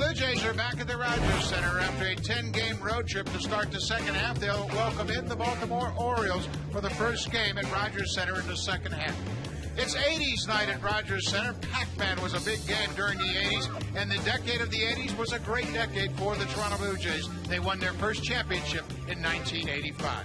Blue Jays are back at the Rogers Center after a 10-game road trip to start the second half. They'll welcome in the Baltimore Orioles for the first game at Rogers Center in the second half. It's 80s night at Rogers Center. Pac-Man was a big game during the 80s, and the decade of the 80s was a great decade for the Toronto Blue Jays. They won their first championship in 1985.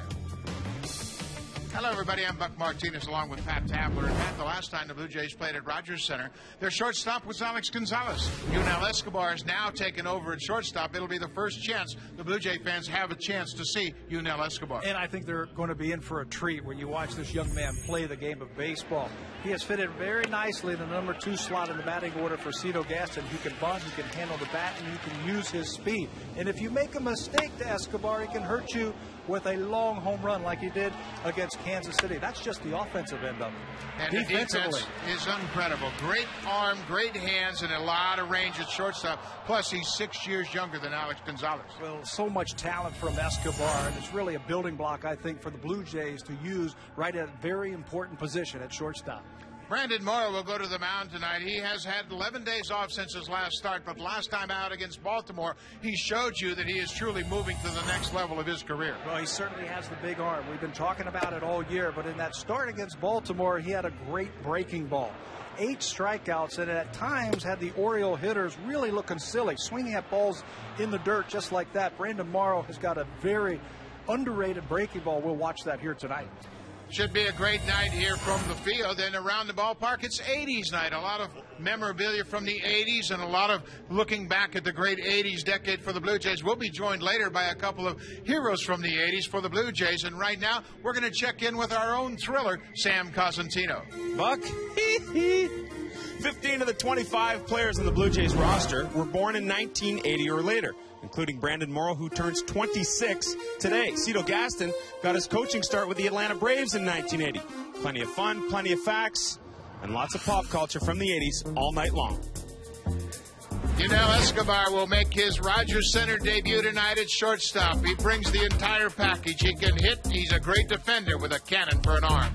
Hello, everybody. I'm Buck Martinez along with Pat Tabler. And Pat, the last time the Blue Jays played at Rogers Center, their shortstop was Alex Gonzalez. Yunel Escobar is now taken over at shortstop. It'll be the first chance the Blue Jay fans have a chance to see Yunel Escobar. And I think they're going to be in for a treat when you watch this young man play the game of baseball. He has fitted very nicely in the number 2 slot in the batting order for Cito Gaston. He can bunt, he can handle the bat, and he can use his speed. And if you make a mistake to Escobar, he can hurt you with a long home run like he did against Kansas City. That's just the offensive end of it. And the defense is incredible. Great arm, great hands, and a lot of range at shortstop. Plus, he's 6 years younger than Alex Gonzalez. Well, so much talent from Escobar, and it's really a building block, I think, for the Blue Jays to use right at a very important position at shortstop. Brandon Morrow will go to the mound tonight. He has had 11 days off since his last start, but last time out against Baltimore, he showed you that he is truly moving to the next level of his career. Well, he certainly has the big arm. We've been talking about it all year, but in that start against Baltimore, he had a great breaking ball. 8 strikeouts, and at times had the Oriole hitters really looking silly, swinging at balls in the dirt just like that. Brandon Morrow has got a very underrated breaking ball. We'll watch that here tonight. Should be a great night here from the field. And around the ballpark, it's 80s night. A lot of memorabilia from the 80s and a lot of looking back at the great 80s decade for the Blue Jays. We'll be joined later by a couple of heroes from the 80s for the Blue Jays. And right now, we're going to check in with our own thriller, Sam Cosentino. Buck, 15 of the 25 players on the Blue Jays roster were born in 1980 or later, including Brandon Morrow, who turns 26 today. Cito Gaston got his coaching start with the Atlanta Braves in 1980. Plenty of fun, plenty of facts, and lots of pop culture from the 80s all night long. Yunel Escobar will make his Rogers Center debut tonight at shortstop. He brings the entire package. He can hit. He's a great defender with a cannon for an arm.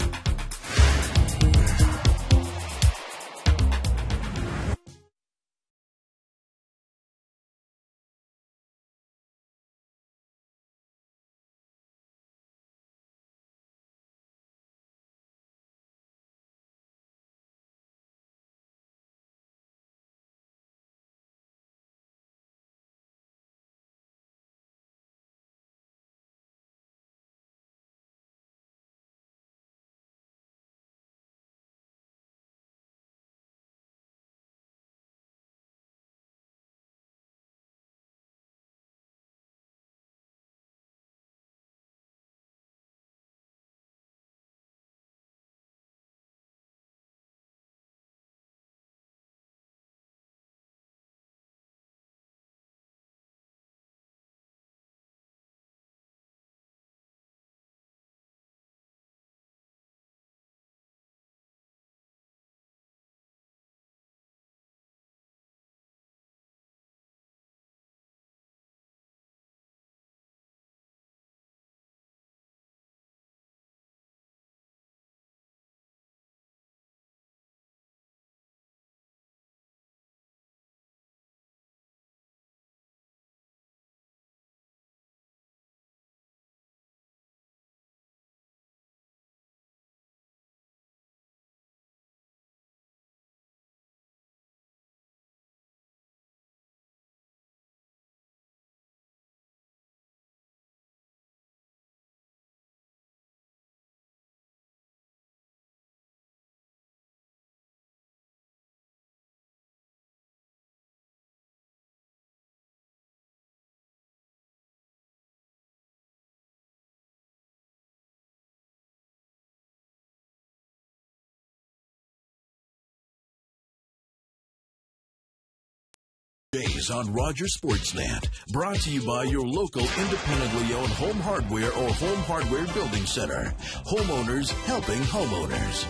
Days on Rogers Sportsnet, brought to you by your local independently owned home hardware or home hardware building center. Homeowners helping homeowners.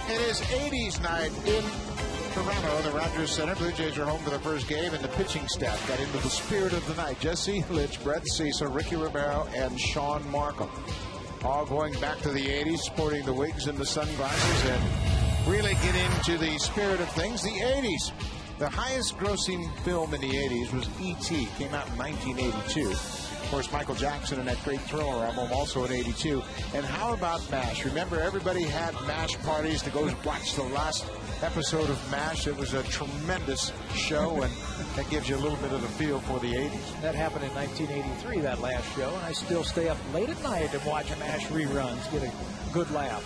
It is 80s night in Toronto, the Rogers Center. Blue Jays are home for the first game, and the pitching staff got into the spirit of the night. Jesse Litch, Brett Cecil, Ricky Romero, and Sean Markham. All going back to the 80s, sporting the wigs and the sunglasses, and really get into the spirit of things, the 80s. The highest grossing film in the 80s was E.T. Came out in 1982. Of course, Michael Jackson and that great Thriller album also in 82. And how about MASH? Remember, everybody had MASH parties to go watch the last episode of MASH. It was a tremendous show, and that gives you a little bit of the feel for the 80s. That happened in 1983, that last show, and I still stay up late at night and watch MASH reruns, get a good laugh.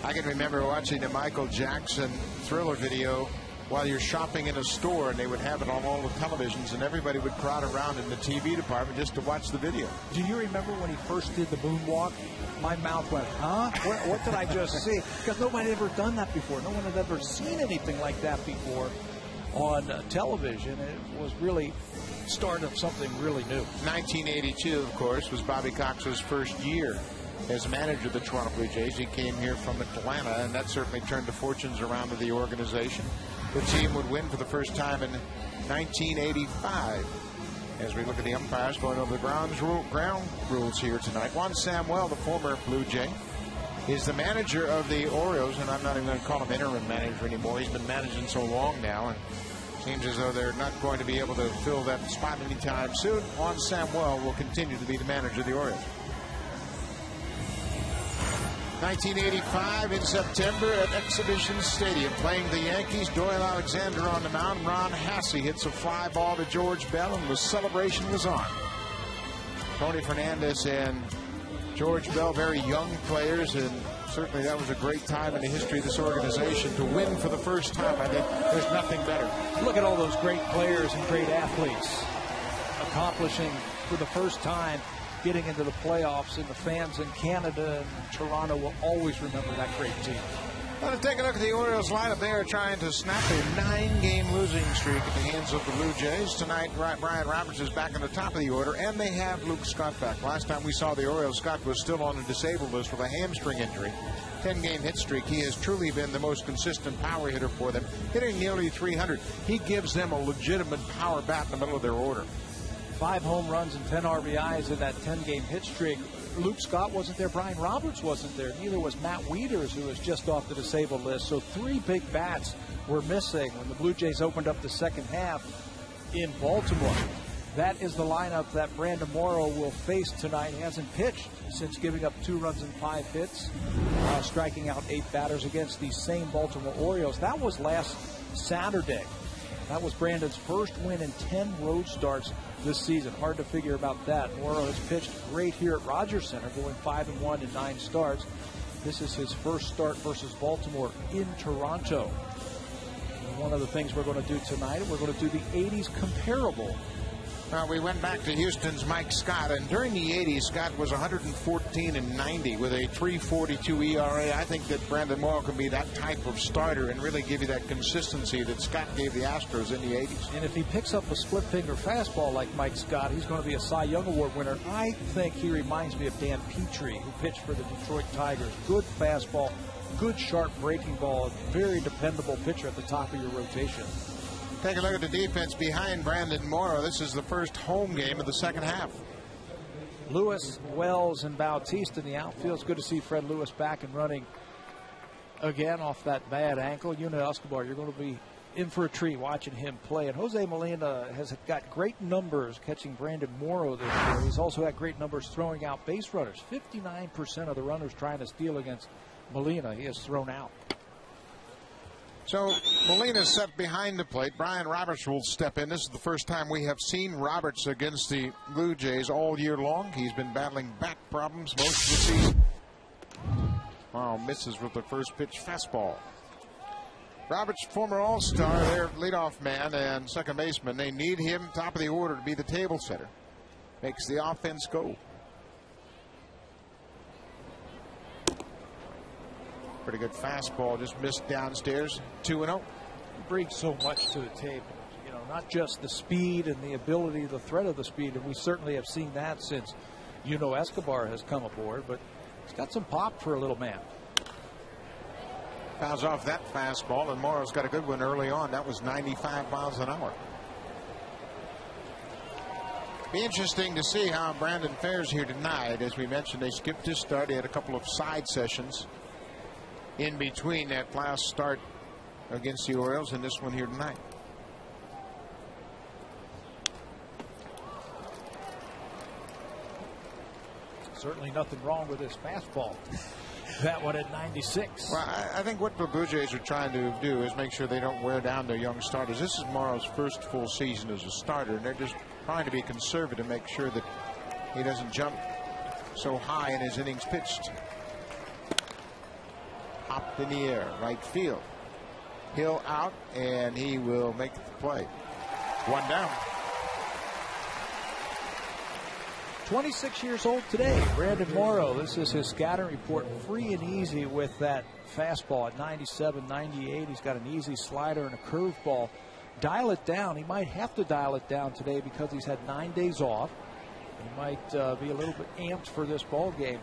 I can remember watching the Michael Jackson Thriller video while you're shopping in a store, and they would have it on all the televisions, and everybody would crowd around in the TV department just to watch the video. Do you remember when he first did the moonwalk? My mouth went, huh? What did I just see? Because nobody had ever done that before. No one had ever seen anything like that before on television. It was really start of something really new. 1982, of course, was Bobby Cox's first year as manager of the Toronto Blue Jays. He came here from Atlanta, and that certainly turned the fortunes around of the organization. The team would win for the first time in 1985. As we look at the umpires going over the ground rules here tonight. Juan Samuel, the former Blue Jay, is the manager of the Orioles, and I'm not even going to call him interim manager anymore. He's been managing so long now, and seems as though they're not going to be able to fill that spot anytime soon. Juan Samuel will continue to be the manager of the Orioles. 1985 in September at Exhibition Stadium, playing the Yankees. Doyle Alexander on the mound. Ron Hasse hits a fly ball to George Bell, and the celebration was on. Tony Fernandez and George Bell, very young players, and certainly that was a great time in the history of this organization to win for the first time. I think there's nothing better. Look at all those great players and great athletes accomplishing for the first time getting into the playoffs, and the fans in Canada and Toronto will always remember that great team. Let's take a look at the Orioles lineup. They are trying to snap a 9-game losing streak at the hands of the Blue Jays. Tonight, Brian Roberts is back on the top of the order, and they have Luke Scott back. Last time we saw the Orioles, Scott was still on the disabled list with a hamstring injury. 10-game hit streak. He has truly been the most consistent power hitter for them, hitting nearly 300. He gives them a legitimate power bat in the middle of their order. 5 home runs and 10 RBIs in that 10-game hit streak. Luke Scott wasn't there. Brian Roberts wasn't there. Neither was Matt Wieters, who was just off the disabled list. So 3 big bats were missing when the Blue Jays opened up the second half in Baltimore. That is the lineup that Brandon Morrow will face tonight. He hasn't pitched since giving up 2 runs and 5 hits, striking out 8 batters against the same Baltimore Orioles. That was last Saturday. That was Brandon's first win in 10 road starts this season. Hard to figure about that. Morrow has pitched great here at Rogers Center, going 5-1 in 9 starts. This is his first start versus Baltimore in Toronto. And one of the things we're going to do tonight, we're going to do the 80s comparable. Well, we went back to Houston's Mike Scott, and during the 80s, Scott was 114-90 with a 3.42 ERA. I think that Brandon Morrow can be that type of starter and really give you that consistency that Scott gave the Astros in the 80s. And if he picks up a split-finger fastball like Mike Scott, he's going to be a Cy Young Award winner. I think he reminds me of Dan Petrie, who pitched for the Detroit Tigers. Good fastball, good sharp breaking ball, very dependable pitcher at the top of your rotation. Take a look at the defense behind Brandon Morrow. This is the first home game of the second half. Lewis, Wells, and Bautista in the outfield. It's good to see Fred Lewis back and running again off that bad ankle. Yuna Escobar, you're going to be in for a treat watching him play. And Jose Molina has got great numbers catching Brandon Morrow this year. He's also had great numbers throwing out base runners. 59% of the runners trying to steal against Molina, he has thrown out. So Molina's set behind the plate. Brian Roberts will step in. This is the first time we have seen Roberts against the Blue Jays all year long. He's been battling back problems most of the season. Wow, misses with the first pitch fastball. Roberts, former All-Star, their leadoff man and second baseman. They need him top of the order to be the table setter. Makes the offense go. Pretty good fastball, just missed downstairs. 2-0. Brings so much to the table. You know, not just the speed and the ability, the threat of the speed, and we certainly have seen that since Yuna Escobar has come aboard, but he's got some pop for a little man. Fouls off that fastball, and Morrow's got a good one early on. That was 95 miles an hour. Be interesting to see how Brandon fares here tonight. As we mentioned, they skipped his start. He had a couple of side sessions. in between that last start against the Orioles and this one here tonight. Certainly nothing wrong with his fastball. That one at 96. Well, I think what the Blue Jays are trying to do is make sure they don't wear down their young starters. This is Morrow's first full season as a starter, and they're just trying to be conservative, make sure that he doesn't jump so high in his innings pitched. Up in the air, right field. Hill out, and he will make the play. One down. 26 years old today, Brandon Morrow. This is his scouting report. Free and easy with that fastball at 97, 98. He's got an easy slider and a curveball. Dial it down. He might have to dial it down today because he's had 9 days off. He might be a little bit amped for this ball game.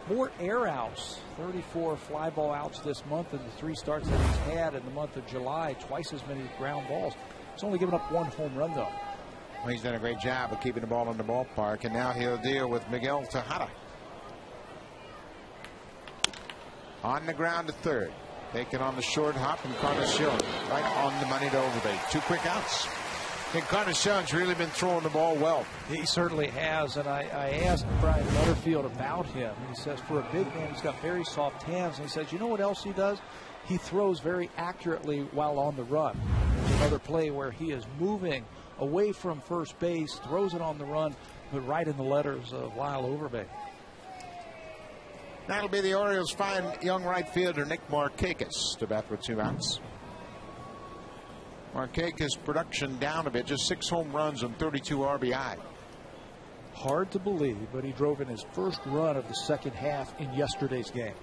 More air outs, 34 fly ball outs this month in the 3 starts that he's had in the month of July. Twice as many ground balls. He's only given up 1 home run, though. Well, he's done a great job of keeping the ball in the ballpark, and now he'll deal with Miguel Tejada. On the ground to third. Taken on the short hop, and Encarnacion right on the money to Overbay. 2 quick outs. Encarnacion's really been throwing the ball well. He certainly has, and I asked Brian Butterfield about him. He says for a big man, he's got very soft hands, and he says, you know what else he does? He throws very accurately while on the run. There's another play where he is moving away from first base, throws it on the run, but right in the letters of Lyle Overbay. That'll be the Orioles' fine young right fielder Nick Markakis to bat with 2 outs. Markakis' production down a bit, just 6 home runs and 32 RBI. Hard to believe, but he drove in his first run of the second half in yesterday's game.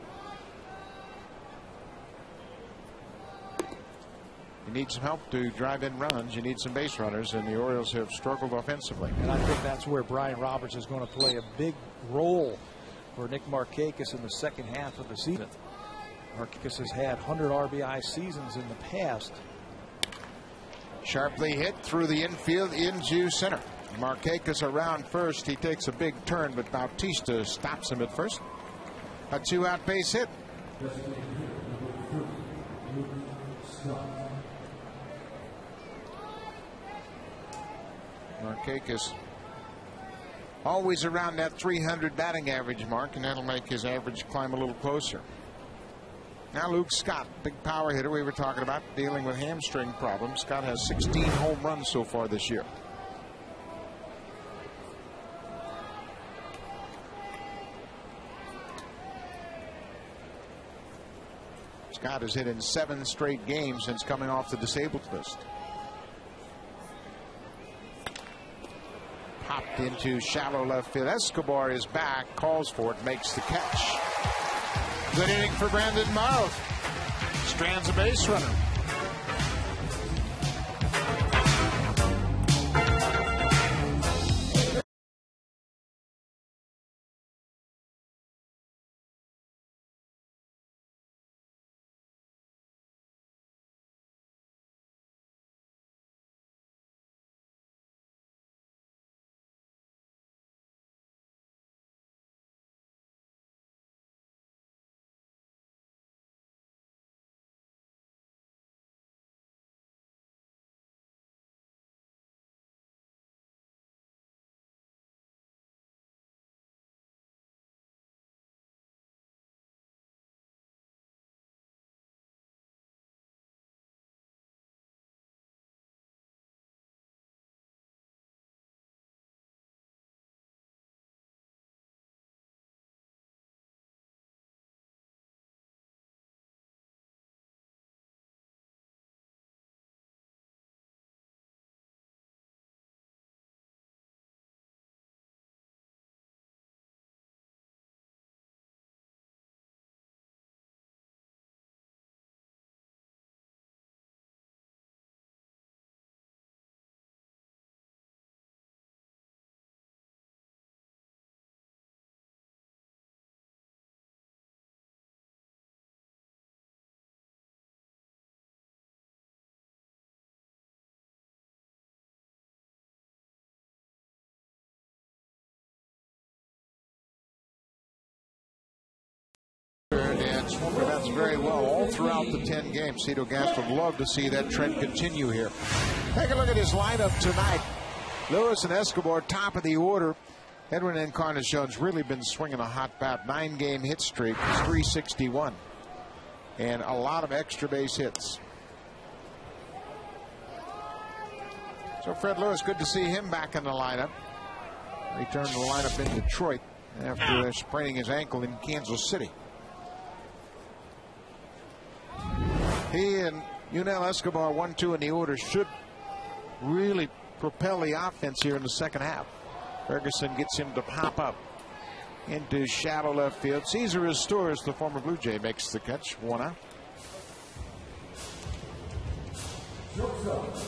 You need some help to drive in runs. You need some base runners, and the Orioles have struggled offensively. And I think that's where Brian Roberts is going to play a big role for Nick Markakis in the second half of the season. Markakis has had 100 RBI seasons in the past. Sharply hit through the infield into center. Markakis around first. He takes a big turn, but Bautista stops him at first. A 2-out base hit. Markakis always around that 300 batting average mark, and that'll make his average climb a little closer. Now Luke Scott, big power hitter we were talking about, dealing with hamstring problems. Scott has 16 home runs so far this year. Scott has hit in 7 straight games since coming off the disabled list. Popped into shallow left field. Escobar is back, calls for it, makes the catch. Good inning for Brandon Morrow. Strands a base runner. very well all throughout the 10 games. Cito Gaston would love to see that trend continue here. Take a look at his lineup tonight. Lewis and Escobar, top of the order. Edwin Encarnacion's really been swinging a hot bat. 9-game hit streak, 361. And a lot of extra base hits. So Fred Lewis, good to see him back in the lineup. Returned to the lineup in Detroit after spraining his ankle in Kansas City. He and Yunel Escobar, 1-2 in the order, should really propel the offense here in the second half. Ferguson gets him to pop up into shallow left field. Cesar Restores, the former Blue Jay, makes the catch. 1 out.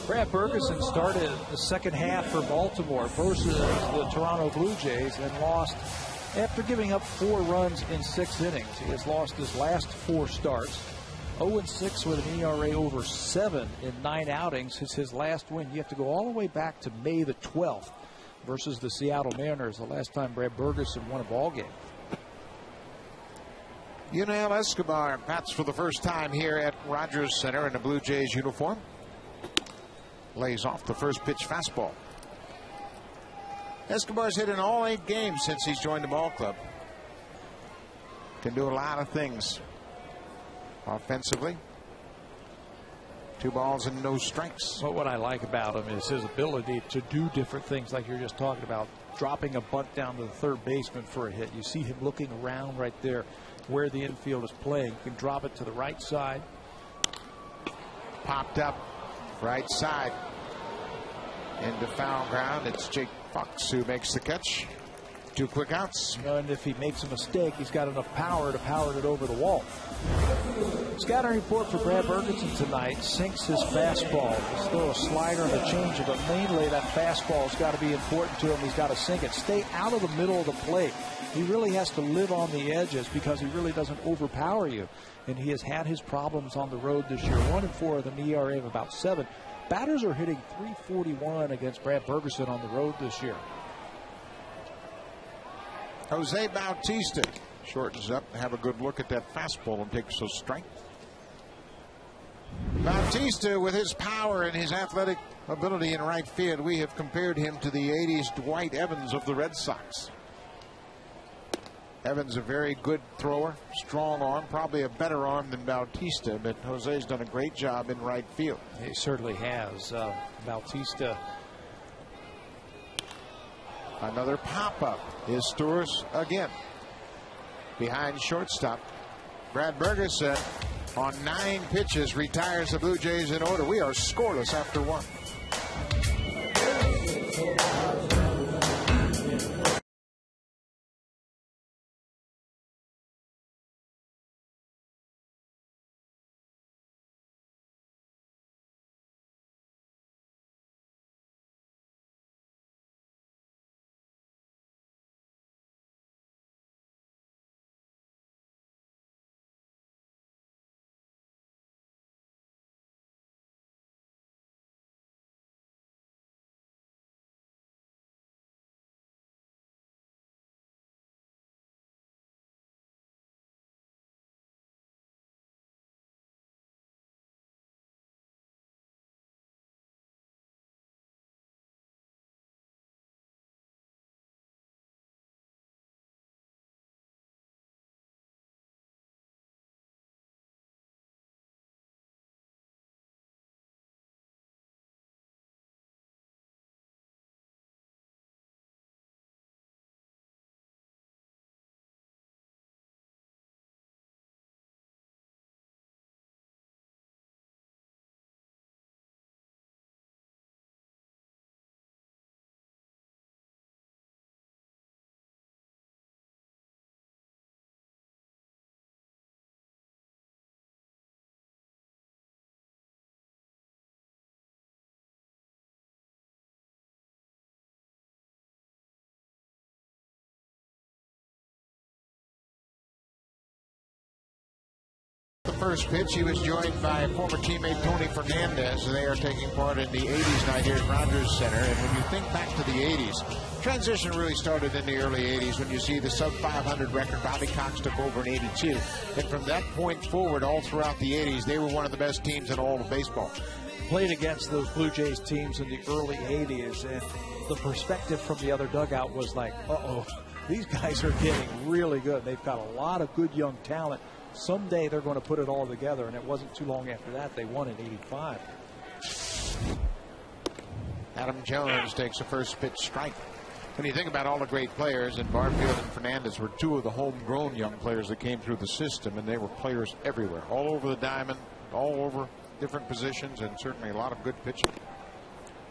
Brad Ferguson started the second half for Baltimore versus the Toronto Blue Jays and lost after giving up 4 runs in 6 innings. He has lost his last 4 starts. 0-6 with an ERA over 7 in 9 outings is his last win. You have to go all the way back to May the 12th versus the Seattle Mariners, the last time Brad Ferguson won a ball game. Yunel Escobar bats for the first time here at Rogers Center in the Blue Jays uniform. Lays off the first pitch fastball. Escobar's hit in all 8 games since he's joined the ball club. Can do a lot of things offensively. 2 balls and no strikes. But what I like about him is his ability to do different things like you're just talking about. Dropping a bunt down to the third baseman for a hit. You see him looking around right there where the infield is playing. You can drop it to the right side. Popped up right side into foul ground. It's Jake Fox who makes the catch. 2 quick outs. And if he makes a mistake, he's got enough power to power it over the wall. Scouting report for Brad Ferguson tonight. Sinks his fastball. He's still a slider and a changeup, but mainly that fastball's got to be important to him. He's got to sink it. Stay out of the middle of the plate. He really has to live on the edges because he really doesn't overpower you. And he has had his problems on the road this year. 1-4 with an ERA of about 7. Batters are hitting .341 against Brad Ferguson on the road this year. Jose Bautista shortens up. Have a good look at that fastball and takes a strike. Bautista, with his power and his athletic ability in right field, we have compared him to the 80s Dwight Evans of the Red Sox. Evans, a very good thrower, strong arm, probably a better arm than Bautista, but Jose's done a great job in right field. He certainly has. Bautista. Another pop-up is Stores again. Behind shortstop. Brad Ferguson on 9 pitches retires the Blue Jays in order. We are scoreless after 1. the first pitch. He was joined by former teammate Tony Fernandez. They are taking part in the 80s night here at Rogers Center. And when you think back to the 80s, transition really started in the early 80s when you see the sub 500 record. Bobby Cox took over in 82. And from that point forward, all throughout the 80s, they were one of the best teams in all of baseball. Played against those Blue Jays teams in the early 80s, and the perspective from the other dugout was like, uh-oh, these guys are getting really good. They've got a lot of good young talent. Someday they're going to put it all together, and it wasn't too long after that they won in 85. Adam Jones takes a first pitch strike. When you think about all the great players, and Barfield and Fernandez were two of the homegrown young players that came through the system, and they were players everywhere, all over the diamond, all over different positions, and certainly a lot of good pitching.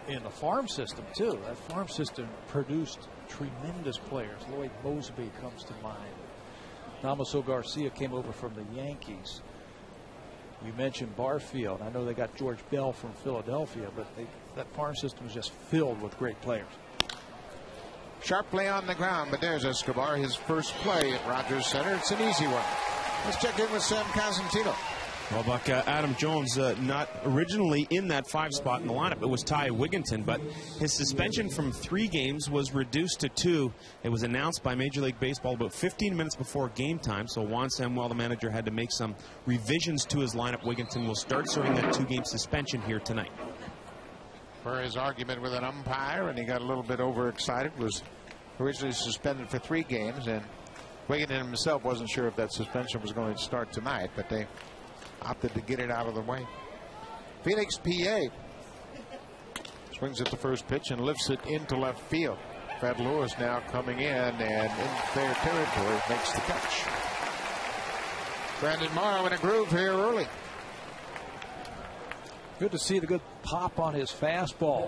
In the farm system, too. That farm system produced tremendous players. Lloyd Mosby comes to mind. Damaso Garcia came over from the Yankees. You mentioned Barfield. I know they got George Bell from Philadelphia, but that farm system was just filled with great players. Sharp play on the ground, but there's Escobar, his first play at Rogers Center. It's an easy one. Let's check in with Sam Casentino. Well, Buck, Adam Jones not originally in that 5 spot in the lineup. It was Ty Wigginton, but his suspension from 3 games was reduced to 2. It was announced by Major League Baseball about 15 minutes before game time, so Juan Samuel, the manager, had to make some revisions to his lineup. Wigginton will start serving that 2-game suspension here tonight. For his argument with an umpire, and he got a little bit overexcited, was originally suspended for 3 games, and Wigginton himself wasn't sure if that suspension was going to start tonight, but they opted to get it out of the way. Felix PA swings at the first pitch and lifts it into left field. Fred Lewis now coming in and in fair territory makes the catch. Brandon Morrow in a groove here early. Good to see the good pop on his fastball,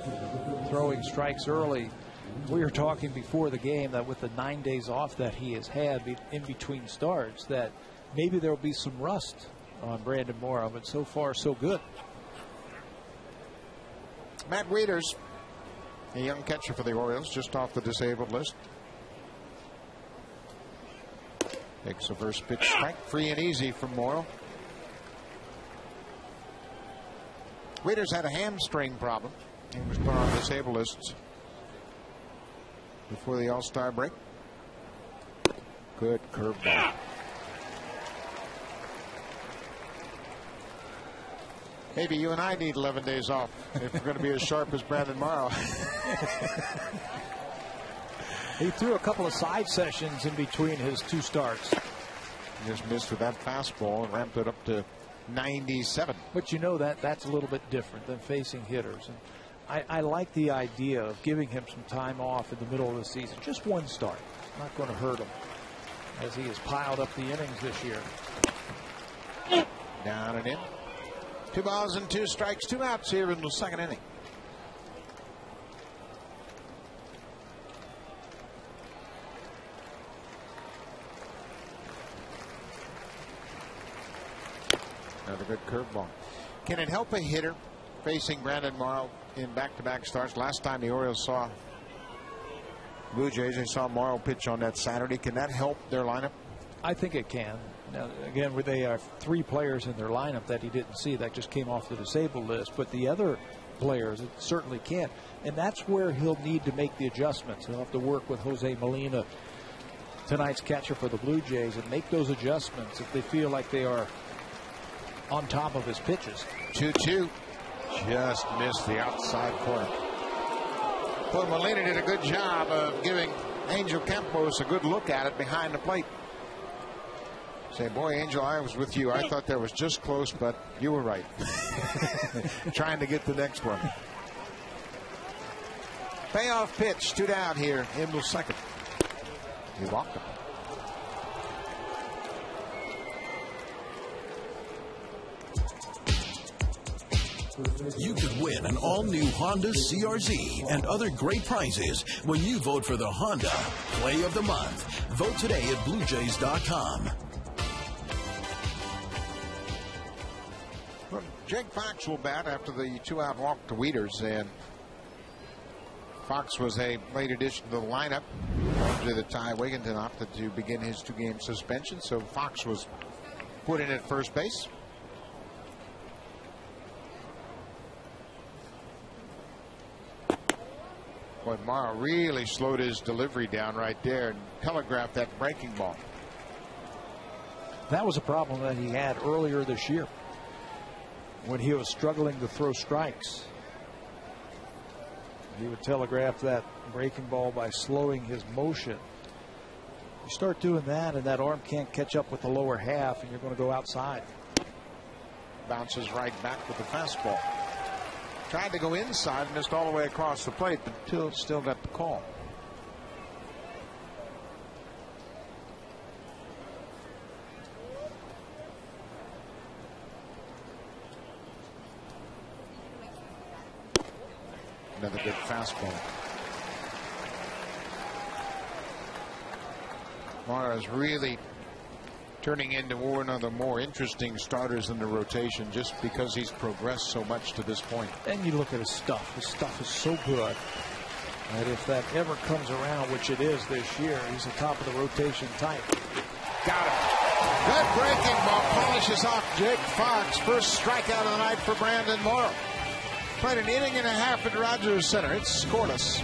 throwing strikes early. We were talking before the game that with the 9 days off that he has had in between starts, that maybe there will be some rust on Brandon Morrow, but so far so good. Matt Wieters, a young catcher for the Orioles, just off the disabled list. Takes the first pitch strike, free and easy from Morrow. Wieters had a hamstring problem. He was put on disabled lists before the All-Star break. Good curveball. Maybe you and I need 11 days off if we're going to be as sharp as Brandon Morrow. He threw a couple of side sessions in between his 2 starts. He just missed with that fastball and ramped it up to 97. But you know that's a little bit different than facing hitters. And I like the idea of giving him some time off in the middle of the season. Just 1 start. Not going to hurt him as he has piled up the innings this year. Down and in. 2 balls and 2 strikes, 2 outs here in the second inning. Another good curveball. Can it help a hitter facing Brandon Morrow in back-to-back starts? Last time the Orioles saw Blue Jays, they saw Morrow pitch on that Saturday. Can that help their lineup? I think it can. Now, again, they have 3 players in their lineup that he didn't see. That just came off the disabled list. But the other players, it certainly can. And that's where he'll need to make the adjustments. He'll have to work with Jose Molina, tonight's catcher for the Blue Jays, and make those adjustments if they feel like they are on top of his pitches. 2-2. Just missed the outside corner. Well, Molina did a good job of giving Angel Campos a good look at it behind the plate. Say, boy, Angel, I was with you. I thought that was just close, but you were right. Trying to get the next one. Payoff pitch, 2 down here in the second. He walked him. You could win an all-new Honda CRZ and other great prizes when you vote for the Honda Play of the Month. Vote today at BlueJays.com. Well, Jake Fox will bat after the 2-out walk to Wieters, and Fox was a late addition to the lineup after the Ty Wigginton opted to begin his 2-game suspension, so Fox was put in at first base. Boy, Morrow really slowed his delivery down right there and telegraphed that breaking ball. That was a problem that he had earlier this year when he was struggling to throw strikes. He would telegraph that breaking ball by slowing his motion. You start doing that and that arm can't catch up with the lower half, and you're going to go outside. Bounces right back with the fastball. Tried to go inside, missed all the way across the plate, but still got the call. Another good fastball. Morrow's really turning into one of the more interesting starters in the rotation just because he's progressed so much to this point. And you look at his stuff. His stuff is so good that if that ever comes around, which it is this year, he's the top of the rotation type. Got him. Good breaking ball. Polishes off Jake Fox. First strikeout of the night for Brandon Morrow. Played an inning and a half at Rogers Center. It's scoreless.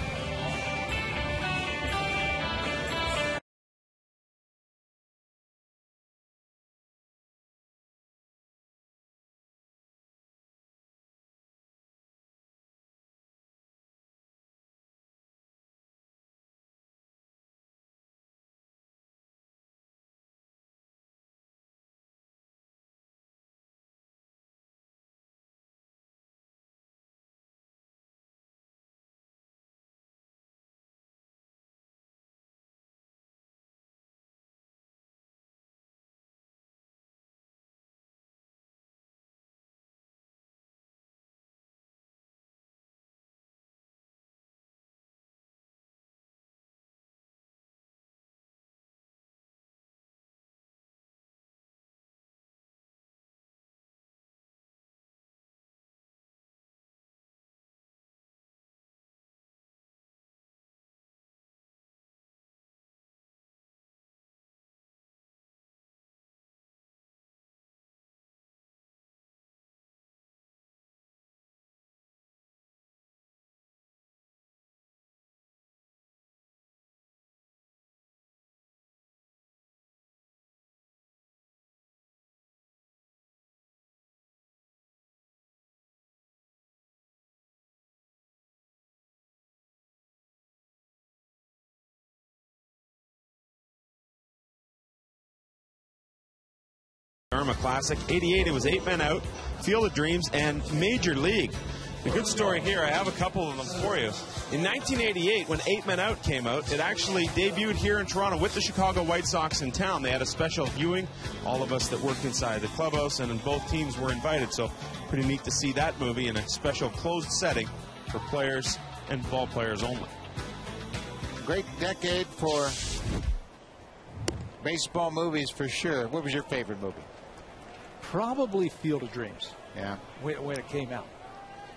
Irma Classic, 88, it was 8 men out, Field of Dreams, and Major League. The good story here, I have a couple of them for you. In 1988, when 8 Men Out came out, it actually debuted here in Toronto with the Chicago White Sox in town. They had a special viewing. All of us that worked inside the clubhouse and both teams were invited, so pretty neat to see that movie in a special closed setting for players and ball players only. Great decade for baseball movies for sure. What was your favorite movie? Probably Field of Dreams. Yeah. When it came out.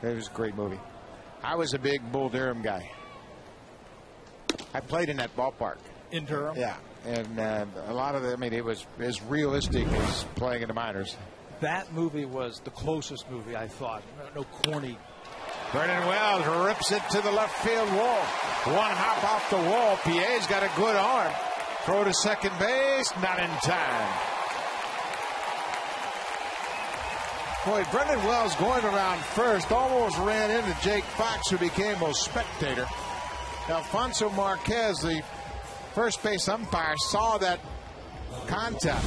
It was a great movie. I was a big Bull Durham guy. I played in that ballpark. In Durham? Yeah. And a lot of it, I mean, it was as realistic as playing in the minors. That movie was the closest movie, I thought. No corny. Brennan Wells rips it to the left field wall. One hop off the wall. Pierre's got a good arm. Throw to second base. Not in time. Boy, Brendan Wells going around first almost ran into Jake Fox, who became a spectator. Alfonso Marquez, the first base umpire, saw that contact.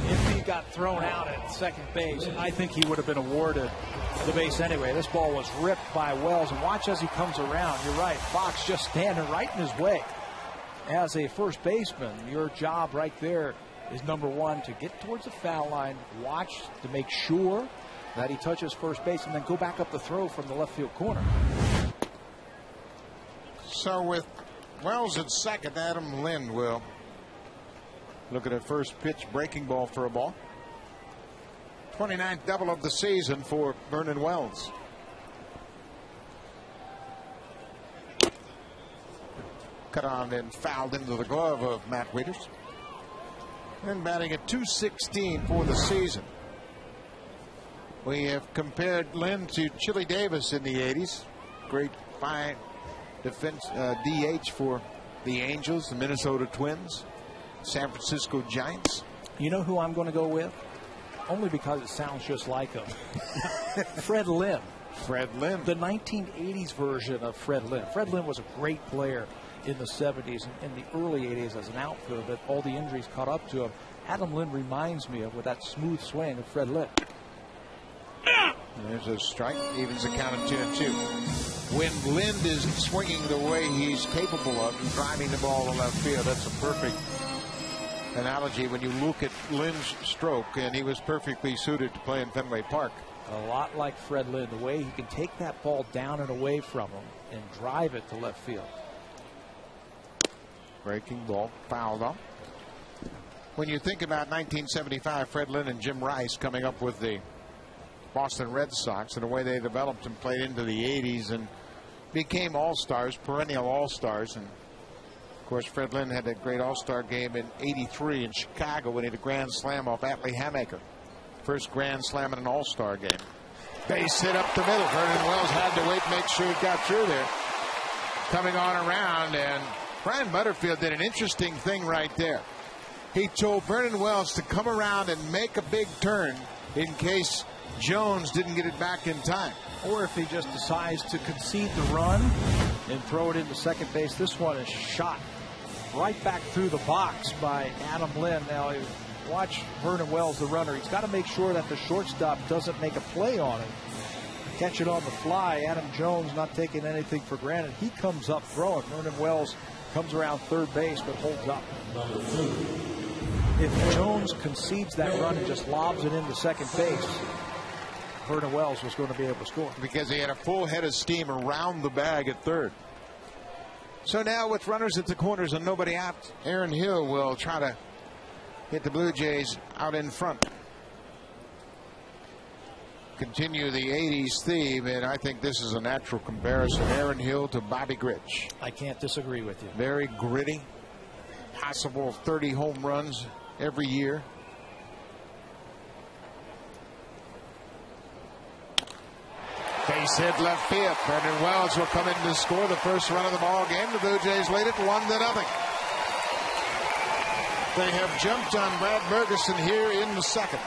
If he got thrown out at second base, I think he would have been awarded the base anyway. This ball was ripped by Wells, and watch as he comes around. You're right, Fox just standing right in his way. As a first baseman, your job right there is number one, to get towards the foul line, watch to make sure that he touches first base, and then go back up the throw from the left field corner. So with Wells at second, Adam Lind will look at a first pitch breaking ball for a ball. 29th double of the season for Vernon Wells. Cut on and fouled into the glove of Matt Wieters. And batting at .216 for the season. We have compared Lynn to Chili Davis in the 80s. Great, fine DH for the Angels, the Minnesota Twins, San Francisco Giants. You know who I'm going to go with? Only because it sounds just like him. Fred Lynn. Fred Lynn. The 1980s version of Fred Lynn. Fred Lynn was a great player in the 70s and in the early 80s as an outfielder, but all the injuries caught up to him. Adam Lynn reminds me of with that smooth swing of Fred Lynn. There's a strike, evens the count at 2-2. When Lind is swinging the way he's capable of and driving the ball to left field, that's a perfect analogy when you look at Lind's stroke, and he was perfectly suited to play in Fenway Park. A lot like Fred Lynn, the way he can take that ball down and away from him and drive it to left field. Breaking ball, fouled off. When you think about 1975, Fred Lynn and Jim Rice coming up with the Boston Red Sox and the way they developed and played into the 80s and became all-stars, perennial all-stars. And of course, Fred Lynn had that great all-star game in '83 in Chicago when he had a grand slam off Atlee Hamaker. First grand slam in an all-star game. Base hit up the middle. Vernon Wells had to wait to make sure he got through there. Coming on around, and Brian Butterfield did an interesting thing right there. He told Vernon Wells to come around and make a big turn in case Jones didn't get it back in time. Or if he just decides to concede the run and throw it into second base. This one is shot right back through the box by Adam Lynn. Now, watch Vernon Wells, the runner. He's got to make sure that the shortstop doesn't make a play on it. Catch it on the fly. Adam Jones not taking anything for granted. He comes up throwing. Vernon Wells comes around third base but holds up. If Jones concedes that run and just lobs it into second base, Vernon Wells was going to be able to score. Because he had a full head of steam around the bag at third. So now with runners at the corners and nobody out, Aaron Hill will try to get the Blue Jays out in front. Continue the 80s theme, and I think this is a natural comparison. Aaron Hill to Bobby Grich. I can't disagree with you. Very gritty. Possible 30 home runs every year. Base hit left field. Vernon Wells will come in to score the first run of the ball game. The Blue Jays lead it 1-0. They have jumped on Brad Bergeson here in the second.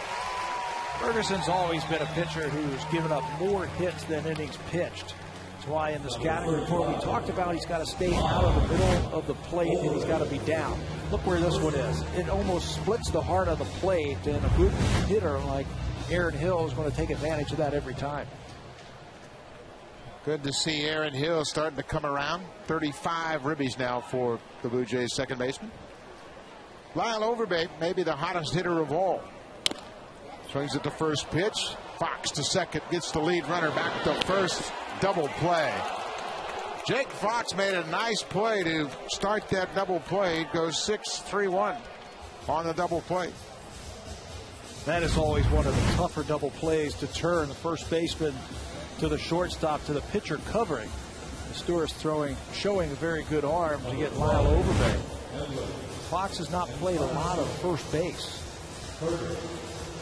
Bergeson's always been a pitcher who's given up more hits than innings pitched. That's why in the scouting report we talked about he's got to stay out of the middle of the plate and he's got to be down. Look where this one is. It almost splits the heart of the plate, and a good hitter like Aaron Hill is going to take advantage of that every time. Good to see Aaron Hill starting to come around. 35 ribbies now for the Blue Jays second baseman. Lyle Overbay, maybe the hottest hitter of all. Swings at the first pitch. Fox to second, gets the lead runner back to first. Double play. Jake Fox made a nice play to start that double play. It goes 6-3-1 on the double play. That is always one of the tougher double plays, to turn the first baseman to the shortstop to the pitcher covering. Stewart's showing a very good arm to get Lyle Overbay. Fox has not played a lot of first base.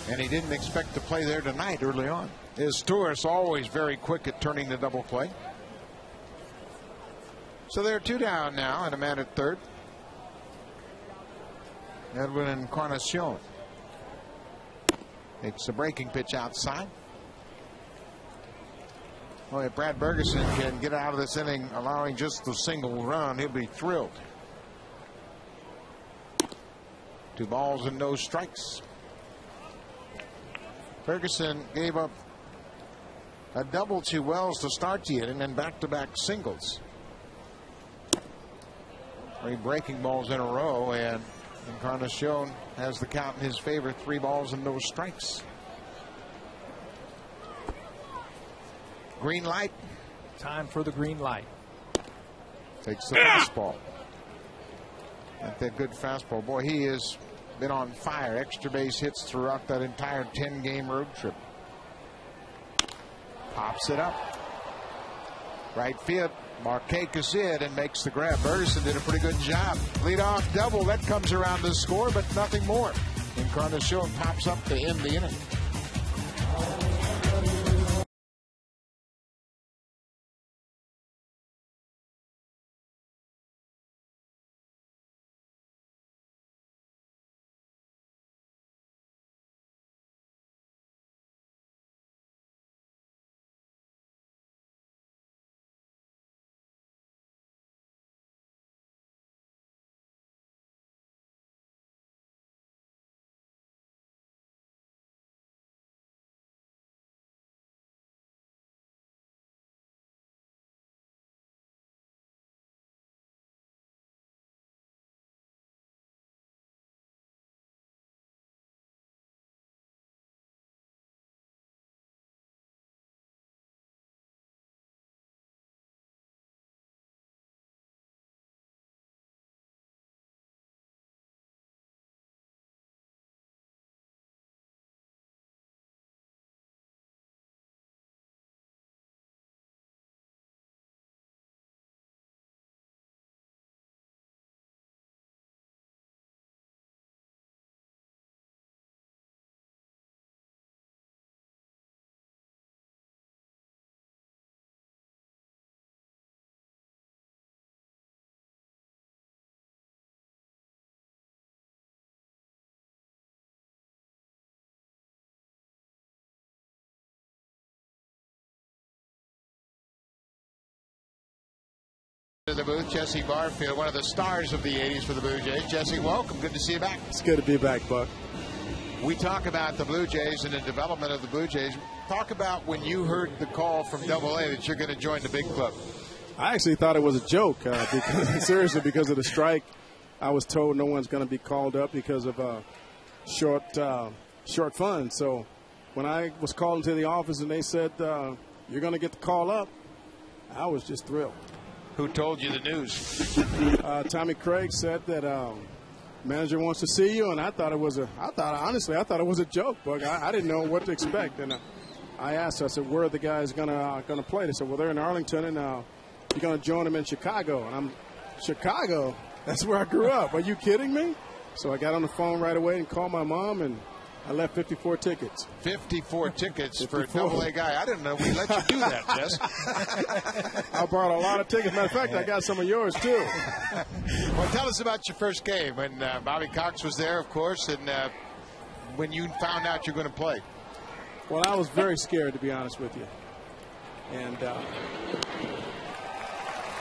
And he didn't expect to play there tonight early on. Stewart's always very quick at turning the double play. So they're two down now and a man at third. Edwin Encarnacion takes a breaking pitch outside. Well, if Brad Bergeson can get out of this inning allowing just the single run, he'll be thrilled. 2 balls and no strikes. Ferguson gave up a double to Wells to start the inning and back-to-back singles. 3 breaking balls in a row, and Encarnacion has the count in his favor. 3 balls and no strikes. Green light. Time for the green light. Takes the fastball. Not that good fastball. Boy, he has been on fire. Extra base hits throughout that entire 10-game road trip. Pops it up. Right field. Markakis in and makes the grab. Bergeson did a pretty good job. Leadoff double. That comes around to score, but nothing more. Encarnacion pops up to end the inning. To the booth, Jesse Barfield, one of the stars of the 80s for the Blue Jays. Jesse, welcome. Good to see you back. It's good to be back, Buck. We talk about the Blue Jays and the development of the Blue Jays. Talk about when you heard the call from AA that you're going to join the big club. I actually thought it was a joke. Seriously, because of the strike, I was told no one's going to be called up because of short funds. So when I was called into the office and they said, you're going to get the call up, I was just thrilled. Who told you the news? Tommy Craig said that manager wants to see you, and I thought it was a joke, Buck. I didn't know what to expect, and I asked, I said, where are the guys gonna play? They said, well, they're in Arlington, and you're gonna join them in Chicago. And Chicago? That's where I grew up. Are you kidding me? So I got on the phone right away and called my mom, and I left 54 tickets. 54 tickets 54. For a AA guy. I didn't know we let you do that, Jess. I bought a lot of tickets. Matter of fact, I got some of yours, too. Well, tell us about your first game. When Bobby Cox was there, of course, and when you found out you're going to play. Well, I was very scared, to be honest with you. And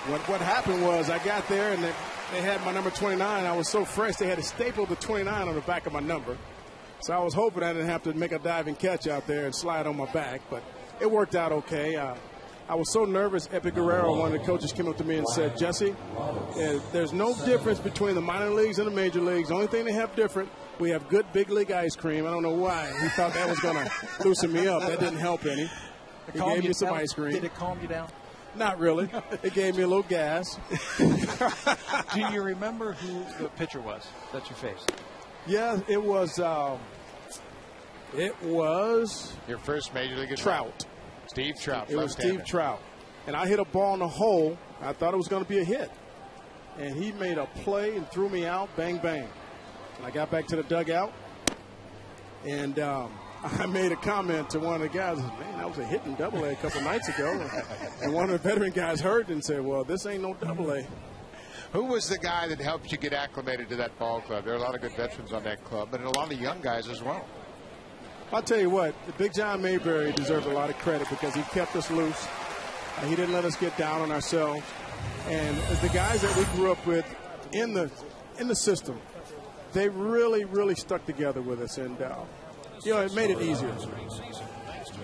what happened was I got there, and they had my number 29. I was so fresh, they had to staple the 29 on the back of my number. So I was hoping I didn't have to make a diving catch out there and slide on my back, but it worked out okay. I was so nervous. Epi Guerrero, one of the coaches, came up to me and said, Jesse, there's no difference between the minor leagues and the major leagues. The only thing they have different, we have good big league ice cream. I don't know why. He thought that was going to loosen me up. That didn't help any. He gave me some ice cream. Did it calm you down? Not really. It gave me a little gas. Do you remember who the pitcher was that you faced? Yeah, it was your first major league Trout. Steve Trout. It was Steve Trout. And I hit a ball in the hole. I thought it was going to be a hit. And he made a play and threw me out. Bang, bang. And I got back to the dugout. And I made a comment to one of the guys. Man, that was a hit in AA a couple nights ago. And one of the veteran guys heard it and said, well, this ain't no AA. Who was the guy that helped you get acclimated to that ball club? There are a lot of good veterans on that club, but a lot of young guys as well. I'll tell you what, the Big John Mayberry deserves a lot of credit because he kept us loose. He didn't let us get down on ourselves. And the guys that we grew up with in the system, they really, really stuck together with us. And, it made it easier.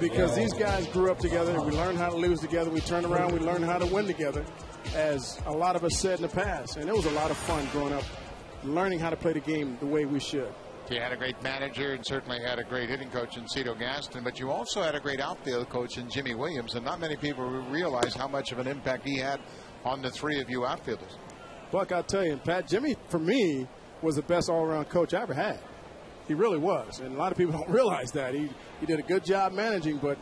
Because these guys grew up together. We learned how to lose together. We turned around. We learned how to win together, as a lot of us said in the past. And it was a lot of fun growing up, learning how to play the game the way we should. You had a great manager and certainly had a great hitting coach in Cito Gaston, but you also had a great outfield coach in Jimmy Williams, and not many people realize how much of an impact he had on the three of you outfielders. Buck, I'll tell you, Pat, Jimmy, for me, was the best all-around coach I ever had. He really was, and a lot of people don't realize that. He did a good job managing, but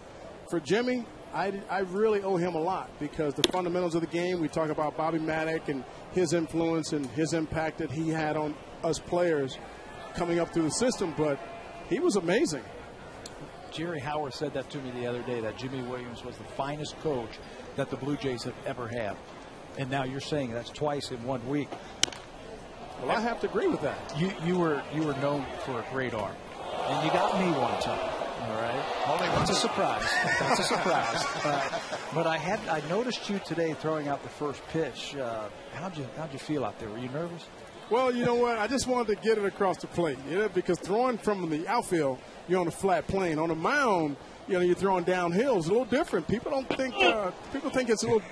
for Jimmy, I really owe him a lot because the fundamentals of the game, we talk about Bobby Maddock and his influence and his impact that he had on us players coming up through the system, but he was amazing. Jerry Howard said that to me the other day, that Jimmy Williams was the finest coach that the Blue Jays have ever had. And now you're saying that's twice in 1 week. Well, I have to agree with that. You were known for a great arm, and you got me one time. All right, that's a surprise. That's a surprise. But I noticed you today throwing out the first pitch. How'd you feel out there? Were you nervous? Well, you know what? I just wanted to get it across the plate, because throwing from the outfield, you're on a flat plane. On the mound, you're throwing downhill. It's a little different. People don't think. People think it's a little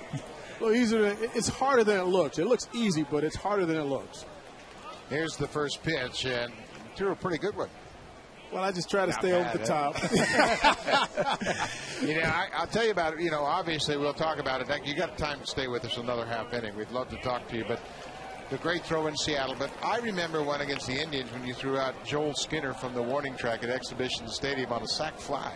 easier. It's harder than it looks. It looks easy, but it's harder than it looks. Here's the first pitch, and threw a pretty good one. Well, I just try to stay over the top. I'll tell you about it. Obviously, we'll talk about it. You got time to stay with us another half inning. We'd love to talk to you, but the great throw in Seattle. But I remember one against the Indians when you threw out Joel Skinner from the warning track at Exhibition Stadium on a sac fly.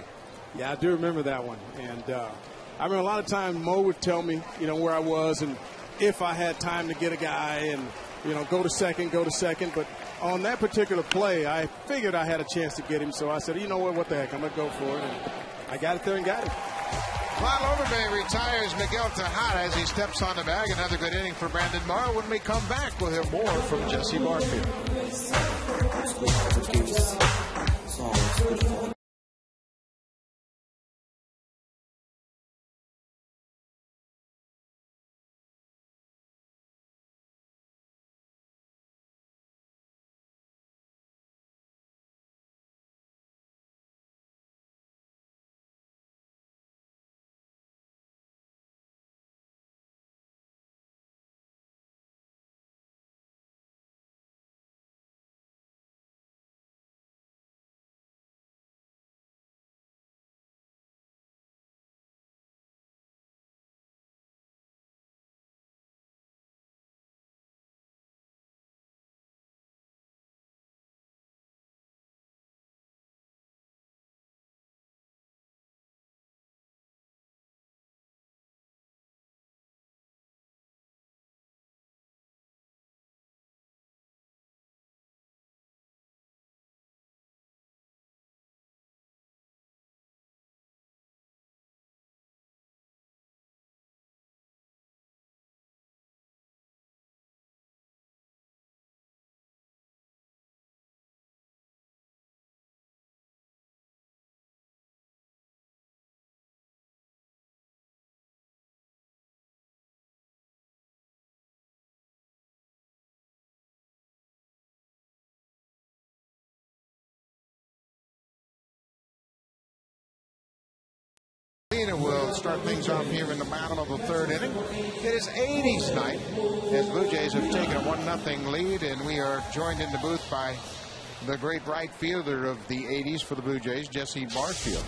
Yeah, I do remember that one. And I remember a lot of times Mo would tell me, where I was and if I had time to get a guy and, go to second. But on that particular play, I figured I had a chance to get him. So I said, what the heck, I'm going to go for it. And I got it there and got it. Lyle Overbay retires Miguel Tejada as he steps on the bag. Another good inning for Brandon Morrow. When we come back, we'll hear more from Jesse Barfield. start things off here in the bottom of the third inning. It is 80s night as Blue Jays have taken a 1-0 lead, and we are joined in the booth by the great right fielder of the 80s for the Blue Jays, Jesse Barfield.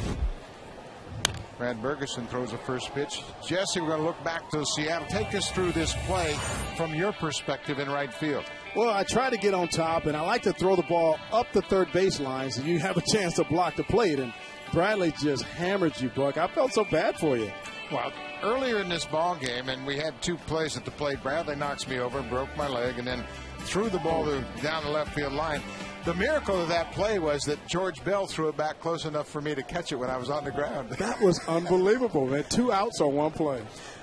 Brad Bergeson throws a first pitch. Jesse, we're going to look back to Seattle. Take us through this play from your perspective in right field. Well, I try to get on top, and I like to throw the ball up the third baseline so you have a chance to block the plate. And Bradley just hammered you, Buck. I felt so bad for you. Well, earlier in this ball game, and we had 2 plays at the plate, Bradley knocks me over and broke my leg, and then threw the ball down the left field line. The miracle of that play was that George Bell threw it back close enough for me to catch it when I was on the ground. That was unbelievable, man. 2 outs on 1 play.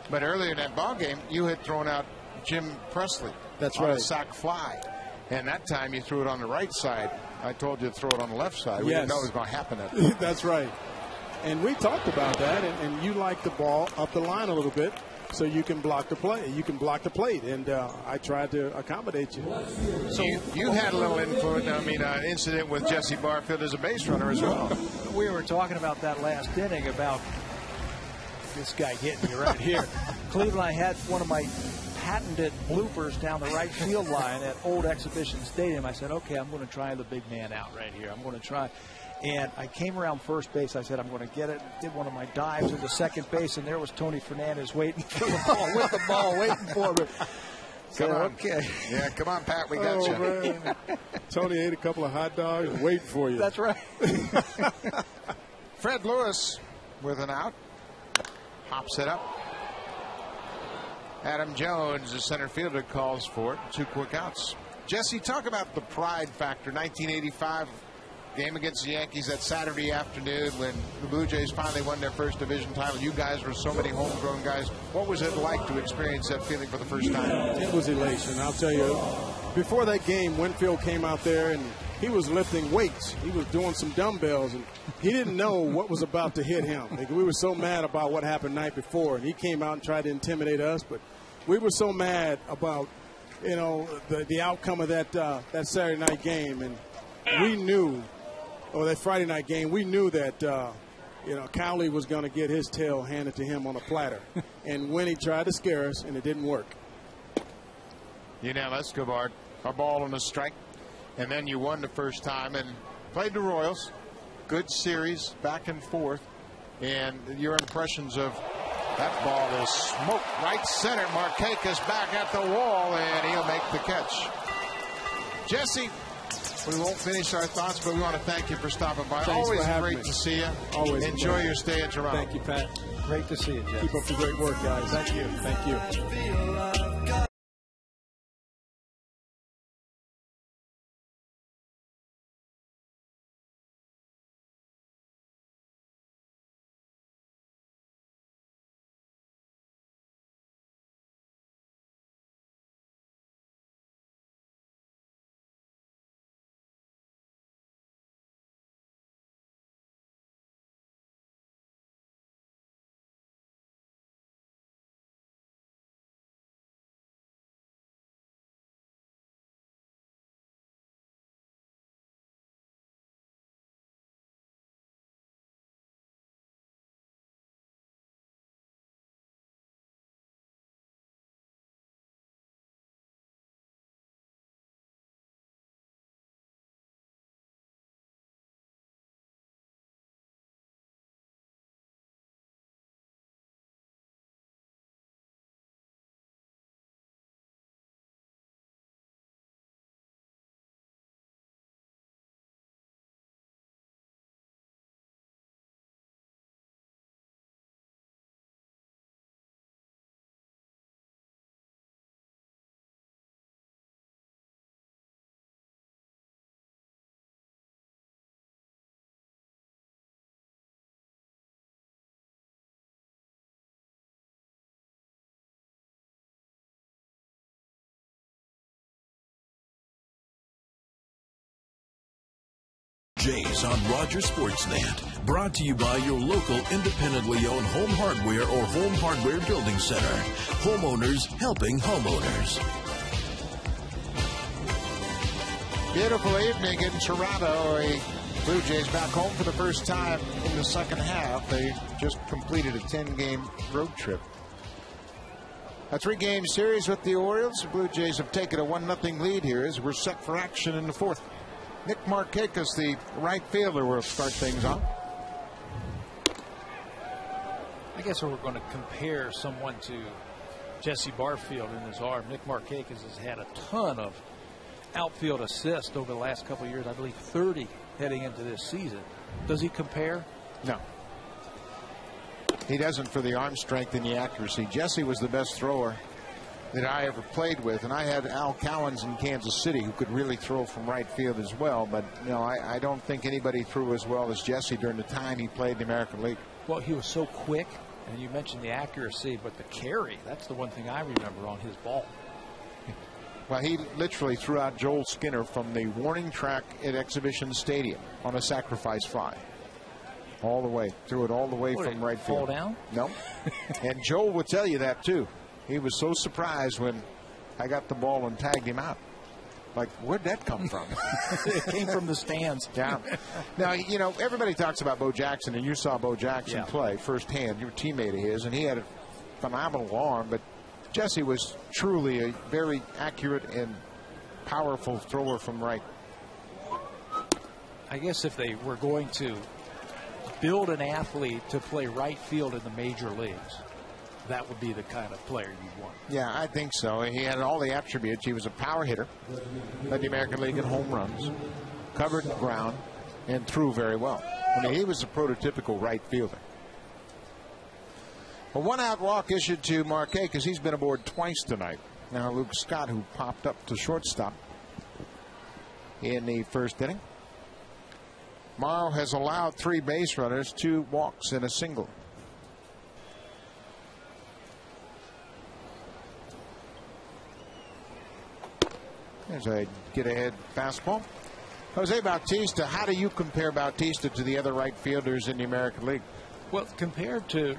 But earlier in that ball game, you had thrown out Jim Presley. That's on right. A sac fly. And that time you threw it on the right side. I told you to throw it on the left side. We didn't know it was going to happen that time. That's right. And we talked about that, and you like the ball up the line a little bit so you can block the play. You can block the plate, and I tried to accommodate you. So you had a little incident with Jesse Barfield as a base runner as well. We were talking about that last inning about this guy hitting me right here. Cleveland, I had one of my patented bloopers down the right field line at Old Exhibition Stadium. I said, okay, I'm going to try the big man out right here. I'm going to try. And I came around first base. I said, I'm going to get it. Did one of my dives into second base, and there was Tony Fernandez waiting for the ball, with the ball, waiting for me. So, Come on. okay. Yeah, come on, Pat. We got you. Man. Tony ate a couple of hot dogs waiting for you. That's right. Fred Lewis with an out. Hops it up. Adam Jones, the center fielder, calls for it. 2 quick outs. Jesse, talk about the pride factor. 1985 game against the Yankees that Saturday afternoon when the Blue Jays finally won their first division title. You guys were so many homegrown guys. What was it like to experience that feeling for the first time? It was elation. I'll tell you, before that game, Winfield came out there and he was lifting weights. He was doing some dumbbells, and he didn't know what was about to hit him. We were so mad about what happened the night before, and he came out and tried to intimidate us, but we were so mad about, the outcome of that Saturday night game, and we knew, or that Friday night game, we knew that, Cowley was going to get his tail handed to him on a platter. And when he tried to scare us, and it didn't work. Yunel Escobar, a ball and a strike. And then you won the first time and played the Royals. Good series, back and forth. And your impressions of that ball is smoked right center. Markakis back at the wall, and he'll make the catch. Jesse, we won't finish our thoughts, but we want to thank you for stopping by. Thanks Always for having great me. to see you. Always. Enjoy your stay in Toronto. Thank you, Pat. Great to see you, Jeff. Keep up the great work, guys. Thank you. Thank you. Jays on Rogers Sportsnet. Brought to you by your local independently owned home hardware or home hardware building center. Homeowners helping homeowners. Beautiful evening in Toronto. A Blue Jays back home for the first time in the second half. They just completed a 10-game road trip. A 3-game series with the Orioles. The Blue Jays have taken a 1-0 lead here as we're set for action in the fourth. Nick Markakis, the right fielder, will start things off. I guess we're going to compare someone to Jesse Barfield in his arm. Nick Markakis has had a ton of outfield assists over the last couple of years. I believe 30 heading into this season. Does he compare? No. He doesn't for the arm strength and the accuracy. Jesse was the best thrower that I ever played with, and I had Al Cowens in Kansas City who could really throw from right field as well, but no, I don't think anybody threw as well as Jesse during the time he played in the American League. Well, he was so quick, and you mentioned the accuracy, but the carry, that's the one thing I remember on his ball. Well, he literally threw out Joel Skinner from the warning track at Exhibition Stadium on a sacrifice fly. All the way. Threw it all the way from right field. Fall down? No. And Joel would tell you that, too. He was so surprised when I got the ball and tagged him out. Like, where'd that come from? It came from the stands. Yeah. Now, you know, everybody talks about Bo Jackson, and you saw Bo Jackson play firsthand. You were a teammate of his, and he had a phenomenal arm, but Jesse was truly a very accurate and powerful thrower from right. I guess if they were going to build an athlete to play right field in the major leagues, that would be the kind of player you'd want. Yeah, I think so. He had all the attributes. He was a power hitter, led the American League in home runs, covered ground, and threw very well. I mean, he was a prototypical right fielder. A one-out walk issued to Marquez because he's been aboard twice tonight. Now Luke Scott, who popped up to shortstop in the first inning. Morrow has allowed 3 base runners, 2 walks, and a single. There's a get-ahead fastball. Jose Bautista, how do you compare Bautista to the other right fielders in the American League? Well, compared to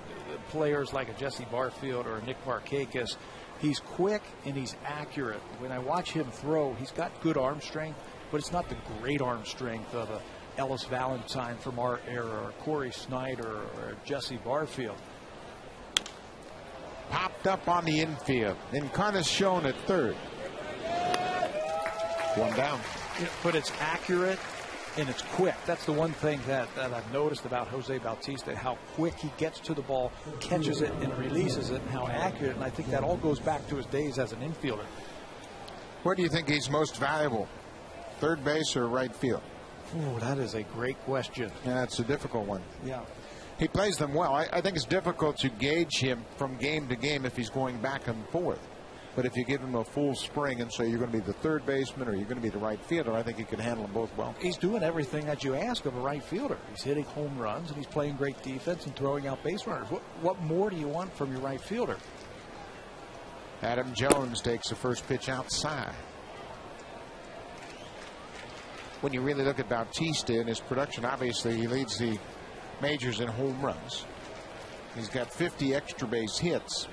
players like a Jesse Barfield or a Nick Markakis, he's quick and he's accurate. When I watch him throw, he's got good arm strength, but it's not the great arm strength of a Ellis Valentine from our era, or Corey Snyder, or Jesse Barfield. Popped up on the infield. Encarnacion at third. 1 down. But it's accurate and it's quick. That's the one thing that I've noticed about Jose Bautista, how quick he gets to the ball, catches it, and releases it, and how accurate. And I think that all goes back to his days as an infielder. Where do you think he's most valuable? Third base or right field? Oh, that is a great question. Yeah, that's a difficult one. Yeah. He plays them well. I think it's difficult to gauge him from game to game if he's going back and forth. But if you give him a full spring and say you're going to be the third baseman or you're going to be the right fielder, I think he can handle them both well. He's doing everything that you ask of a right fielder. He's hitting home runs and he's playing great defense and throwing out base runners. What more do you want from your right fielder? Adam Jones takes the first pitch outside. When you really look at Bautista and his production, obviously he leads the majors in home runs. He's got 50 extra base hits.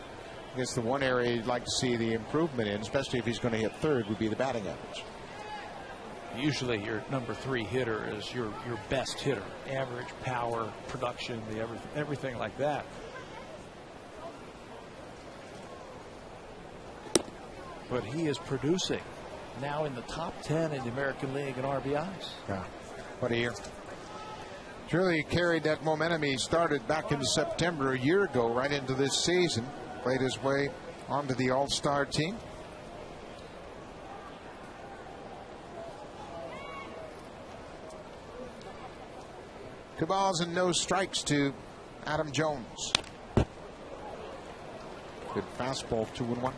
I guess the one area you'd like to see the improvement in, especially if he's going to hit third, would be the batting average. Usually your number 3 hitter is your best hitter. Average, power, production, everything like that. But he is producing. Now in the top 10 in the American League in RBIs. Yeah. What a year. Truly carried that momentum he started back in September a year ago right into this season. Played his way onto the All-Star team. Two balls and no strikes to Adam Jones. Good fastball, 2-1.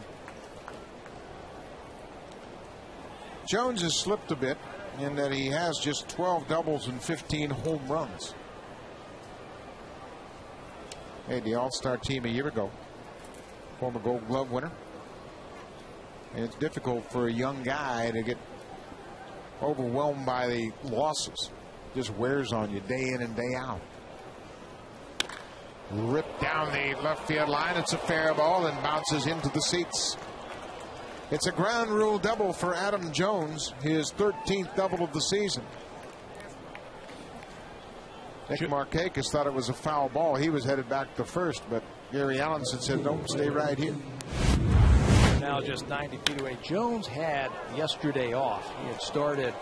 Jones has slipped a bit in that he has just 12 doubles and 15 home runs. Made the All-Star team a year ago. Former Gold Glove winner. And it's difficult for a young guy to get overwhelmed by the losses. Just wears on you day in and day out. Ripped down the left field line. It's a fair ball and bounces into the seats. It's a ground rule double for Adam Jones, his 13th double of the season. Nick Markakis thought it was a foul ball. He was headed back to first, but Gary Allenson said, "Don't stay right here." Now just 90 feet away. Jones had yesterday off. He had started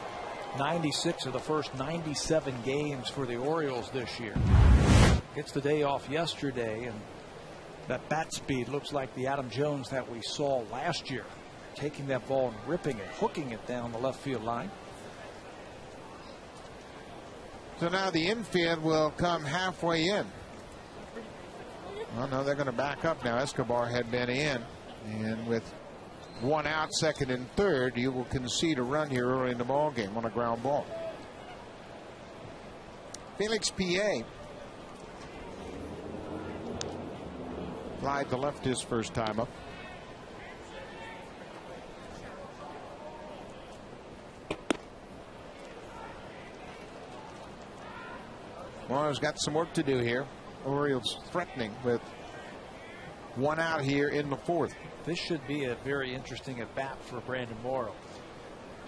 96 of the first 97 games for the Orioles this year. Gets the day off yesterday, and that bat speed looks like the Adam Jones that we saw last year. Taking that ball and ripping it, hooking it down the left field line. So now the infield will come halfway in. Well, no, they're going to back up now. Escobar had been in, and with one out, second and third, you will concede a run here early in the ball game on a ground ball. Felix P.A. flied to left his first time up. Morrow's got some work to do here. Orioles threatening with one out here in the fourth. This should be a very interesting at bat for Brandon Morrow.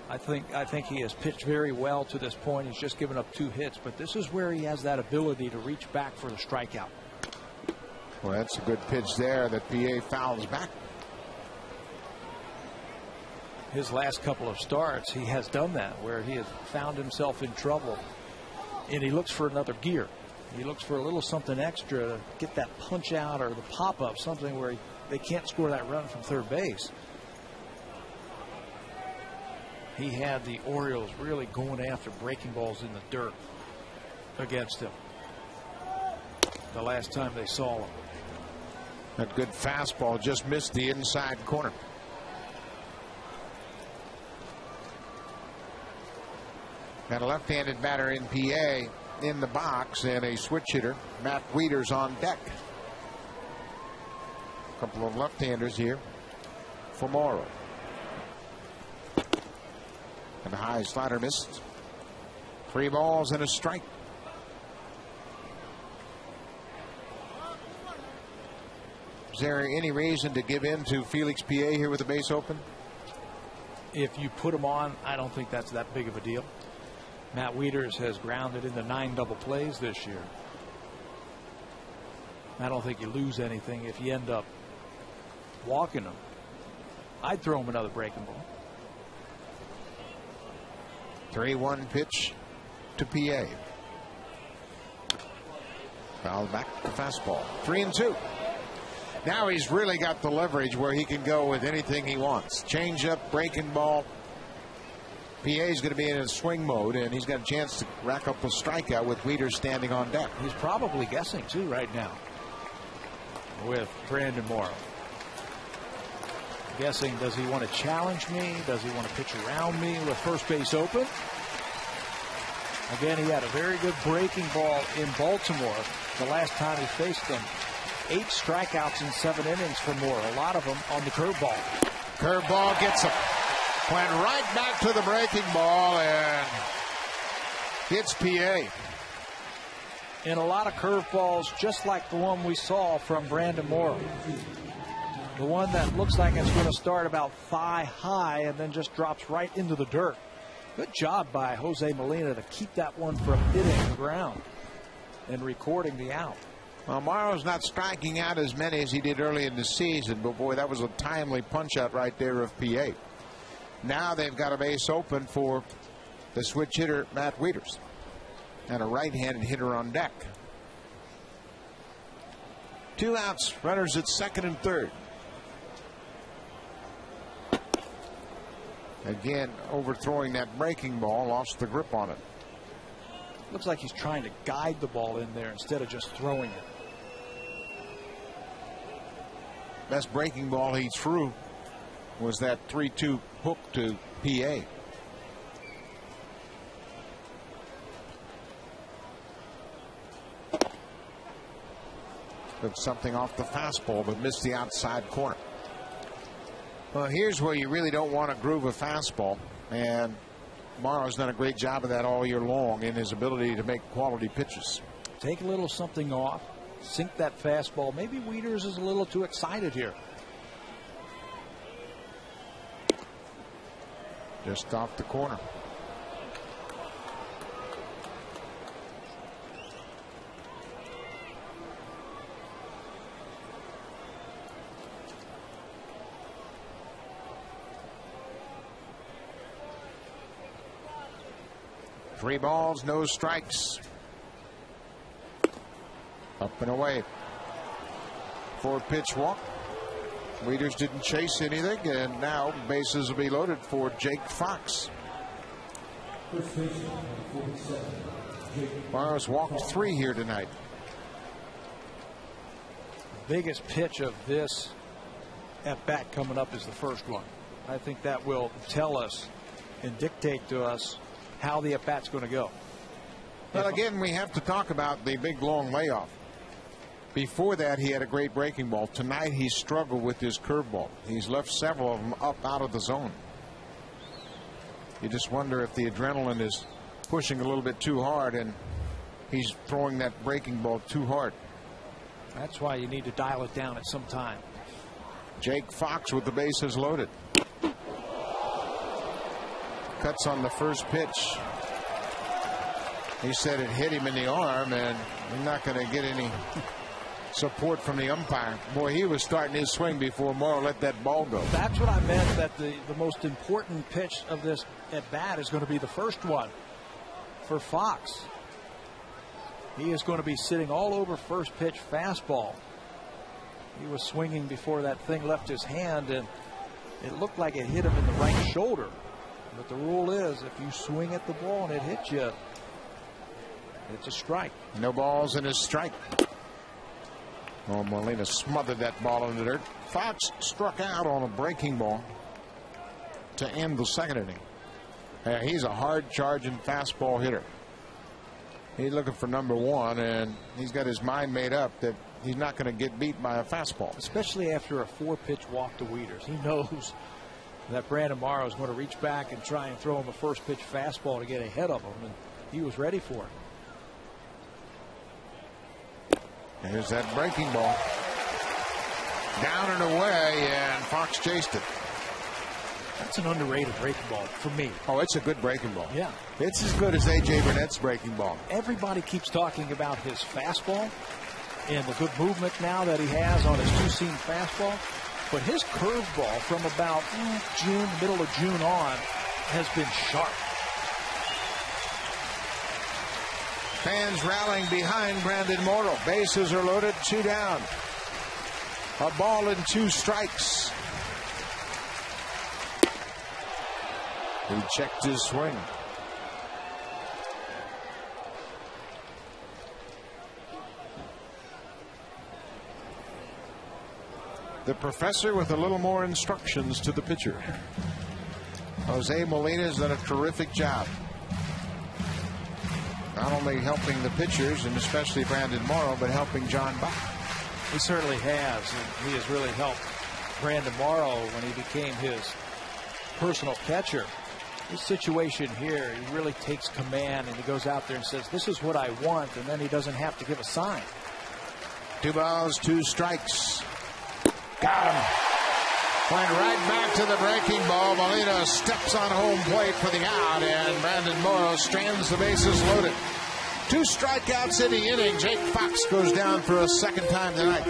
I think he has pitched very well to this point. He's just given up 2 hits, but this is where he has that ability to reach back for the strikeout. Well, that's a good pitch there that PA fouls back. His last couple of starts, he has done that, where he has found himself in trouble, and he looks for another gear. He looks for a little something extra to get that punch out or the pop up, something where they can't score that run from third base. He had the Orioles really going after breaking balls in the dirt against him the last time they saw him. That good fastball just missed the inside corner. Got a left-handed batter in PA in the box, and a switch hitter, Matt Wieters, on deck. A couple of left-handers here for Morrow. And the high slider missed. 3 balls and a strike. Is there any reason to give in to Felix PA here with the base open? If you put him on, I don't think that's that big of a deal. Matt Wieters has grounded into 9 double plays this year. I don't think you lose anything if you end up walking him. I'd throw him another breaking ball. 3-1 pitch to PA. Foul back to fastball. 3-2. Now he's really got the leverage where he can go with anything he wants. Change up, breaking ball. PA's going to be in a swing mode, and he's got a chance to rack up a strikeout with Wieters standing on deck. He's probably guessing, too, right now with Brandon Morrow. Guessing, does he want to challenge me? Does he want to pitch around me with first base open? Again, he had a very good breaking ball in Baltimore the last time he faced them. 8 strikeouts in 7 innings for Morrow, a lot of them on the curveball. Curveball gets him. Went right back to the breaking ball and hits PA. And a lot of curveballs just like the one we saw from Brandon Morrow. The one that looks like it's going to start about thigh high and then just drops right into the dirt. Good job by Jose Molina to keep that one from hitting the ground and recording the out. Well, Morrow's not striking out as many as he did early in the season, but boy, that was a timely punch out right there of PA. Now they've got a base open for the switch hitter, Matt Wieters, and a right-handed hitter on deck. 2 outs, runners at second and third. Again, overthrowing that breaking ball, lost the grip on it. Looks like he's trying to guide the ball in there instead of just throwing it. Best breaking ball he threw was that 3-2 hook to PA. Took something off the fastball, but missed the outside corner. Well, here's where you really don't want to groove a fastball, and Morrow's done a great job of that all year long in his ability to make quality pitches. Take a little something off, sink that fastball. Maybe Wieters is a little too excited here. Just off the corner. 3 balls, no strikes. Up and away. 4-pitch walk. Leaders didn't chase anything, and now bases will be loaded for Jake Fox. Morrow's walked 3 here tonight. Biggest pitch of this at bat coming up is the first one. I think that will tell us and dictate to us how the at bat's going to go. But again, we have to talk about the big long layoff. Before that, he had a great breaking ball. Tonight, he struggled with his curveball. He's left several of them up out of the zone. You just wonder if the adrenaline is pushing a little bit too hard and he's throwing that breaking ball too hard. That's why you need to dial it down at some time. Jake Fox with the bases loaded. Cuts on the first pitch. He said it hit him in the arm, and he's not going to get any support from the umpire. Boy, he was starting his swing before Morrow let that ball go. That's what I meant, that the most important pitch of this at bat is going to be the first one for Fox. He is going to be sitting all over first pitch fastball. He was swinging before that thing left his hand, and it looked like it hit him in the right shoulder. But the rule is, if you swing at the ball and it hits you, it's a strike. No balls and a strike. Oh, Molina smothered that ball in the dirt. Fox struck out on a breaking ball to end the second inning. He's a hard charging fastball hitter. He's looking for number 1, and he's got his mind made up that he's not going to get beat by a fastball. Especially after a 4-pitch walk to Wieters. He knows that Brandon Morrow is going to reach back and try and throw him a first pitch fastball to get ahead of him, and he was ready for it. Here's that breaking ball. Down and away, and Fox chased it. That's an underrated breaking ball for me. Oh, it's a good breaking ball. Yeah. It's as good as A.J. Burnett's breaking ball. Everybody keeps talking about his fastball and the good movement now that he has on his two-seam fastball. But his curveball from about June, middle of June on, has been sharp. Fans rallying behind Brandon Morrow. Bases are loaded, 2 down. A ball and 2 strikes. He checked his swing. The professor with a little more instructions to the pitcher. Jose Molina has done a terrific job. Not only helping the pitchers, and especially Brandon Morrow, but helping John Buck. He certainly has. And he has really helped Brandon Morrow when he became his personal catcher. This situation here, he really takes command, and he goes out there and says, this is what I want, and then he doesn't have to give a sign. 2 balls, 2 strikes. Got him. Went right back to the breaking ball. Molina steps on home plate for the out, and Brandon Morrow strands the bases loaded. 2 strikeouts in the inning. Jake Fox goes down for a second time tonight.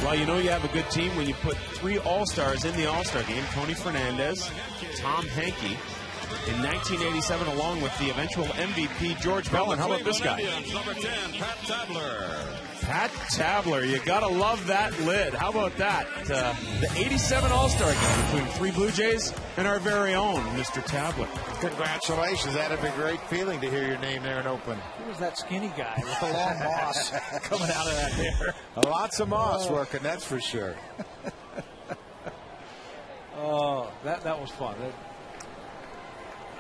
Well, you know you have a good team when you put 3 All-Stars in the All-Star game. Tony Fernandez, Tom Hankey in 1987, along with the eventual MVP George Bell. And how about this guy? Number 10, Pat Tabler. Pat Tabler, you gotta love that lid. How about that? The 87 All-Star game between 3 Blue Jays and our very own Mr. Tabler. Congratulations. That'd be a great feeling to hear your name there and open. Who was that skinny guy with the long moss coming out of that there? Lots of moss working, that's for sure. Oh, that was fun.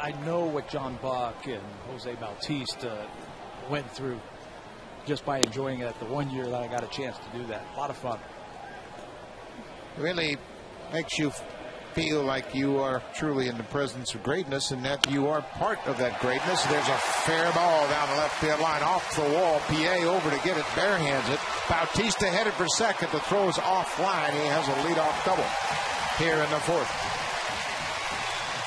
I know what John Buck and Jose Bautista went through just by enjoying it the one year that I got a chance to do that. A lot of fun. It really makes you feel like you are truly in the presence of greatness and that you are part of that greatness. There's a fair ball down the left field line, off the wall. PA over to get it, barehands it. Bautista headed for second. The throw is offline. He has a leadoff double here in the 4th.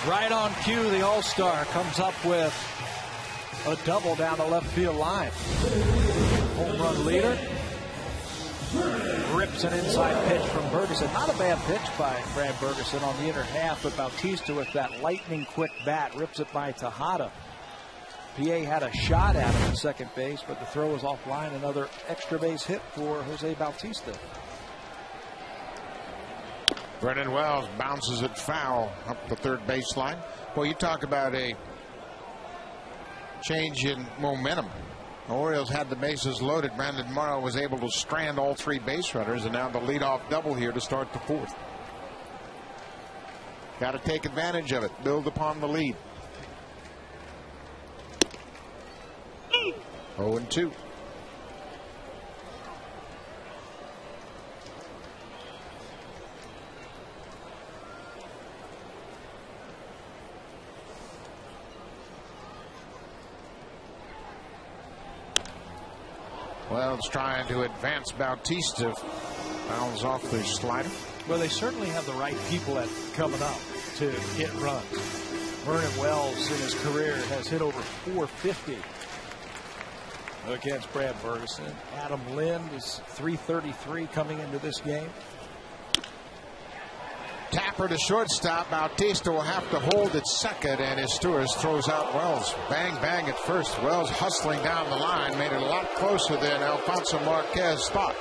Right on cue, the All-Star comes up with a double down the left field line. Home run leader. Rips an inside pitch from Bergeson. Not a bad pitch by Brad Bergeson on the inner half, but Bautista with that lightning quick bat rips it by Tejada. PA had a shot at him at second base, but the throw was offline. Another extra base hit for Jose Bautista. Brennan Wells bounces it foul up the third baseline. Well, you talk about a change in momentum. The Orioles had the bases loaded. Brandon Morrow was able to strand all 3 base runners, and now the leadoff double here to start the 4th. Got to take advantage of it. Build upon the lead. 0-2. Wells trying to advance Bautista. Fouls off their slider. Well, they certainly have the right people coming up to hit runs. Vernon Wells in his career has hit over 450 against Brad Bergeson. Adam Lind is 333 coming into this game. Tapper to shortstop. Bautista will have to hold at second, and Esteuras throws out Wells. Bang, bang at first. Wells hustling down the line made it a lot closer than Alfonso Marquez thought.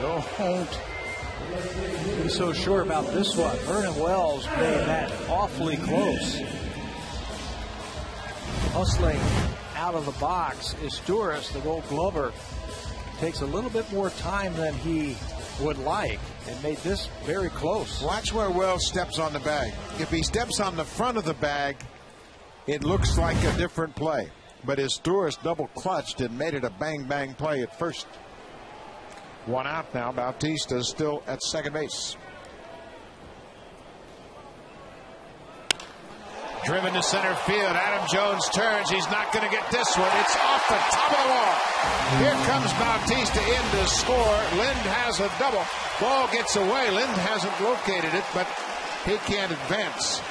Don't be so sure about this one. Vernon Wells made that awfully close. Hustling out of the box. Esteuras, the Gold Glover, takes a little bit more time than he would like and made this very close. Watch where Wells steps on the bag. If he steps on the front of the bag, it looks like a different play. But Esteuras double clutched and made it a bang-bang play at first. 1 out now. Bautista is still at second base. Driven to center field. Adam Jones turns. He's not going to get this one. It's off the top of the wall. Here comes Bautista in to score. Lind has a double. Ball gets away. Lind hasn't located it, but he can't advance.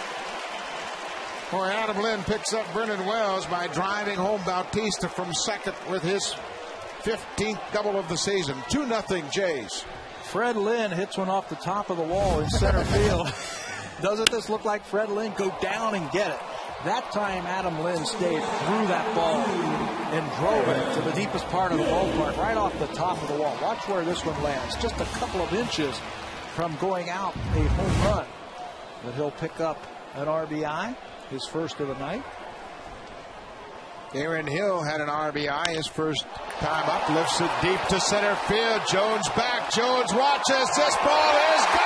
Boy, Adam Lind picks up Brennan Wells by driving home Bautista from second with his 15th double of the season. 2-0 Jays. Fred Lynn hits one off the top of the wall in center field. Doesn't this look like Fred Lynn? Go down and get it. That time Adam Lynn stayed through that ball and drove it to the deepest part of the ballpark, right off the top of the wall. Watch where this one lands. Just a couple of inches from going out a home run. But he'll pick up an RBI, his first of the night. Aaron Hill had an RBI his first time up. Lifts it deep to center field. Jones back. Jones watches. This ball is gone.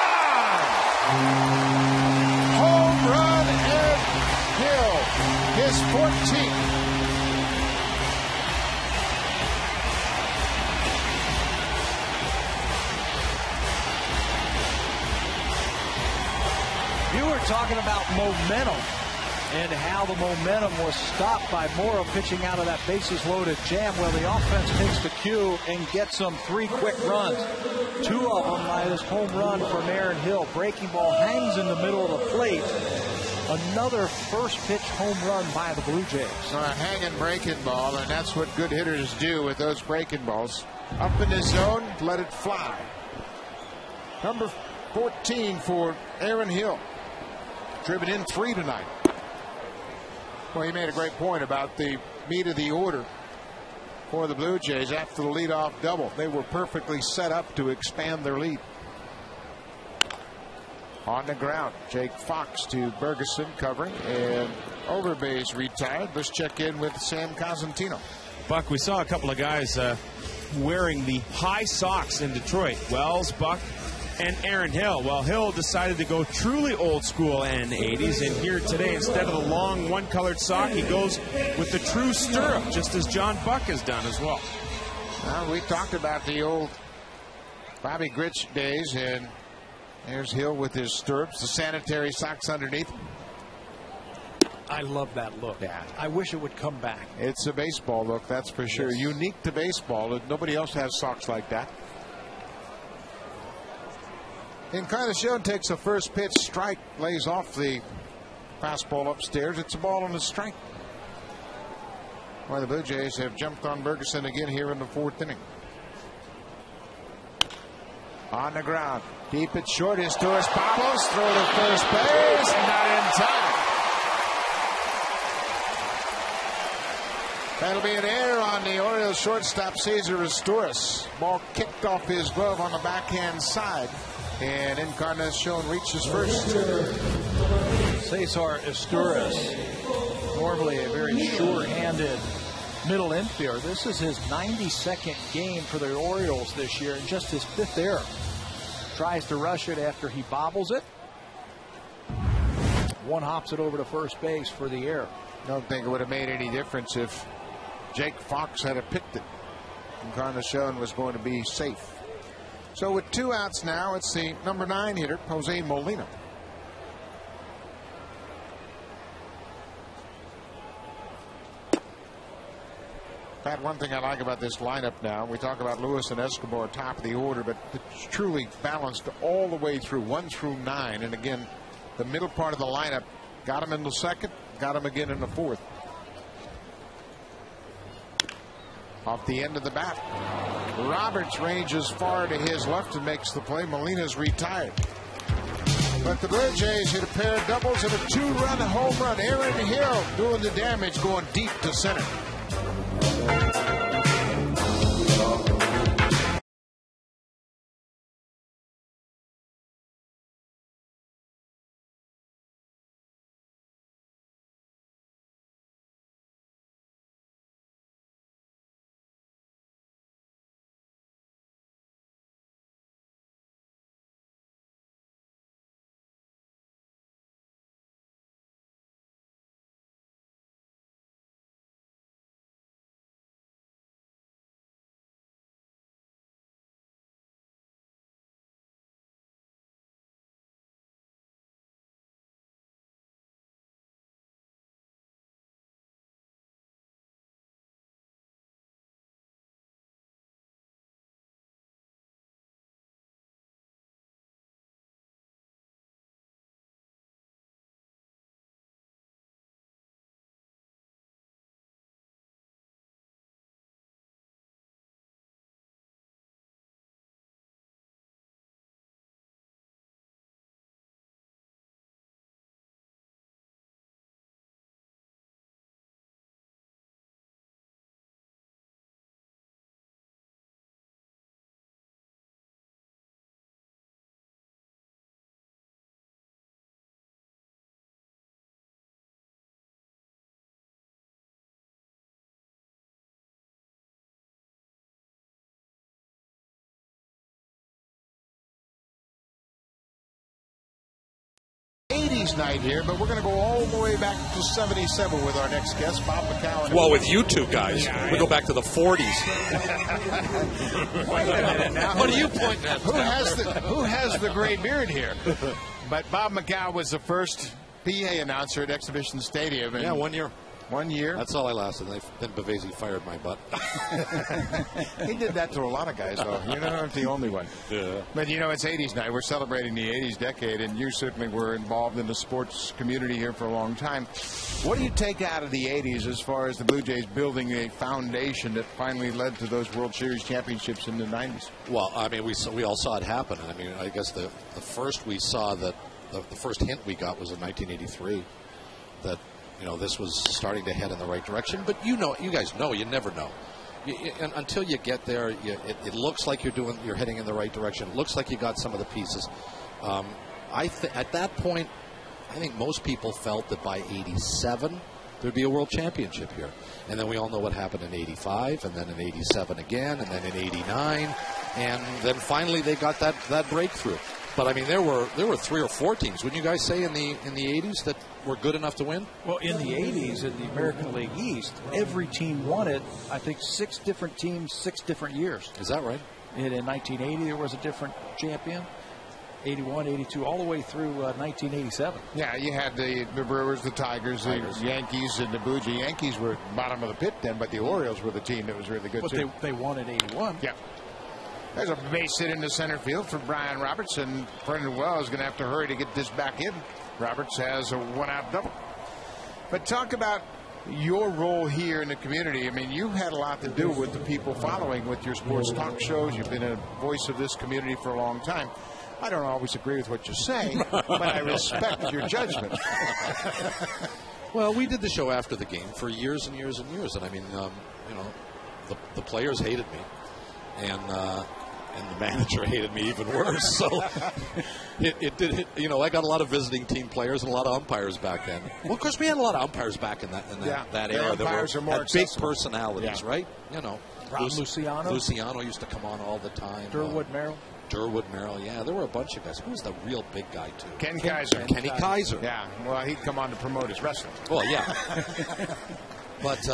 Home run, Aaron Hill. His 14th. You were talking about momentum and how the momentum was stopped by Morrow pitching out of that bases loaded jam. Well, the offense takes the cue and gets them 3 quick runs. 2 of them by this home run from Aaron Hill. Breaking ball hangs in the middle of the plate. Another first pitch home run by the Blue Jays. So a hanging breaking ball, and that's what good hitters do with those breaking balls. Up in the zone, let it fly. Number 14 for Aaron Hill. Driven in 3 tonight. Well, he made a great point about the meat of the order for the Blue Jays after the leadoff double. They were perfectly set up to expand their lead. On the ground, Jake Fox to Bergeson covering, and Overbase retired. Let's check in with Sam Cosentino. Buck, we saw a couple of guys wearing the high socks in Detroit. Wells, Buck, and Aaron Hill. Well, Hill decided to go truly old school and 80s, and here today, instead of the long one-colored sock, he goes with the true stirrup, just as John Buck has done as well. Well, we talked about the old Bobby Grich days, and there's Hill with his stirrups, the sanitary socks underneath. I love that look. Yeah. I wish it would come back. It's a baseball look, that's for sure. Yes. Unique to baseball. Nobody else has socks like that. Encarnacion takes a first pitch strike, lays off the fastball upstairs. It's a ball on the strike. Well, the Blue Jays have jumped on Bergeson again here in the 4th inning. On the ground, deep at short is Torres Pablos. Throw to first base, not in time. That'll be an error on the Orioles shortstop Cesar Asturias. Ball kicked off his glove on the backhand side, and Encarnacion reaches first. Cesar Asturias, normally a very sure-handed middle infielder. This is his 92nd game for the Orioles this year, and just his 5th error. Tries to rush it after he bobbles it. One hops it over to first base for the error. Don't think it would have made any difference if Jake Fox had picked it. Encarnacion was going to be safe. So with 2 outs now, it's the number 9 hitter, Jose Molina. Pat, one thing I like about this lineup now, we talk about Lewis and Escobar top of the order, but it's truly balanced all the way through 1 through 9. And again, the middle part of the lineup got him in the 2nd, got him again in the 4th. Off the end of the bat, Roberts ranges far to his left and makes the play. Molina's retired. But the Blue Jays hit a pair of doubles and a 2-run home run. Aaron Hill doing the damage, going deep to center. Night here, but we're going to go all the way back to 77 with our next guest, Bob McCown. Well, with you two guys, we go back to the 40s. What are you pointing at? Who has the gray beard here? But Bob McCown was the first PA announcer at Exhibition Stadium. And yeah, 1 year. 1 year. That's all I lasted. Then Bavesi fired my butt. He did that to a lot of guys, though. You're not the only one. Yeah. But, it's 80s night. We're celebrating the 80s decade, and you certainly were involved in the sports community here for a long time. What do you take out of the 80s as far as the Blue Jays building a foundation that finally led to those World Series championships in the 90s? Well, I mean, we all saw it happen. I mean, I guess the first we saw that the first hint we got was in 1983 that this was starting to head in the right direction. But you guys know, you never know. And until you get there, it looks like you're heading in the right direction. It looks like you got some of the pieces. At that point, I think most people felt that by 87 there'd be a world championship here. And then we all know what happened in 85, and then in 87 again, and then in 89, and then finally they got that breakthrough. But I mean, there were 3 or 4 teams, wouldn't you guys say, in the 80s that were good enough to win? Well, in the 80s, in the American League East, every team won it. I think 6 different teams, 6 different years. Is that right? And in 1980, there was a different champion. 81, 82, all the way through 1987. Yeah, you had the Brewers, the Tigers, the Yankees, and the Blue Jays. Yankees were bottom of the pit then, but the Orioles were the team that was really good, too. But they won in 81. Yeah. There's a base hit into center field for Brian Roberts, and Brendan Wells is going to have to hurry to get this back in. Roberts has a 1-out double. But talk about your role here in the community. I mean, you had a lot to do with the people following with your sports talk shows. You've been a voice of this community for a long time. I don't always agree with what you say, but I respect your judgment. Well, we did the show after the game for years and years and years, and I mean, the players hated me, and the manager hated me even worse. So it did. I got a lot of visiting team players and a lot of umpires back then. Well, of course, we had a lot of umpires back in that era. Umpires are more had big personalities, right? Rob Luciano. Luciano used to come on all the time. Durwood Merrill, yeah, there were a bunch of guys. Who was the real big guy, too? Kenny Kaiser. Kenny Kaiser. Yeah, well, he'd come on to promote his wrestling. Well, yeah. But,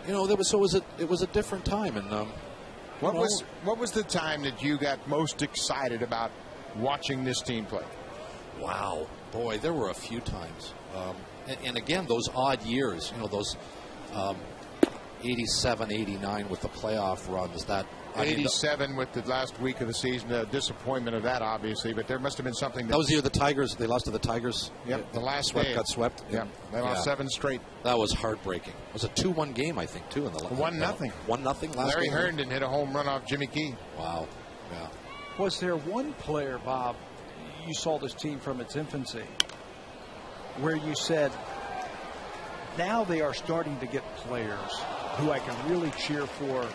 it was a different time. And what was the time that you got most excited about watching this team play? Wow. Boy, there were a few times. And again, those odd years, those 87, 89 with the playoff runs, that 87 with the last week of the season, the disappointment of that, obviously, but there must have been something. That was the year the Tigers, they lost to the Tigers. Yep, the last got swept. Yeah, they lost 7 straight. That was heartbreaking. It was a 2-1 game, I think, too. 1-0. 1-0 last Larry game. Herndon hit a home run off Jimmy Key. Wow. Yeah. Was there one player, Bob, you saw this team from its infancy, where you said, now they are starting to get players who I can really cheer for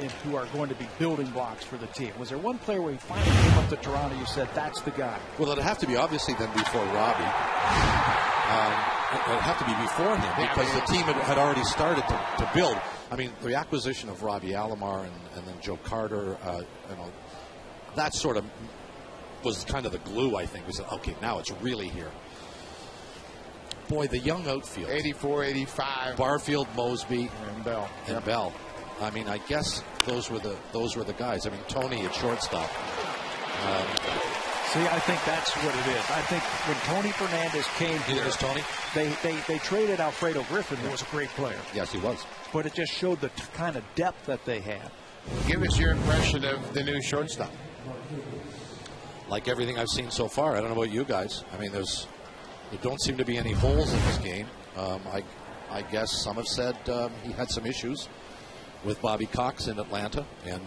and who are going to be building blocks for the team? Was there one player where he finally came up to Toronto, you said, that's the guy? Well, it'd have to be obviously then before Robbie. It'd have to be before him because the team had already started to build. I mean, the acquisition of Robbie Alomar and then Joe Carter, that sort of was kind of the glue, I think. We said, okay, now it's really here. Boy, the young outfield. 84, 85. Barfield, Mosby, and Bell. I mean, I guess those were the guys. I mean, Tony at shortstop. See, I think that's what it is. I think when Tony Fernandez came here, Tony? They traded Alfredo Griffin, who was a great player. Yes, he was. But it just showed the kind of depth that they had. Give us your impression of the new shortstop. Like everything I've seen so far. I don't know about you guys. I mean, there don't seem to be any holes in this game. I guess some have said he had some issues with Bobby Cox in Atlanta, and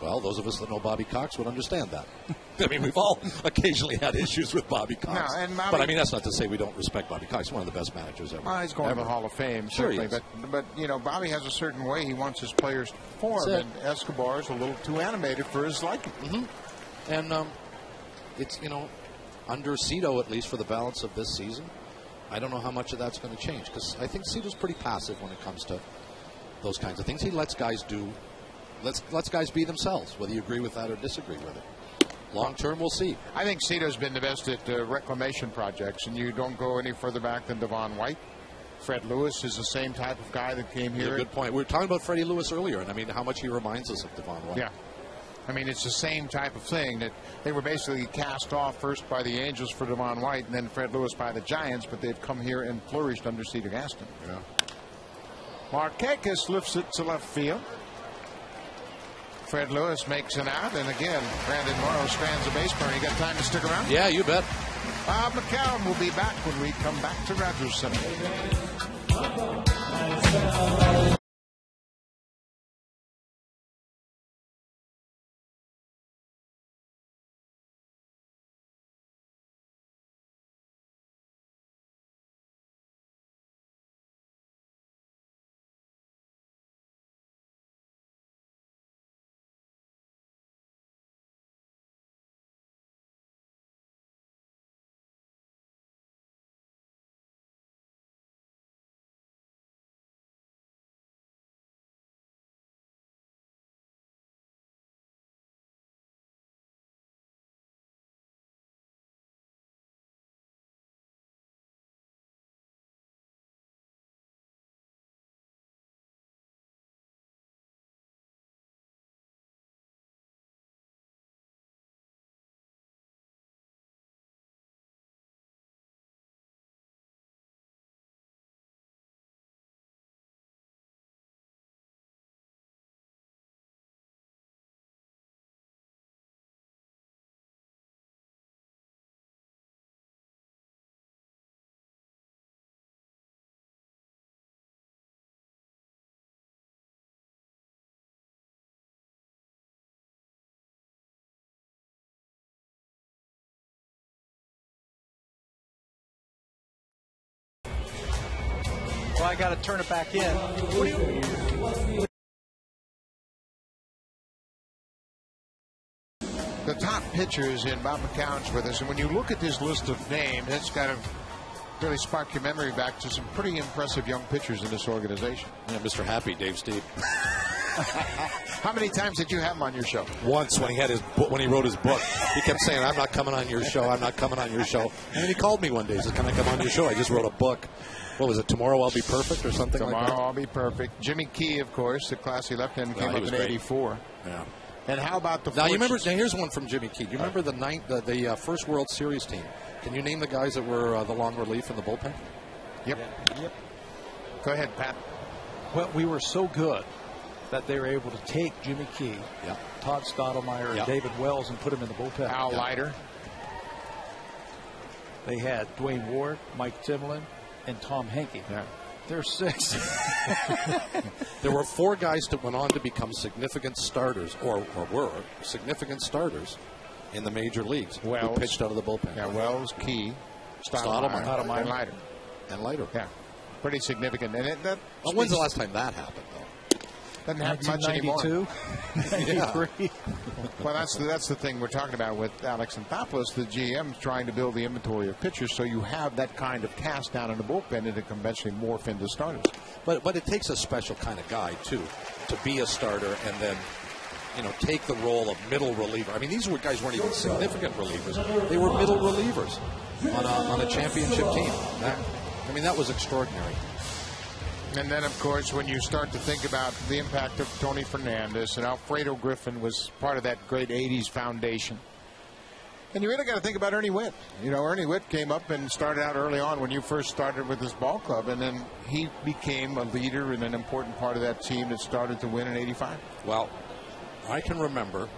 well, those of us that know Bobby Cox would understand that. I mean, we've all occasionally had issues with Bobby Cox. No, and Bobby, but I mean, that's not to say we don't respect Bobby Cox. He's one of the best managers ever. Well, he's going to the Hall of Fame, certainly. Sure but Bobby has a certain way he wants his players to perform, and Escobar is a little too animated for his liking. Mm-hmm. And it's under Cito, at least for the balance of this season, I don't know how much of that's going to change, because I think Cito's pretty passive when it comes to those kinds of things. He lets guys lets guys be themselves, whether you agree with that or disagree with it. Long term, we'll see. I think Cito's been the best at reclamation projects, and you don't go any further back than Devon White. Fred Lewis is the same type of guy that came here. Yeah, good point. We were talking about Freddie Lewis earlier, and I mean how much he reminds us of Devon White. Yeah. I mean, it's the same type of thing that they were basically cast off first by the Angels for Devon White and then Fred Lewis by the Giants, but they've come here and flourished under Cedar Gaston. Yeah. Markakis lifts it to left field. Fred Lewis makes an out, and again, Brandon Morrow strands a base burner. You got time to stick around? Yeah, you bet. Bob McCown will be back when we come back to Rogers Center. Well, I got to turn it back in. The top pitchers in Bob McCown's with us, and when you look at this list of names, it's got to really spark your memory back to some pretty impressive young pitchers in this organization. Yeah, Mr. Happy, Dave Steve. How many times did you have him on your show? Once when he wrote his book, he kept saying, "I'm not coming on your show. I'm not coming on your show." And then he called me one day. He said, "Can I come on your show? I just wrote a book." What was it? Tomorrow I'll Be Perfect or something like that? Tomorrow I'll Be Perfect. Jimmy Key, of course, the classy left-hand, came up in '84. Yeah. And how about the? Now you remember? Now here's one from Jimmy Key. You remember the first World Series team? Can you name the guys that were the long relief in the bullpen? Yep. Yep. Go ahead, Pat. Well, we were so good that they were able to take Jimmy Key, Todd Stottlemyre, and David Wells and put him in the bullpen. Al Leiter. They had Dwayne Ward, Mike Timlin, and Tom Henke. Yeah. There's 6. There were 4 guys that went on to become significant starters, or were significant starters in the major leagues. Wells, who pitched out of the bullpen. Yeah, Wells, Key, Stottlemyre, and Leiter. And Leiter. Yeah, pretty significant. And when's the last time that happened, though? Doesn't happen much anymore. 1992, Well, that's the thing we're talking about with Alex Anthopoulos, the GM, trying to build the inventory of pitchers so you have that kind of cast down in the bullpen and it can eventually morph into starters. But it takes a special kind of guy, too, to be a starter and then, take the role of middle reliever. I mean, these guys weren't even significant relievers. They were middle relievers on a championship team. That was extraordinary. And then, of course, when you start to think about the impact of Tony Fernandez, and Alfredo Griffin was part of that great 80s foundation. And you really got to think about Ernie Witt. Ernie Witt came up and started out early on when you first started with this ball club, and then he became a leader and an important part of that team that started to win in '85. Well, I can remember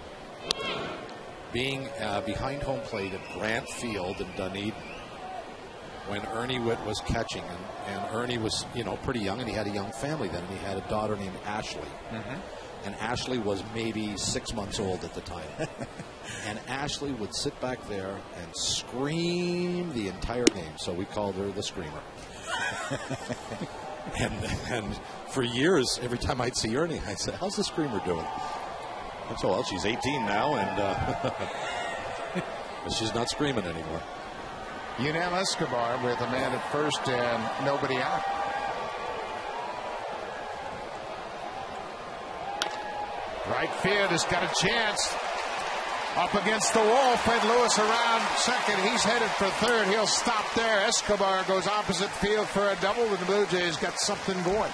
being behind home plate at Grant Field in Dunedin when Ernie Witt was catching, and Ernie was, pretty young, and he had a young family then, and he had a daughter named Ashley. Mm-hmm. And Ashley was maybe 6 months old at the time. And Ashley would sit back there and scream the entire game, so we called her the Screamer. and for years, every time I'd see Ernie, I'd say, "How's the Screamer doing?" And so, well, she's 18 now, and but she's not screaming anymore. Yunel Escobar with a man at first and nobody out. Right field has got a chance. Up against the wall. Fred Lewis around second. He's headed for third. He'll stop there. Escobar goes opposite field for a double, and the Blue Jays got something going.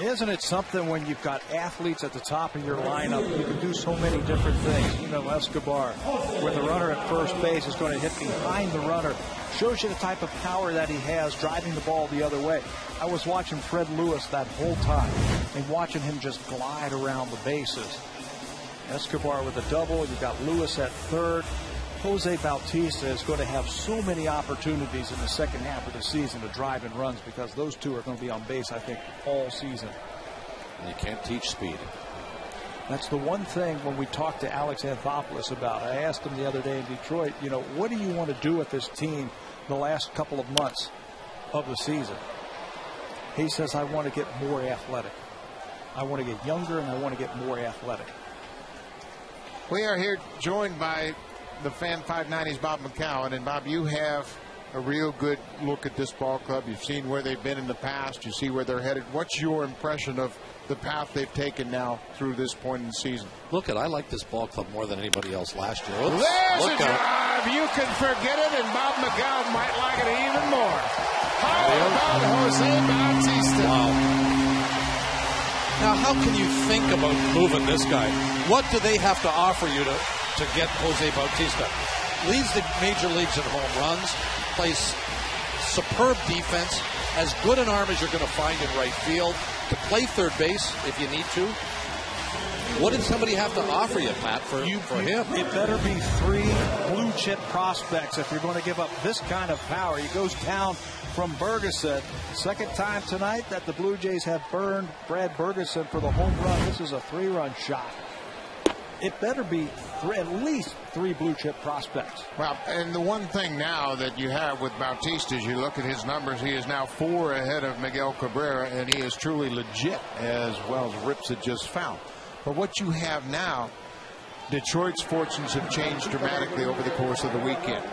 Isn't it something when you've got athletes at the top of your lineup, you can do so many different things. You know, Escobar, with the runner at first base, is going to hit behind the runner. Shows you the type of power that he has driving the ball the other way. I was watching Fred Lewis that whole time and watching him just glide around the bases. Escobar with a double. You've got Lewis at third. Jose Bautista is going to have so many opportunities in the second half of the season to drive in runs because those two are going to be on base, I think, all season. You can't teach speed. That's the one thing when we talked to Alex Anthopoulos about. I asked him the other day in Detroit, you know, what do you want to do with this team the last couple of months of the season? He says, I want to get more athletic. I want to get younger and I want to get more athletic. We are here joined by the Fan 590's Bob McCown. And Bob, you have a real good look at this ball club. You've seen where they've been in the past. You see where they're headed. What's your impression of the path they've taken now through this point in the season? I like this ball club more than anybody else last year. There's a drive. You can forget it, and Bob McCown might like it even more. How about Jose Bautista? Wow. Now, how can you think about moving this guy? What do they have to offer you to get Jose Bautista? Leads the major leagues in home runs, plays superb defense, as good an arm as you're going to find in right field, to play third base if you need to. What did somebody have to offer you, Pat, for him? It better be 3 blue chip prospects if you're going to give up this kind of power. He goes down from Bergeson. Second time tonight that the Blue Jays have burned Brad Bergeson for the home run. This is a 3-run shot. It better be at least 3 blue chip prospects. Well, and the one thing now that you have with Bautista is you look at his numbers, he is now 4 ahead of Miguel Cabrera, and he is truly legit as well as Rips had just found. But what you have now, Detroit's fortunes have changed dramatically over the course of the weekend.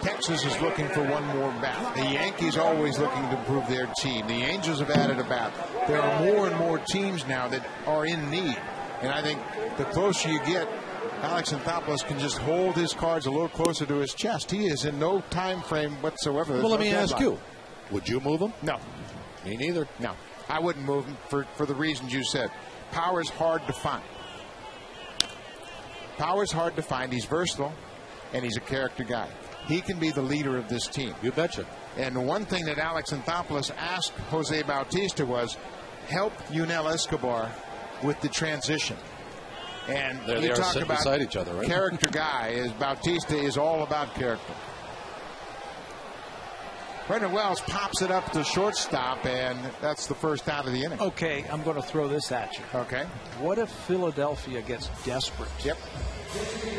Texas is looking for one more bat. The Yankees always looking to improve their team. The Angels have added a bat. There are more and more teams now that are in need. And I think the closer you get, Alex Anthopoulos can just hold his cards a little closer to his chest. He is in no time frame whatsoever. Well, let me ask you, would you move him? No. Me neither. No. I wouldn't move him for the reasons you said. Power is hard to find. Power is hard to find. He's versatile, and he's a character guy. He can be the leader of this team. You betcha. And the one thing that Alex Anthopoulos asked Jose Bautista was, help Yunel Escobar with the transition. And there they you are talk sitting about beside each other, right? Character guy. Is Bautista is all about character. Brendan Wells pops it up to shortstop, and that's the first out of the inning. Okay, I'm going to throw this at you. Okay. What if Philadelphia gets desperate? Yep.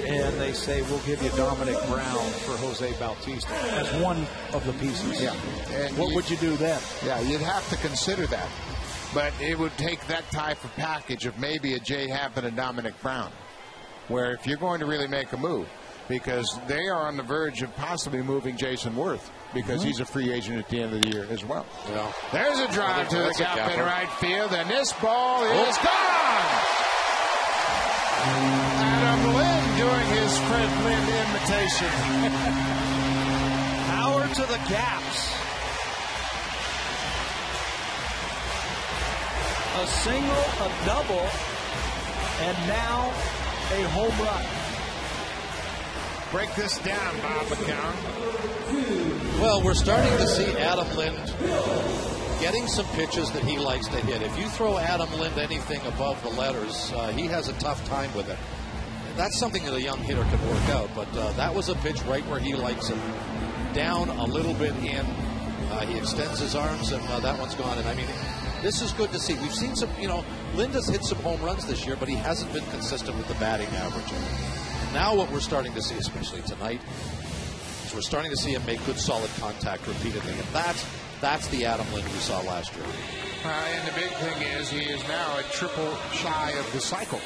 And they say, we'll give you Dominic Brown for Jose Bautista as one of the pieces. Yeah. And what would you do then? Yeah, you'd have to consider that. But it would take that type of package of maybe a Jay Happ and a Dominic Brown, where if you're going to really make a move, because they are on the verge of possibly moving Jason Worth, because he's a free agent at the end of the year as well. Yeah. There's a drive to the gap in right field, and this ball is gone! Adam Lynn doing his Fred Lynn imitation. Power to the gaps. A single, a double, and now a home run. Break this down, Bob McCown. Well, we're starting to see Adam Lind getting some pitches that he likes to hit. If you throw Adam Lind anything above the letters, he has a tough time with it. That's something that a young hitter can work out, but that was a pitch right where he likes it. Down a little bit in. He extends his arms, and that one's gone. And I mean, this is good to see. We've seen some, Lind has hit some home runs this year, but he hasn't been consistent with the batting average. Now what we're starting to see, especially tonight, is we're starting to see him make good, solid contact repeatedly. And that's the Adam Lind we saw last year. And the big thing is he is now a triple shy of the cycle.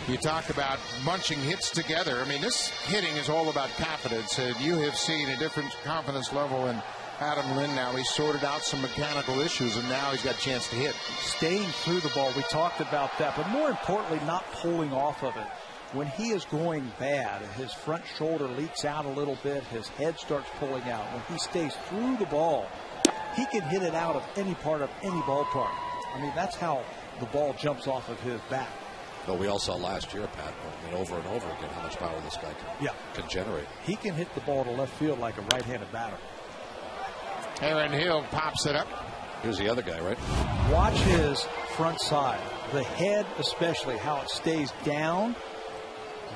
You talk about bunching hits together. I mean, this hitting is all about confidence. And you have seen a different confidence level in Adam Lind now. He's sorted out some mechanical issues, and now he's got a chance to hit. Staying through the ball, we talked about that. But more importantly, not pulling off of it. When he is going bad, his front shoulder leaks out a little bit, his head starts pulling out. When he stays through the ball, he can hit it out of any part of any ballpark. I mean, that's how the ball jumps off of his bat. But we all saw last year, Pat, I mean, over and over again, how much power this guy can generate. He can hit the ball to left field like a right-handed batter. Aaron Hill pops it up. Here's the other guy, right? Watch his front side, the head especially, how it stays down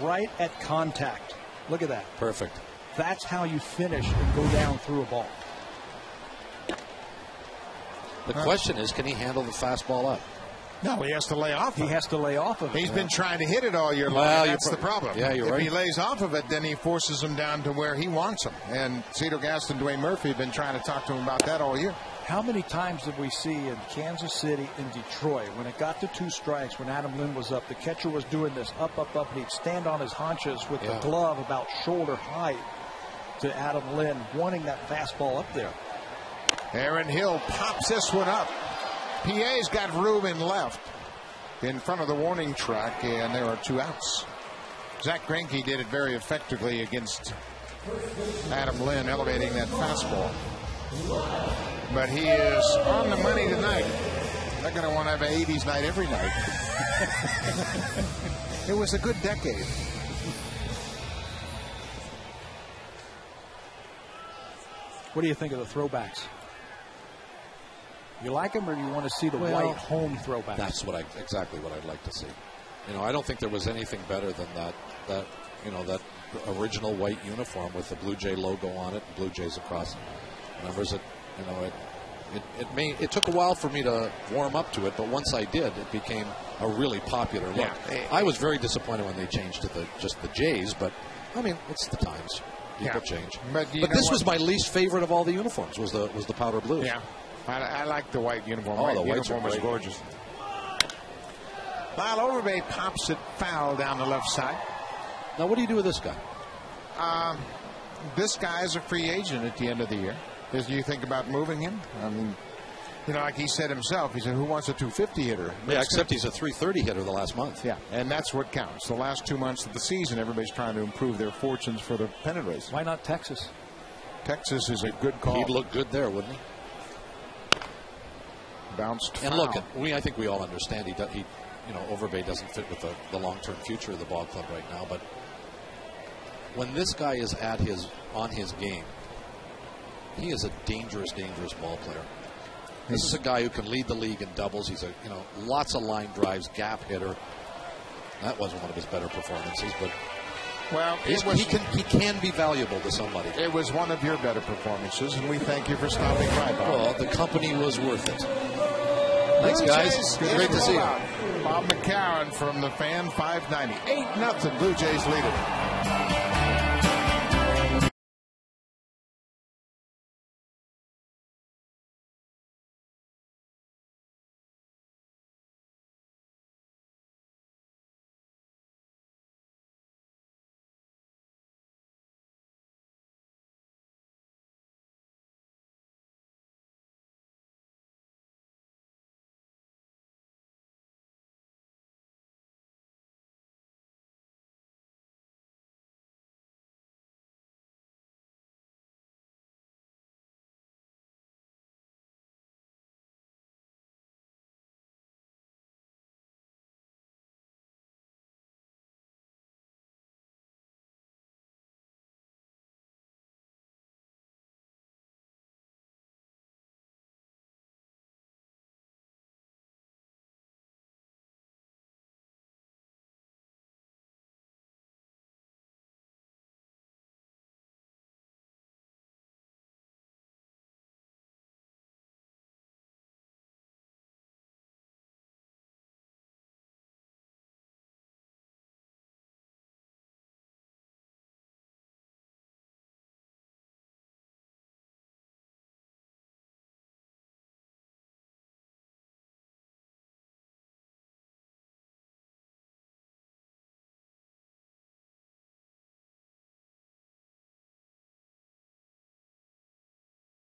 right at contact. Look at that. Perfect. That's how you finish and go down through a ball. The question is, can he handle the fastball up? No, he has to lay off of it. He has to lay off of it. He's been trying to hit it all year long. Well, That's the problem. Yeah, you're right. If he lays off of it, then he forces him down to where he wants him. And Cito Gaston, Dwayne Murphy have been trying to talk to him about that all year. How many times did we see in Kansas City and Detroit when it got to 2 strikes, when Adam Lynn was up, the catcher was doing this up, and he'd stand on his haunches with the glove about shoulder height to Adam Lynn, wanting that fastball up there. Aaron Hill pops this one up. PA's got room in left in front of the warning track, and there are 2 outs. Zach Greinke did it very effectively against Adam Lynn, elevating that fastball. But he is on the money tonight. They're going to want to have an 80s night every night. It was a good decade. What do you think of the throwbacks? You like them, or do you want to see the white home throwbacks? That's exactly what I'd like to see. You know, I don't think there was anything better than that original white uniform with the Blue Jay logo on it and Blue Jays across the numbers. It took a while for me to warm up to it, but once I did, it became a really popular look. Yeah. I was very disappointed when they changed to just the Jays, but I mean, it's the times. People change. But this was my least favorite of all the uniforms. Was the powder blue? Yeah. I like the white uniform. Oh, the white uniform was gorgeous. Lyle Overbay pops it foul down the left side. Now, what do you do with this guy? This guy is a free agent at the end of the year. Do you think about moving him? I mean, you know, like he said himself, he said, who wants a 250 hitter? Yeah, except he's a 330 hitter the last month. Yeah, and that's what counts. The last 2 months of the season, everybody's trying to improve their fortunes for the pennant race. Why not Texas? Texas is a good call. He'd look good there, wouldn't he? Bounced and foul. Look, I think we all understand Overbay doesn't fit with the long-term future of the ball club right now. But when this guy is on his game, he is a dangerous ball player. This is a guy who can lead the league in doubles. He's lots of line drives, gap hitter. That wasn't one of his better performances, but he can be valuable to somebody. It was one of your better performances, and we thank you for stopping by, Bob. Well, the company was worth it. Thanks, guys. Great to see you. Bob McCown from the Fan 590. 8-0 Blue Jays lead it.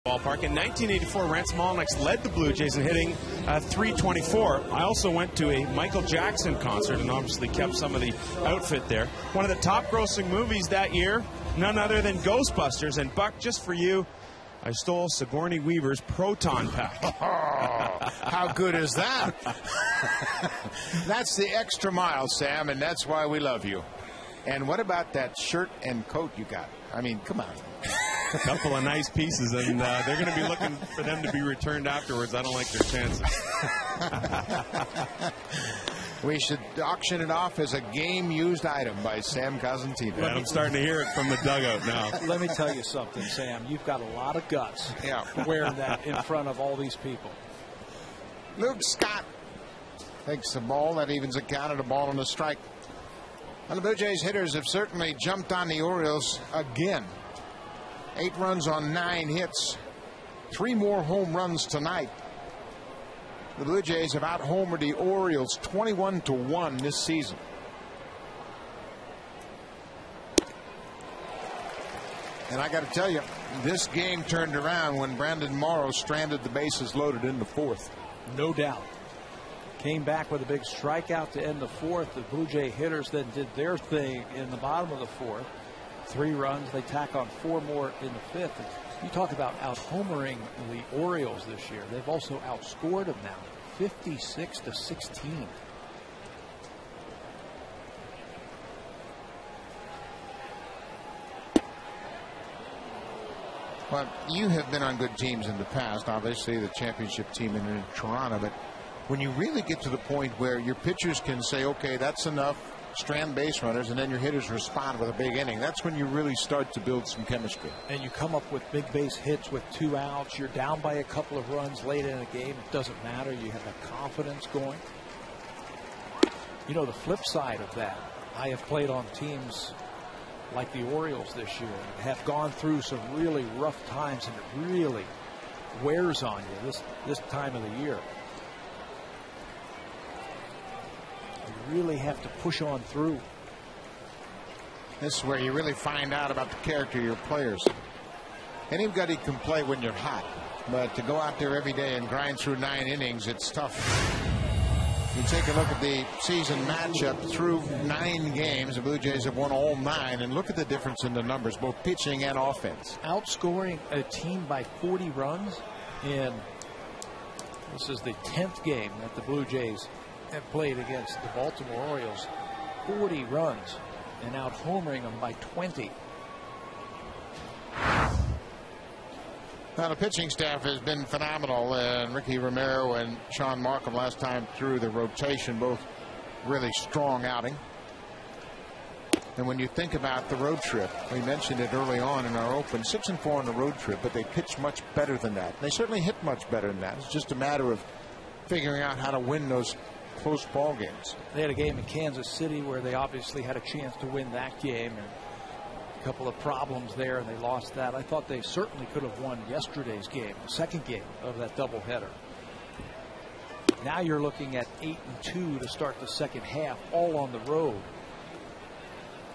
Ballpark. In 1984, Rance Molnix led the Blue Jays in hitting .324. I also went to a Michael Jackson concert and obviously kept some of the outfit there. One of the top grossing movies that year, none other than Ghostbusters. And Buck, just for you, I stole Sigourney Weaver's proton pack. Oh, how good is that? That's the extra mile, Sam, and that's why we love you. And what about that shirt and coat you got? I mean, come on. A couple of nice pieces, and they're going to be looking for them to be returned afterwards. I don't like their chances. We should auction it off as a game-used item by Sam Cosentino. And I'm starting to hear it from the dugout now. Let me tell you something, Sam. You've got a lot of guts wearing that in front of all these people. Luke Scott takes the ball. That evens it count at a ball and a strike. And the Blue Jays hitters have certainly jumped on the Orioles again. 8 runs on 9 hits. 3 more home runs tonight. The Blue Jays have out-homered the Orioles 21-1 this season. And I got to tell you, this game turned around when Brandon Morrow stranded the bases loaded in the 4th. No doubt. Came back with a big strikeout to end the 4th. The Blue Jay hitters then did their thing in the bottom of the 4th. 3 runs. They tack on 4 more in the 5th. You talk about out-homering the Orioles this year. They've also outscored them now, 56-16. Well, you have been on good teams in the past, obviously the championship team in Toronto, but when you really get to the point where your pitchers can say, okay, that's enough, strand base runners, and then your hitters respond with a big inning, that's when you really start to build some chemistry. And you come up with big base hits with 2 outs. You're down by a couple of runs late in a game. It doesn't matter. You have that confidence going. You know, the flip side of that, I have played on teams like the Orioles this year and have gone through some really rough times, and it really wears on you this time of the year. You really have to push on through. This is where you really find out about the character of your players. Anybody can play when you're hot, but to go out there every day and grind through 9 innings, it's tough. You take a look at the season matchup through 9 games. The Blue Jays have won all 9, and look at the difference in the numbers, both pitching and offense. Outscoring a team by 40 runs in, this is the 10th game that the Blue Jays have played against the Baltimore Orioles. 40 runs and out-homering them by 20. Now, the pitching staff has been phenomenal, and Ricky Romero and Sean Markham last time through the rotation, both really strong outing. And when you think about the road trip, we mentioned it early on in our open, 6-4 on the road trip, but they pitched much better than that. They certainly hit much better than that. It's just a matter of figuring out how to win those close ball games. They had a game in Kansas City where they obviously had a chance to win that game, and a couple of problems there, and they lost that. I thought they certainly could have won yesterday's game, the second game of that doubleheader. Now you're looking at 8-2 to start the second half, all on the road.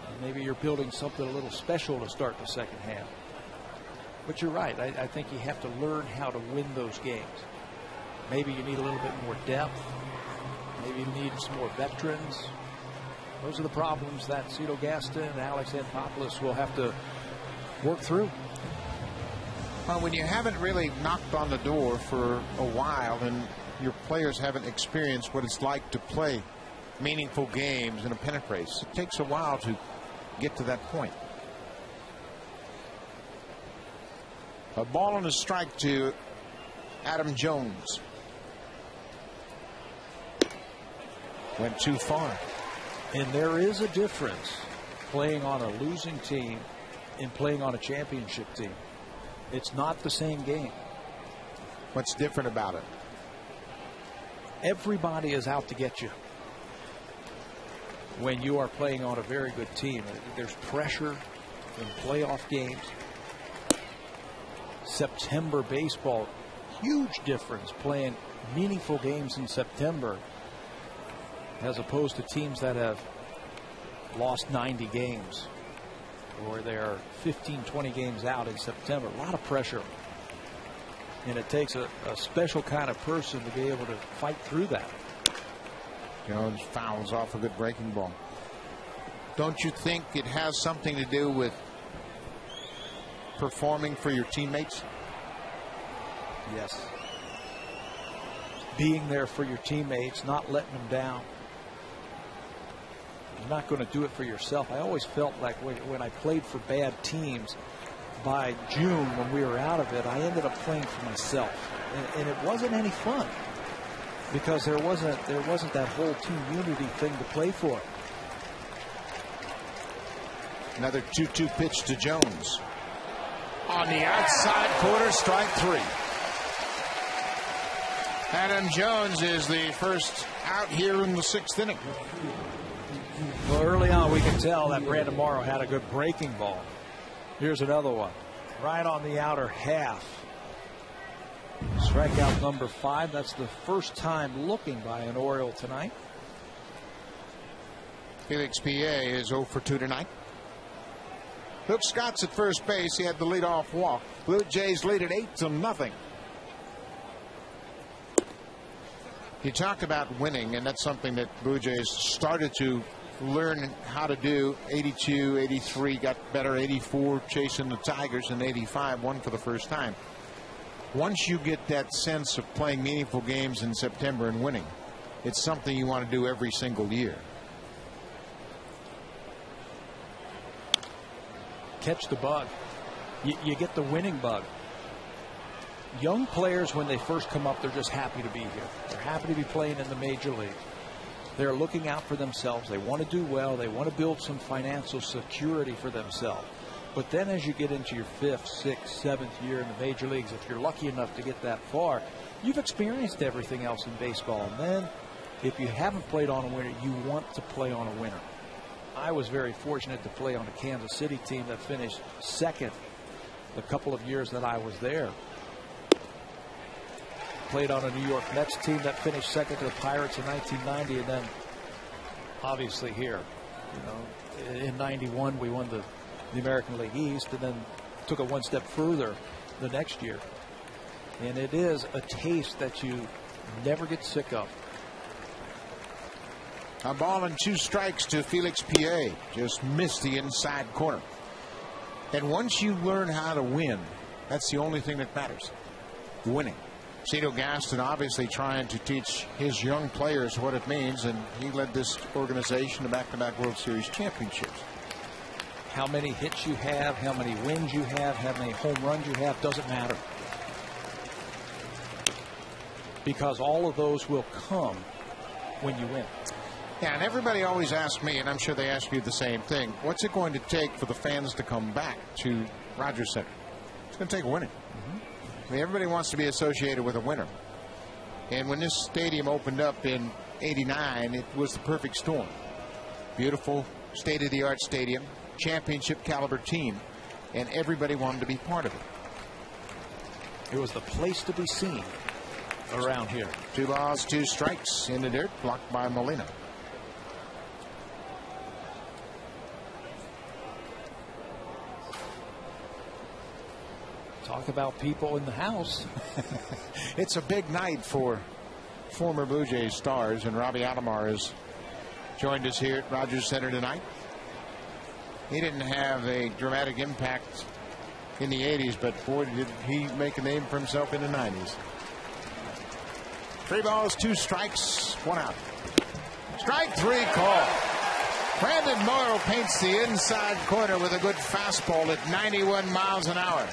And maybe you're building something a little special to start the second half. But you're right. I think you have to learn how to win those games. Maybe you need a little bit more depth. Maybe you need some more veterans. Those are the problems that Cito Gaston and Alex Anthopoulos will have to work through. Well, when you haven't really knocked on the door for a while and your players haven't experienced what it's like to play meaningful games in a pennant race, it takes a while to get to that point. A ball and a strike to Adam Jones. Went too far. And there is a difference playing on a losing team and playing on a championship team. It's not the same game. What's different about it? Everybody is out to get you. When you are playing on a very good team, there's pressure in playoff games. September baseball, huge difference playing meaningful games in September as opposed to teams that have lost 90 games or they're 15, 20 games out in September. A lot of pressure. And it takes a special kind of person to be able to fight through that. Jones fouls off a good breaking ball. Don't you think it has something to do with performing for your teammates? Yes. Being there for your teammates, not letting them down. You're not going to do it for yourself. I always felt like when I played for bad teams, by June when we were out of it, I ended up playing for myself. And it wasn't any fun because there wasn't that whole team unity thing to play for. Another 2-2 pitch to Jones. On the outside corner, strike 3. Adam Jones is the first out here in the 6th inning. Well, early on, we could tell that Brandon Morrow had a good breaking ball. Here's another one. Right on the outer half. Strikeout number 5. That's the first time looking by an Oriole tonight. Felix PA is 0 for 2 tonight. Luke Scott's at first base. He had the leadoff walk. Blue Jays lead at 8-0. You talk about winning, and that's something that Blue Jays started to learn how to do. 82, 83, got better. 84, chasing the Tigers, and 85 won for the first time. Once you get that sense of playing meaningful games in September and winning, it's something you want to do every single year. Catch the bug. You get the winning bug. Young players, when they first come up, they're just happy to be here. They're happy to be playing in the major league. They're looking out for themselves. They want to do well. They want to build some financial security for themselves. But then as you get into your 5th, 6th, 7th year in the major leagues, if you're lucky enough to get that far, you've experienced everything else in baseball. And then if you haven't played on a winner, you want to play on a winner. I was very fortunate to play on a Kansas City team that finished 2nd the couple of years that I was there. Played on a New York Mets team that finished 2nd to the Pirates in 1990, and then obviously here. You know, in 91 we won the American League East, and then took it one step further the next year. And it is a taste that you never get sick of. A ball and 2 strikes to Felix PA. Just missed the inside corner. And once you learn how to win, that's the only thing that matters. Winning. Cito Gaston obviously trying to teach his young players what it means, and he led this organization to back-to-back World Series championships. How many hits you have, how many wins you have, how many home runs you have, doesn't matter. Because all of those will come when you win. Yeah, and everybody always asks me, and I'm sure they ask you the same thing, what's it going to take for the fans to come back to Rogers Center? It's going to take winning. I mean, everybody wants to be associated with a winner. And when this stadium opened up in '89, it was the perfect storm. Beautiful, state-of-the-art stadium, championship caliber team, and everybody wanted to be part of it. It was the place to be seen around here. 2 balls, 2 strikes in the dirt, blocked by Molina. Talk about people in the house. It's a big night for former Blue Jays stars, and Robbie Alomar has joined us here at Rogers Center tonight. He didn't have a dramatic impact in the 80s, but boy, did he make a name for himself in the 90s. 3 balls, 2 strikes, 1 out. Strike 3 call. Brandon Morrow paints the inside corner with a good fastball at 91 miles an hour.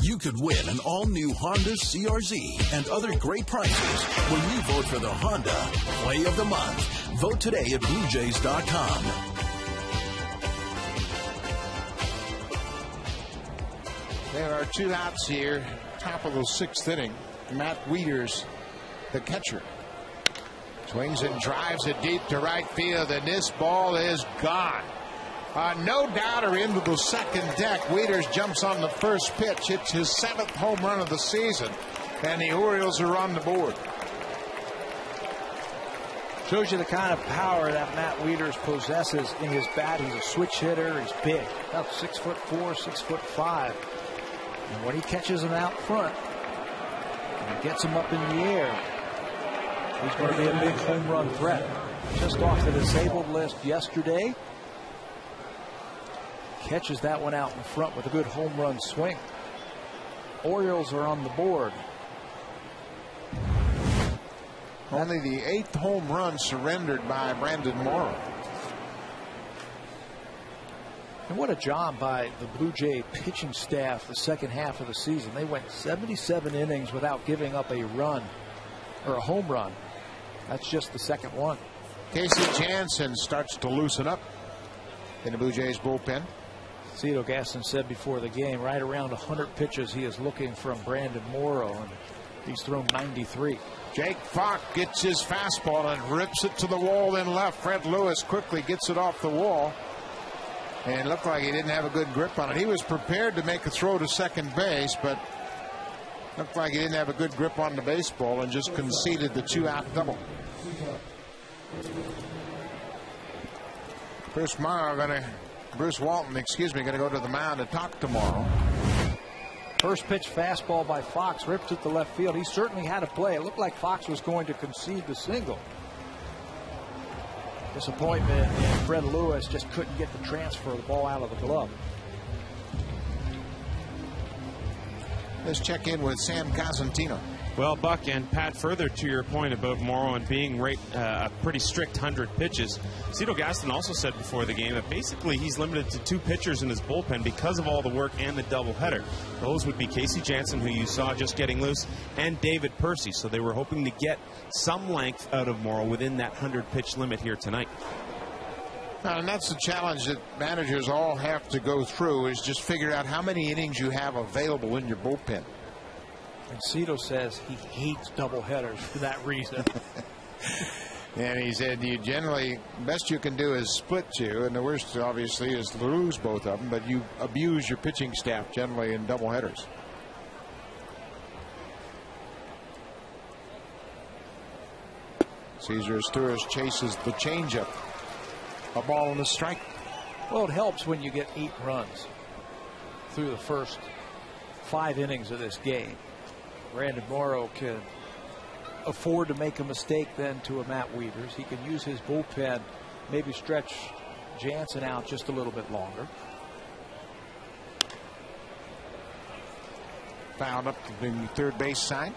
You could win an all-new Honda CRZ and other great prizes when you vote for the Honda Play of the Month. Vote today at BlueJays.com. There are 2 outs here, top of the 6th inning. Matt Wieters, the catcher, swings and drives it deep to right field, and this ball is gone. No doubter into the second deck. Wieters jumps on the first pitch. Hits his 7th home run of the season, and the Orioles are on the board. Shows you the kind of power that Matt Wieters possesses in his bat. He's a switch hitter. He's big, about 6'4", 6'5". And when he catches him out front and gets him up in the air, he's going to be a big home run threat. Just off the disabled list yesterday. catches that one out in front with a good home run swing. Orioles are on the board. Only the 8th home run surrendered by Brandon Morrow. And what a job by the Blue Jay pitching staff the second half of the season. They went 77 innings without giving up a run or a home run. That's just the second one. Casey Jansen starts to loosen up in the Blue Jays bullpen. Cito Gaston said before the game, right around 100 pitches he is looking from Brandon Morrow, and he's thrown 93. Jake Fox gets his fastball and rips it to the wall in left. Fred Lewis quickly gets it off the wall. And it looked like he didn't have a good grip on it. He was prepared to make a throw to second base, but looked like he didn't have a good grip on the baseball and just conceded the 2-out double. Bruce Walton, gonna go to the mound to talk tomorrow. First pitch fastball by Fox, ripped it to left field. He certainly had a play. It looked like Fox was going to concede the single. Disappointment, and Fred Lewis just couldn't get the transfer of the ball out of the glove. Let's check in with Sam Cosentino. Well, Buck and Pat, further to your point about Morrow and being a pretty strict 100 pitches, Cito Gaston also said before the game that basically he's limited to 2 pitchers in his bullpen because of all the work and the doubleheader. Those would be Casey Jansen, who you saw just getting loose, and David Percy. So they were hoping to get some length out of Morrow within that 100-pitch limit here tonight. And that's the challenge that managers all have to go through, is just figure out how many innings you have available in your bullpen. And Cito says he hates doubleheaders for that reason. And he said you generally, best you can do is split 2, and the worst obviously is lose both of them, but you abuse your pitching staff generally in doubleheaders. Cesar Asturias chases the changeup. A ball and a strike. Well, it helps when you get 8 runs through the first 5 innings of this game. Brandon Morrow can afford to make a mistake then to a Matt Wieters. He can use his bullpen, maybe stretch Jansen out just a little bit longer. Fouled up the third base side.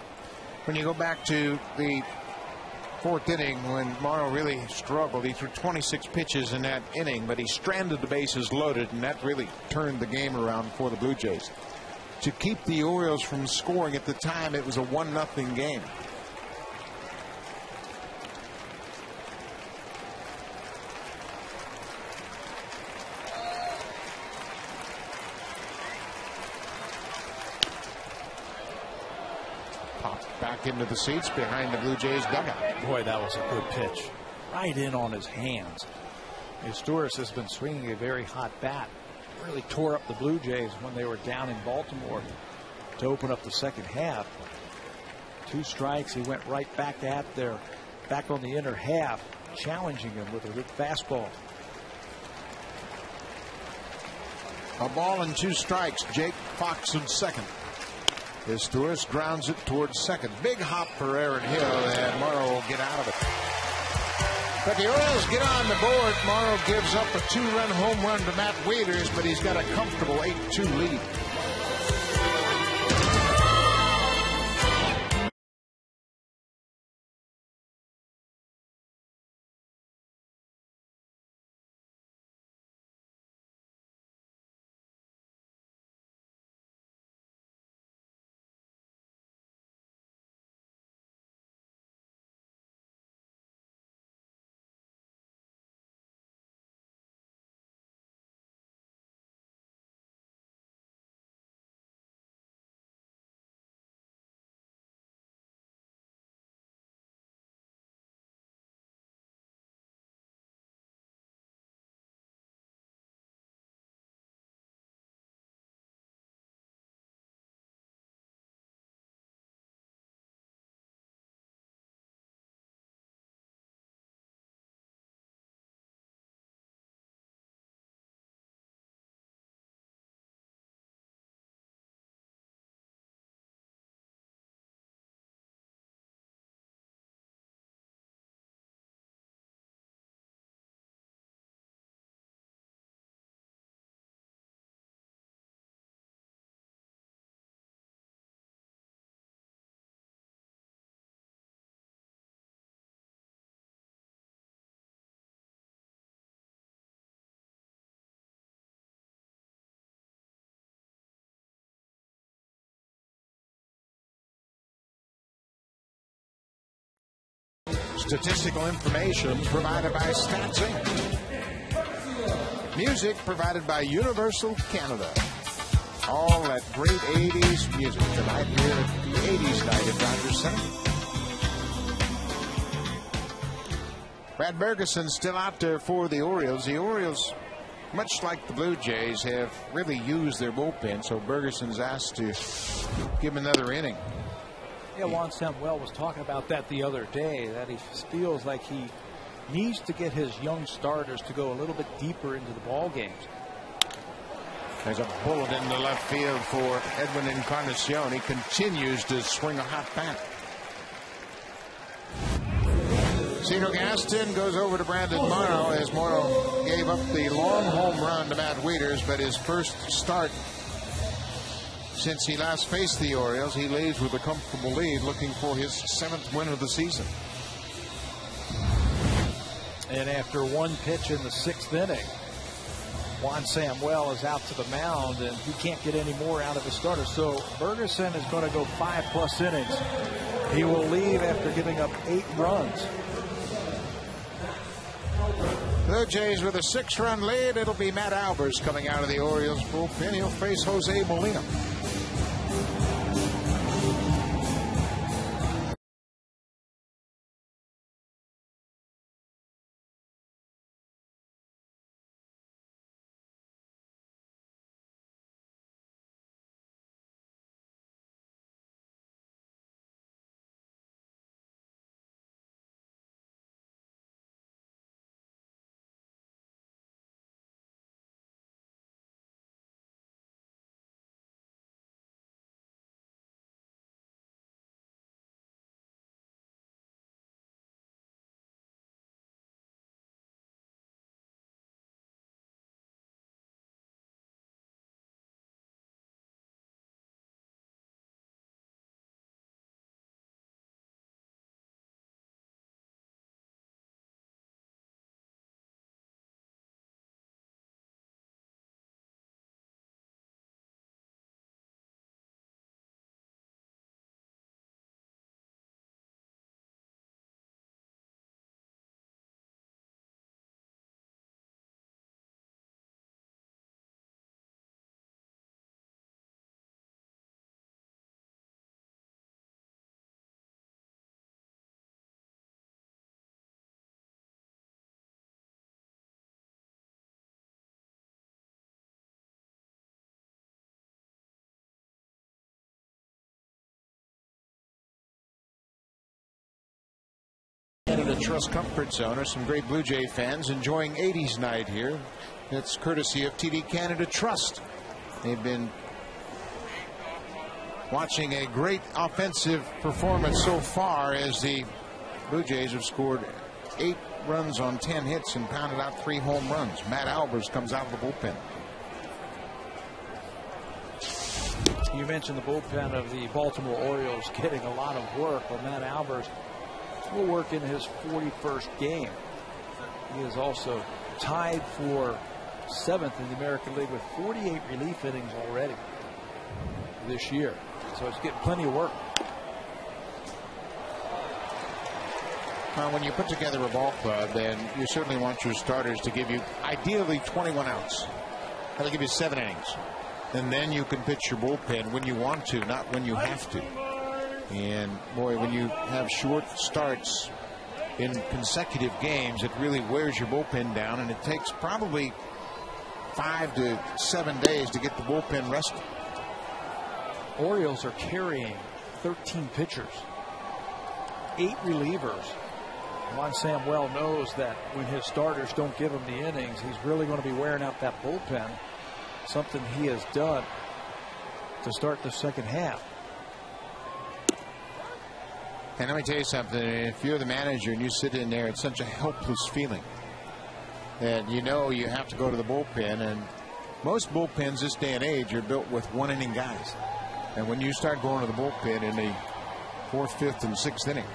When you go back to the 4th inning, when Morrow really struggled, he threw 26 pitches in that inning, but he stranded the bases loaded, and that really turned the game around for the Blue Jays. To keep the Orioles from scoring at the time, it was a 1-0 game. Popped back into the seats behind the Blue Jays dugout. Boy, that was a good pitch. Right in on his hands. Asturias has been swinging a very hot bat. Really tore up the Blue Jays when they were down in Baltimore to open up the second half. 2 strikes. He went right back on the inner half, challenging him with a good fastball. A ball and 2 strikes. Jake Fox in second. Asturias grounds it towards second. Big hop for Aaron Hill, and Morrow will get out of it. But the Orioles get on the board. Morrow gives up a 2-run home run to Matt Wieters, but he's got a comfortable 8-2 lead. Statistical information provided by Stats Inc. Music provided by Universal Canada. All that great 80s music tonight here at the 80s night at Rogers Center. Brad Bergeson still out there for the Orioles. The Orioles, much like the Blue Jays, have really used their bullpen, so Bergeson's asked to give him another inning. Yeah, Juan Samuel was talking about that the other day, that he feels like he needs to get his young starters to go a little bit deeper into the ball games. There's a bullet in the left field for Edwin Encarnacion. He continues to swing a hot bat. Cito Gaston goes over to Brandon Morrow as Morrow gave up the long home run to Matt Wieters, but his first start since he last faced the Orioles. He leaves with a comfortable lead, looking for his 7th win of the season. And after one pitch in the 6th inning, Juan Samuel is out to the mound, and he can't get any more out of his starter. So Bergeson is going to go 5+ innings. He will leave after giving up 8 runs. Blue Jays with a 6-run lead. It'll be Matt Albers coming out of the Orioles bullpen. He'll face Jose Molina. Canada Trust Comfort Zone are some great Blue Jay fans enjoying 80s night here. It's courtesy of TD Canada Trust. They've been watching a great offensive performance so far as the Blue Jays have scored 8 runs on 10 hits and pounded out 3 home runs. Matt Albers comes out of the bullpen. You mentioned the bullpen of the Baltimore Orioles getting a lot of work, but Matt Albers will work in his 41st game. He is also tied for 7th in the American League with 48 relief innings already this year. So it's getting plenty of work. Well, when you put together a ball club, then you certainly want your starters to give you ideally 21 outs. That'll give you 7 innings. And then you can pitch your bullpen when you want to, not when you have to. And boy, when you have short starts in consecutive games, it really wears your bullpen down, and it takes probably 5 to 7 days to get the bullpen rested. Orioles are carrying 13 pitchers, 8 relievers. Juan Samuel knows that when his starters don't give him the innings, he's really going to be wearing out that bullpen, something he has done to start the second half. And let me tell you something, if you're the manager and you sit in there, it's such a helpless feeling that you know you have to go to the bullpen. And most bullpens this day and age are built with 1-inning guys. And when you start going to the bullpen in the 4th, 5th, and 6th inning,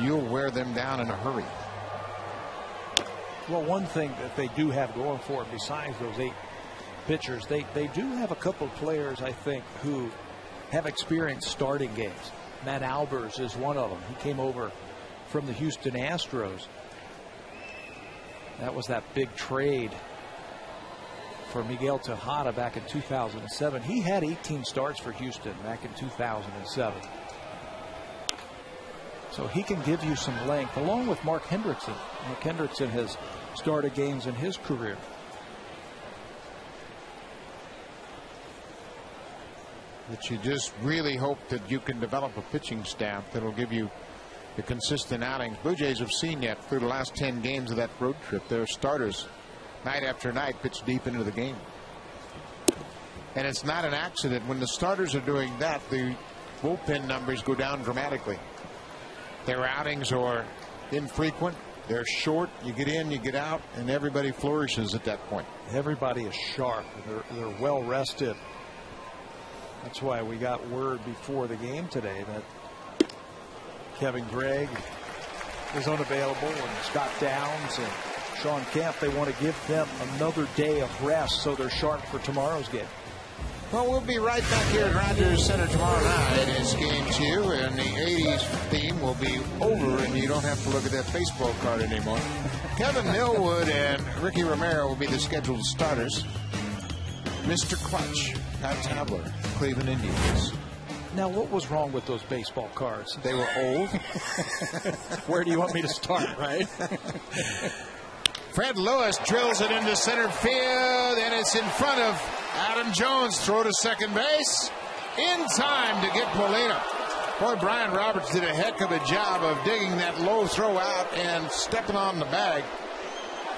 you'll wear them down in a hurry. Well, one thing that they do have going for it, besides those 8 pitchers, they do have a couple of players, I think, who have experience starting games. Matt Albers is one of them. He came over from the Houston Astros. That was that big trade for Miguel Tejada back in 2007. He had 18 starts for Houston back in 2007. So he can give you some length, along with Mark Hendrickson. Mark Hendrickson has started games in his career. But you just really hope that you can develop a pitching staff that'll give you the consistent outings. Blue Jays have seen yet through the last 10 games of that road trip. Their starters, night after night, pitch deep into the game. And it's not an accident. When the starters are doing that, the bullpen numbers go down dramatically. Their outings are infrequent. They're short. You get in, you get out, and everybody flourishes at that point. Everybody is sharp. They're well rested. That's why we got word before the game today that Kevin Gregg is unavailable, and Scott Downs and Sean Kemp, they want to give them another day of rest so they're sharp for tomorrow's game. Well, we'll be right back here at Rogers Center tomorrow night. It's Game 2, and the 80s theme will be over, and you don't have to look at that baseball card anymore. Kevin Millwood and Ricky Romero will be the scheduled starters. Mr. Clutch, Pat Tabler, Cleveland Indians. Now, what was wrong with those baseball cards? They were old. Where do you want me to start, right? Fred Lewis drills it into center field, and it's in front of Adam Jones. Throw to second base in time to get Molina. Boy, Brian Roberts did a heck of a job of digging that low throw out and stepping on the bag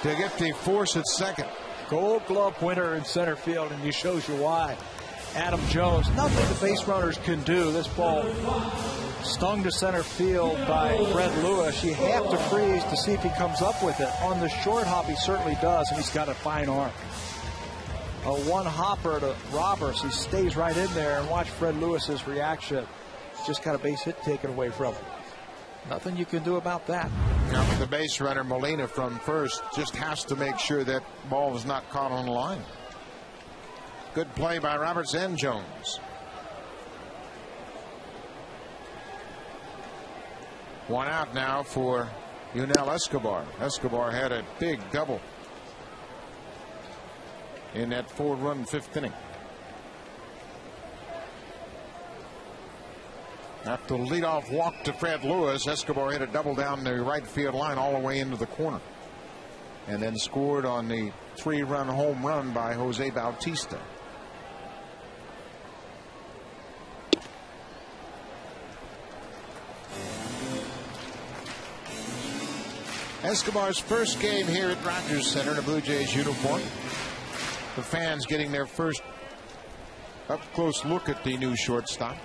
to get the force at second. Gold Glove winner in center field, and he shows you why. Adam Jones, nothing the base runners can do. This ball stung to center field by Fred Lewis. You have to freeze to see if he comes up with it. On the short hop, he certainly does, and he's got a fine arm. A one hopper to Roberts. He stays right in there, and watch Fred Lewis's reaction. Just got a base hit taken away from him. Nothing you can do about that. Now, the base runner Molina from first just has to make sure that ball is not caught on the line. Good play by Roberts and Jones. One out now for Yunel Escobar. Escobar had a big double in that 4-run fifth inning. After the leadoff walk to Fred Lewis, Escobar hit a double down the right field line all the way into the corner, and then scored on the 3-run home run by Jose Bautista. Escobar's first game here at Rogers Center in a Blue Jays uniform. The fans getting their first up-close look at the new shortstop.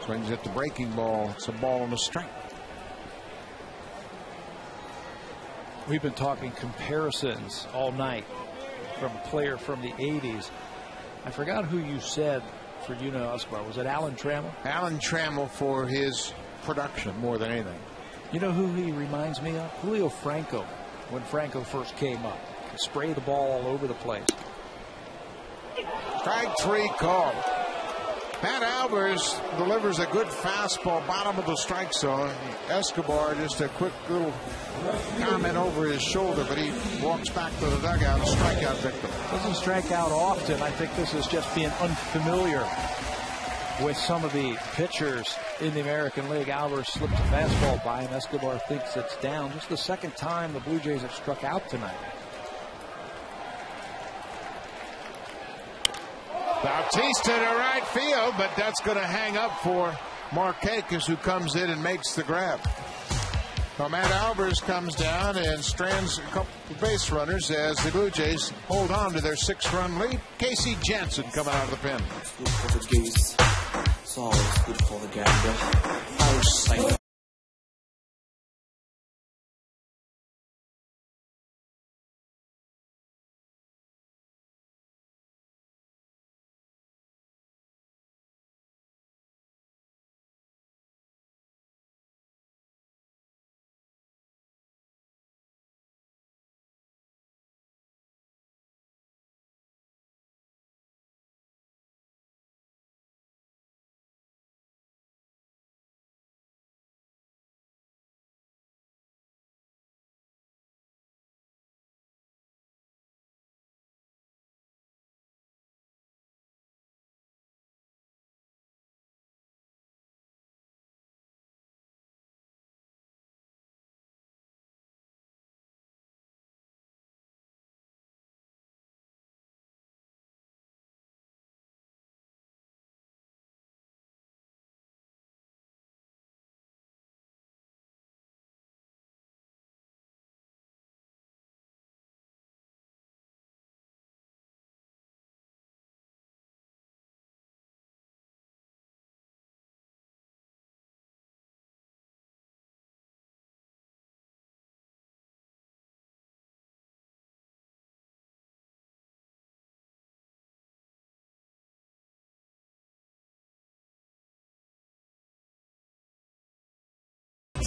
Swings at the breaking ball. It's a ball on the strike. We've been talking comparisons all night from a player from the 80s. I forgot who you said for Yunel Escobar. Was it Alan Trammell? Alan Trammell for his production more than anything. You know who he reminds me of? Julio Franco, when Franco first came up. Spray the ball all over the place. Strike 3 call. Matt Albers delivers a good fastball bottom of the strike zone. Escobar just a quick little comment over his shoulder, but he walks back to the dugout, strikeout victim. Doesn't strike out often. I think this is just being unfamiliar with some of the pitchers in the American League. Albers slipped a fastball by him. Escobar thinks it's down. Just the second time the Blue Jays have struck out tonight. Bautista to right field, but that's going to hang up for Markakis, who comes in and makes the grab. Well, Matt Albers comes down and strands a couple of base runners as the Blue Jays hold on to their 6-run lead. Casey Jansen coming out of the pen. Good for the geese. It's always good for the gander.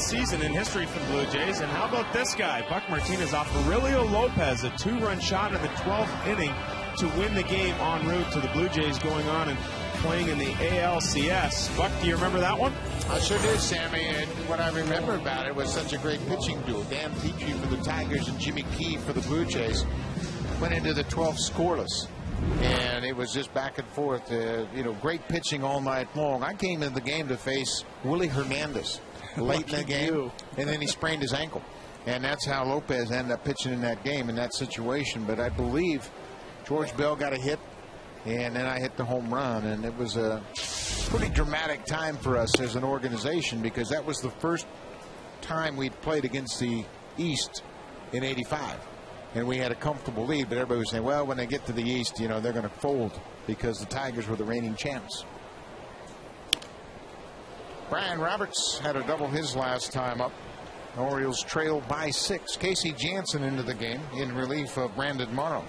season in history for the Blue Jays. And how about this guy? Buck Martinez off Aurelio Lopez, a 2-run shot in the 12th inning to win the game en route to the Blue Jays going on and playing in the ALCS. Buck, do you remember that one? I sure did, Sammy. And what I remember about it was such a great pitching duel. Dan Petrie for the Tigers and Jimmy Key for the Blue Jays went into the 12th scoreless. And it was just back and forth. Great pitching all night long. I came into the game to face Willie Hernandez late in the game, and then he sprained his ankle. And that's how Lopez ended up pitching in that game in that situation. But I believe George Bell got a hit, and then I hit the home run. And it was a pretty dramatic time for us as an organization, because that was the first time we'd played against the East in '85. And we had a comfortable lead, but everybody was saying, well, when they get to the East, they're going to fold because the Tigers were the reigning champs. Brian Roberts had a double his last time up. Orioles trailed by 6. Casey Janssen into the game in relief of Brandon Morrow.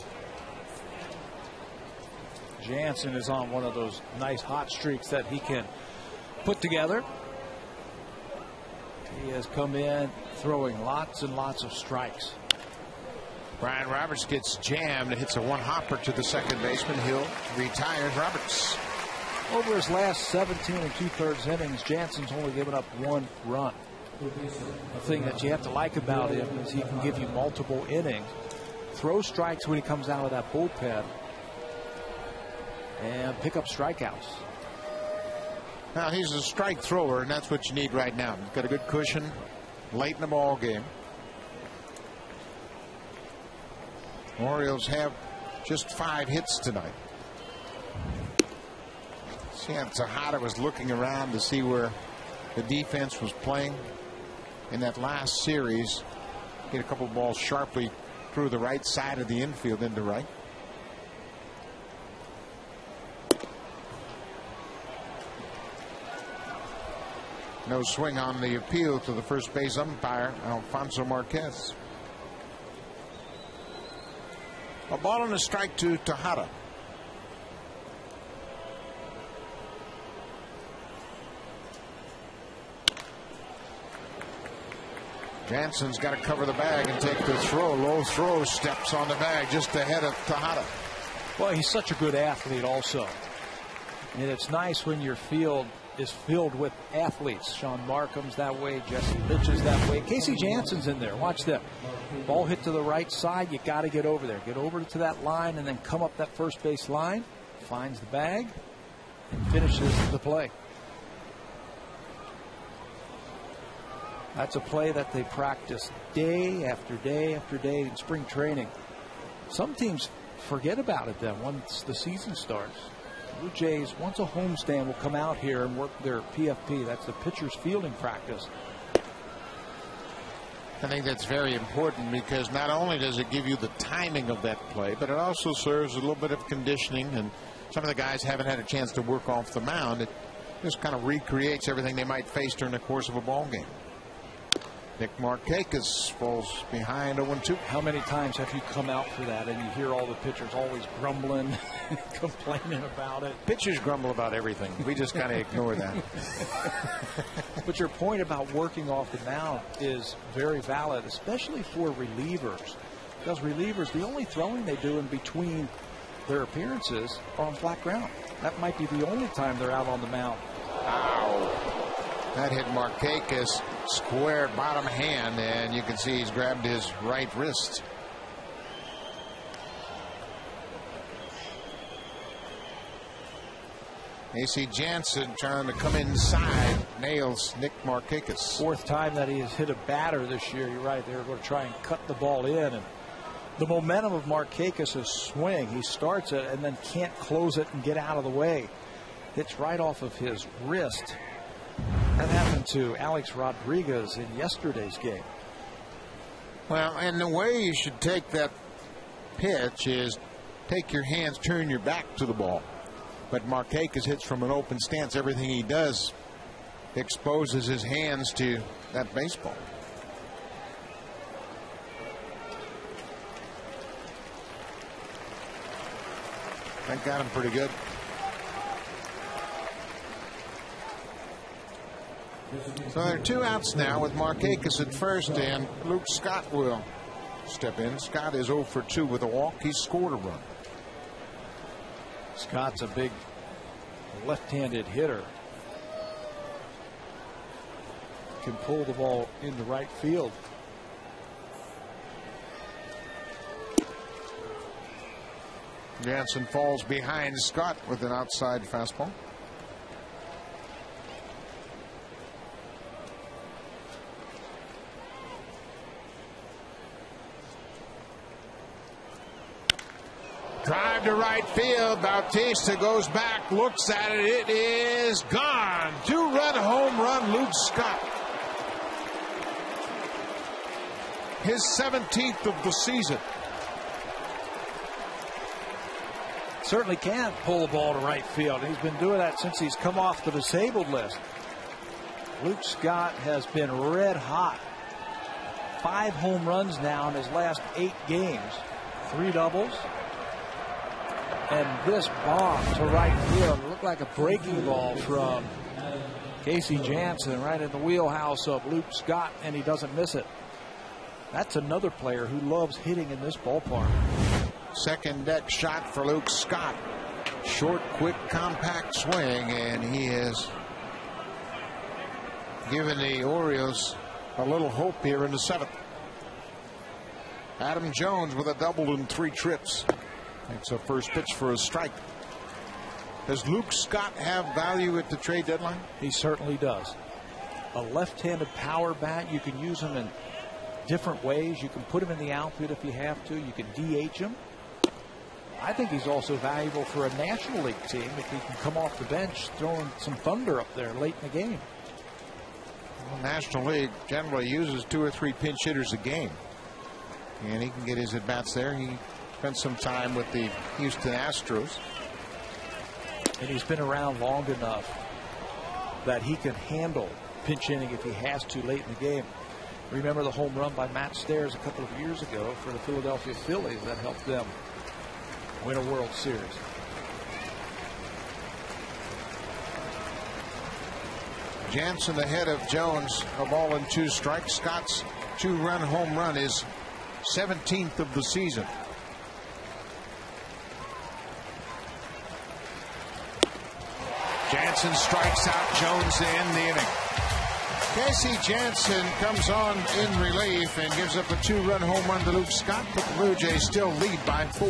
Janssen is on one of those nice hot streaks that he can put together. He has come in throwing lots and lots of strikes. Brian Roberts gets jammed. It hits a one-hopper to the second baseman. Hill retires Roberts. Over his last 17 2/3 innings, Jansen's only given up 1 run. The thing that you have to like about him is he can give you multiple innings, throw strikes when he comes out of that bullpen, and pick up strikeouts. Now, he's a strike thrower, and that's what you need right now. He's got a good cushion late in the ball game. Orioles have just 5 hits tonight. Tejada was looking around to see where the defense was playing in that last series. Hit a couple of balls sharply through the right side of the infield into right. No swing on the appeal to the first base umpire, Alfonso Marquez. A ball and a strike to Tejada. Jansen's got to cover the bag and take the throw. Low throw, steps on the bag just ahead of Tejada. Well, he's such a good athlete also. And it's nice when your field is filled with athletes. Sean Markham's that way. Jesse Litch is that way. Casey Jansen's in there. Watch them. Ball hit to the right side. You got to get over there. Get over to that line and then come up that first base line. Finds the bag and finishes the play. That's a play that they practice day after day after day in spring training. Some teams forget about it then once the season starts. Blue Jays, once a homestand, will come out here and work their PFP. That's the pitcher's fielding practice. I think that's very important, because not only does it give you the timing of that play, but it also serves a little bit of conditioning, and some of the guys haven't had a chance to work off the mound. It just kind of recreates everything they might face during the course of a ball game. Nick Markakis falls behind 0-2. How many times have you come out for that and you hear all the pitchers always grumbling, complaining about it? Pitchers grumble about everything. We just kind of ignore that. But your point about working off the mound is very valid, especially for relievers. Because relievers, the only throwing they do in between their appearances are on flat ground. That might be the only time they're out on the mound. Ow. That hit Markakis square bottom hand, and you can see he's grabbed his right wrist. Casey Janssen trying to come inside, nails Nick Markakis. 4th time that he has hit a batter this year. You're right. They're going to try and cut the ball in, and the momentum of Markakis' swing, he starts it and then can't close it and get out of the way. Hits right off of his wrist. That happened to Alex Rodriguez in yesterday's game. Well, and the way you should take that pitch is take your hands, turn your back to the ball. But Markakis hits from an open stance. Everything he does exposes his hands to that baseball. That got him pretty good. So there are 2 outs now with Markakis at first, and Luke Scott will step in. Scott is 0 for 2 with a walk. He's scored a run. Scott's a big left-handed hitter. Can pull the ball into right field. Jansen falls behind Scott with an outside fastball. Drive to right field. Bautista goes back, looks at it. It is gone. 2-run home run, Luke Scott. His 17th of the season. Certainly can pull the ball to right field. He's been doing that since he's come off the disabled list. Luke Scott has been red hot. 5 home runs now in his last 8 games. 3 doubles. And this bomb to right field looked like a breaking ball from Casey Jansen right in the wheelhouse of Luke Scott, and he doesn't miss it. That's another player who loves hitting in this ballpark. Second deck shot for Luke Scott. Short, quick, compact swing, and he has given the Orioles a little hope here in the 7th. Adam Jones with a double in 3 trips. It's a first pitch for a strike. Does Luke Scott have value at the trade deadline? He certainly does. A left-handed power bat. You can use him in different ways. You can put him in the outfield if you have to. You can DH him. I think he's also valuable for a National League team if he can come off the bench throwing some thunder up there late in the game. Well, National League generally uses 2 or 3 pinch hitters a game, and he can get his at-bats there. He spent some time with the Houston Astros. And he's been around long enough that he can handle pinch hitting if he has to late in the game. Remember the home run by Matt Stairs a couple of years ago for the Philadelphia Phillies that helped them win a World Series. Jansen ahead of Jones, a ball and 2 strikes. Scott's 2-run home run is 17th of the season. Jansen strikes out Jones to end the inning. Casey Jansen comes on in relief and gives up a 2-run home run to Luke Scott, but the Blue Jays still lead by 4.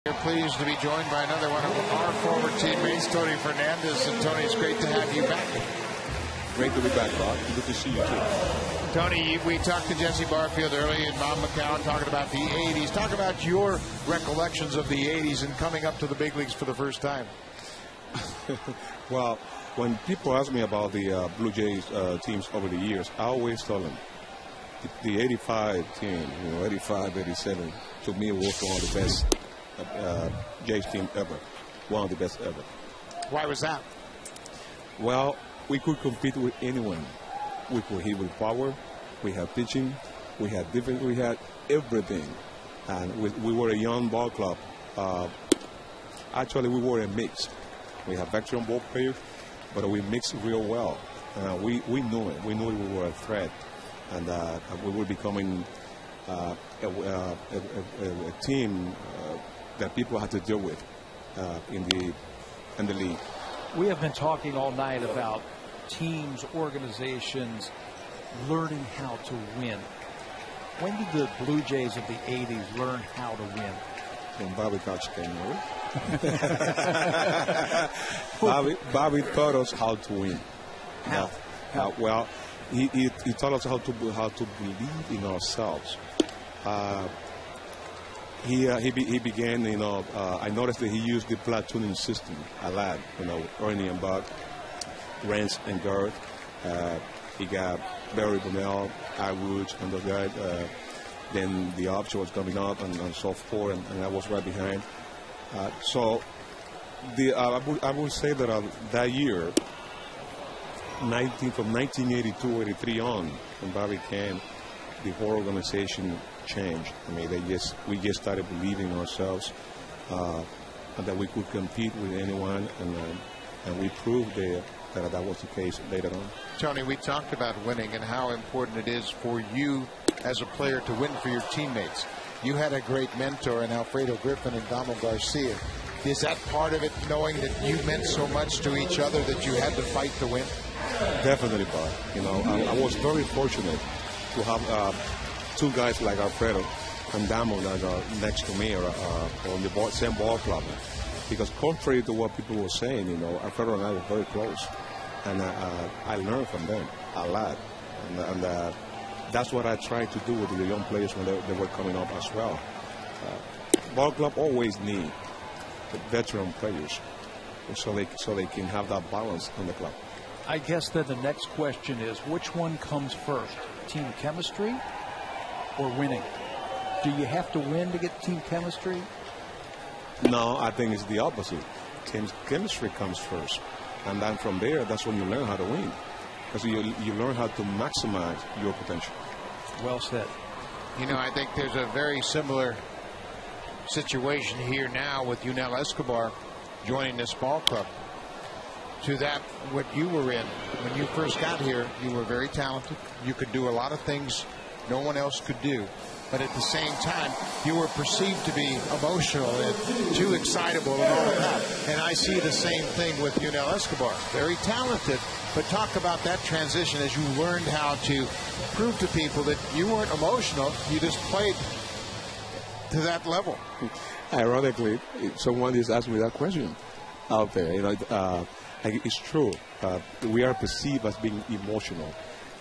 We're pleased to be joined by another one of our former teammates, Tony Fernandez. And Tony, it's great to have you back. Great to be back, Bob. Good to see you, too. Tony, we talked to Jesse Barfield earlier and Bob McCown talking about the 80s. Talk about your recollections of the 80s and coming up to the big leagues for the first time. Well, when people ask me about the Blue Jays teams over the years, I always tell them the 85 team, 85, 87, to me was one of the best Jays team ever, one of the best ever. Why was that? Well, we could compete with anyone. We could hit with power. We had pitching. We had defense. We had everything. And we were a young ball club. Actually, we were a mix. We have veteran ball players, but we mixed real well. We knew it. We knew we were a threat, and we were becoming a team that people had to deal with in the league. We have been talking all night about teams, organizations, learning how to win. When did the Blue Jays of the 80s learn how to win? When Bobby Cox came over. Bobby taught us how to win. How? Well, he taught us how to believe in ourselves. He began, I noticed that he used the platooning system a lot. Ernie and Buck, Rance and Garth. He got Barry Bonnell, Al Woods, and those guys. Then the option was coming up and so forth, and I was right behind. So I would say that that year, from 1982-83 on, when Bobby came, the whole organization changed. I mean, we just started believing in ourselves, and that we could compete with anyone, and we proved that was the case later on. Tony, we talked about winning and how important it is for you as a player to win for your teammates. You had a great mentor in Alfredo Griffin and Damo Garcia. Is that part of it, knowing that you meant so much to each other that you had to fight to win? Definitely, Bob. I was very fortunate to have two guys like Alfredo and Damo that are next to me or on the same ball club. Because contrary to what people were saying, Alfredo and I were very close. And I learned from them a lot. And that's what I tried to do with the young players when they were coming up as well. Ball club always need veteran players so they can have that balance in the club. I guess then the next question is, which one comes first, team chemistry or winning? Do you have to win to get team chemistry? No, I think it's the opposite. Chemistry comes first. And then from there, that's when you learn how to win. Because you learn how to maximize your potential. Well said. I think there's a very similar situation here now with Yunel Escobar joining this ball club to that what you were in. When you first got here, you were very talented. You could do a lot of things no one else could do. But at the same time, you were perceived to be emotional and too excitable and all of that. And I see the same thing with Yunel Escobar. Very talented, but talk about that transition as you learned how to prove to people that you weren't emotional, you just played to that level. Ironically, someone just asked me that question out there. It's true. We are perceived as being emotional,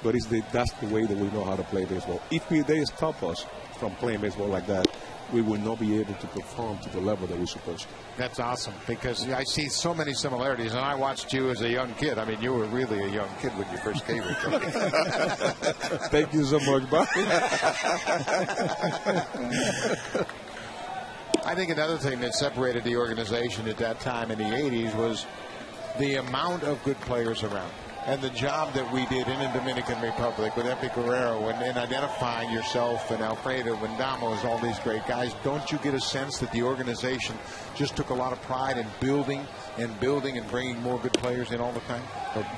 but that's the way that we know how to play baseball. If they stop us from playing baseball like that, we will not be able to perform to the level that we're supposed to. That's awesome, because I see so many similarities, and I watched you as a young kid. I mean, you were really a young kid when you first came here. Thank you so much, Bob. I think another thing that separated the organization at that time in the 80s was the amount of good players around. And the job that we did in the Dominican Republic with Epi Guerrero and identifying yourself and Alfredo and Damo as all these great guys, don't you get a sense that the organization just took a lot of pride in building and bringing more good players in all the time?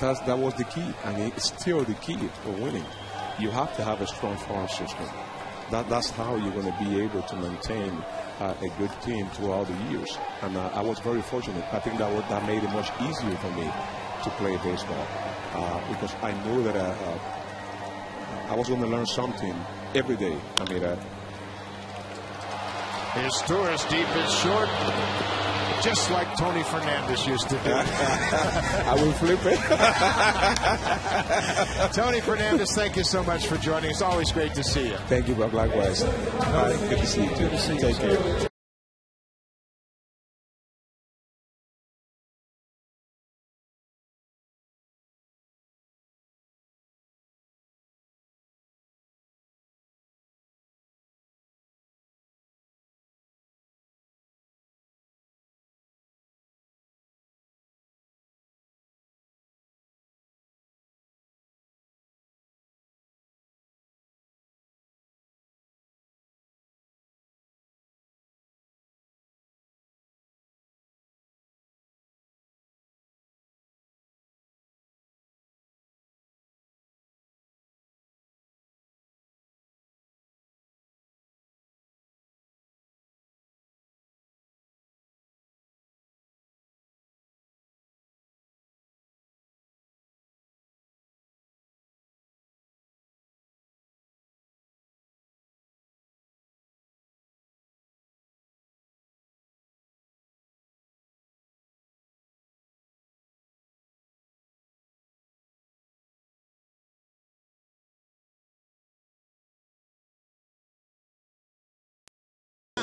That was the key. I mean, it's still the key for winning. You have to have a strong farm system. That's how you're going to be able to maintain a good team throughout the years. And I was very fortunate. I think that made it much easier for me to play baseball. Because I knew that I was going to learn something every day. I mean, his Torres deep and short, just like Tony Fernandez used to do. I will flip it. Tony Fernandez, thank you so much for joining. It's always great to see you. Thank you, Bob. Likewise. Good to see you too. Good to see you. Take care.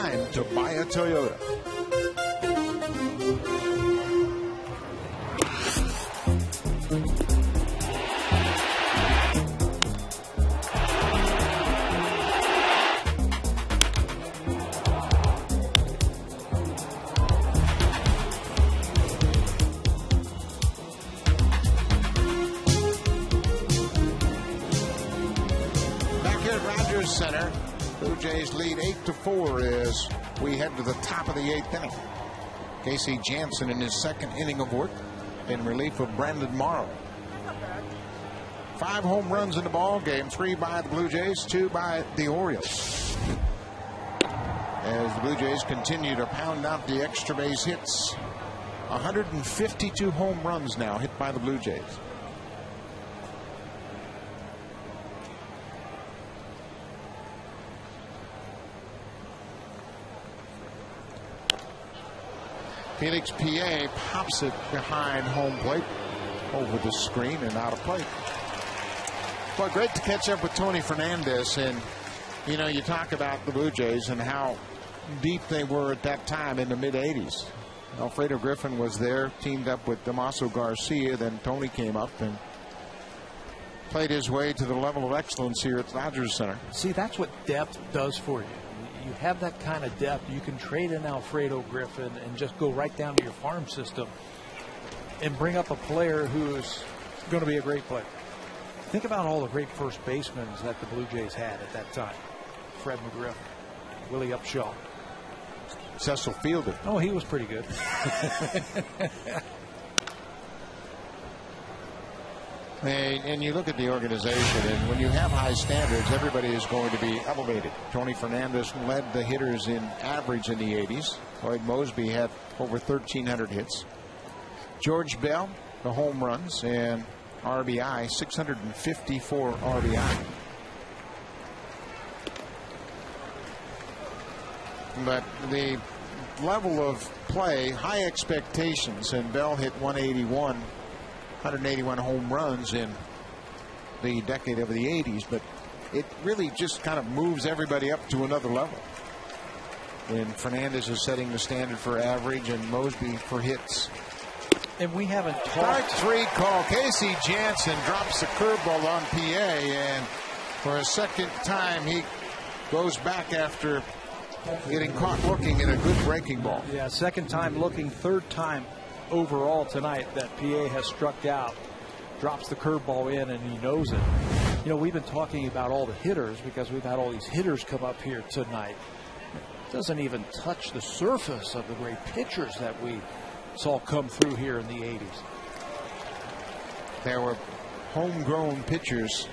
time to buy a Toyota. Center. Blue Jays lead 8-4 as we head to the top of the 8th inning. Casey Jansen in his second inning of work in relief of Brandon Morrow. 5 home runs in the ball game, 3 by the Blue Jays, 2 by the Orioles. As the Blue Jays continue to pound out the extra base hits, 152 home runs now hit by the Blue Jays. Felix P.A. pops it behind home plate, over the screen and out of play. Well, great to catch up with Tony Fernandez. And, you know, you talk about the Blue Jays and how deep they were at that time in the mid-'80s. Alfredo Griffin was there, teamed up with Damaso Garcia. Then Tony came up and played his way to the level of excellence here at Rogers Center. See, that's what depth does for you. You have that kind of depth. You can trade in Alfredo Griffin and just go right down to your farm system and bring up a player who's going to be a great player. Think about all the great first basemen that the Blue Jays had at that time. Fred McGriff, Willie Upshaw. Cecil Fielder. Oh, he was pretty good. And you look at the organization, and when you have high standards, everybody is going to be elevated. Tony Fernandez led the hitters in average in the 80s. Lloyd Mosby had over 1,300 hits. George Bell, the home runs and RBI, 654 RBI. But the level of play, high expectations, and Bell hit 181 home runs in the decade of the 80s, but it really just kind of moves everybody up to another level. And Fernandez is setting the standard for average, and Mosby for hits. And we haven't talked. Strike 3 call. Casey Jansen drops the curveball on PA, and for a second time he goes back after getting caught looking at a good breaking ball. Yeah, second time looking, third time overall tonight that PA has struck out. Drops the curveball in, and he knows it. You know, we've been talking about all the hitters because we've had all these hitters come up here tonight. It doesn't even touch the surface of the great pitchers that we saw come through here in the 80s. There were homegrown pitchers,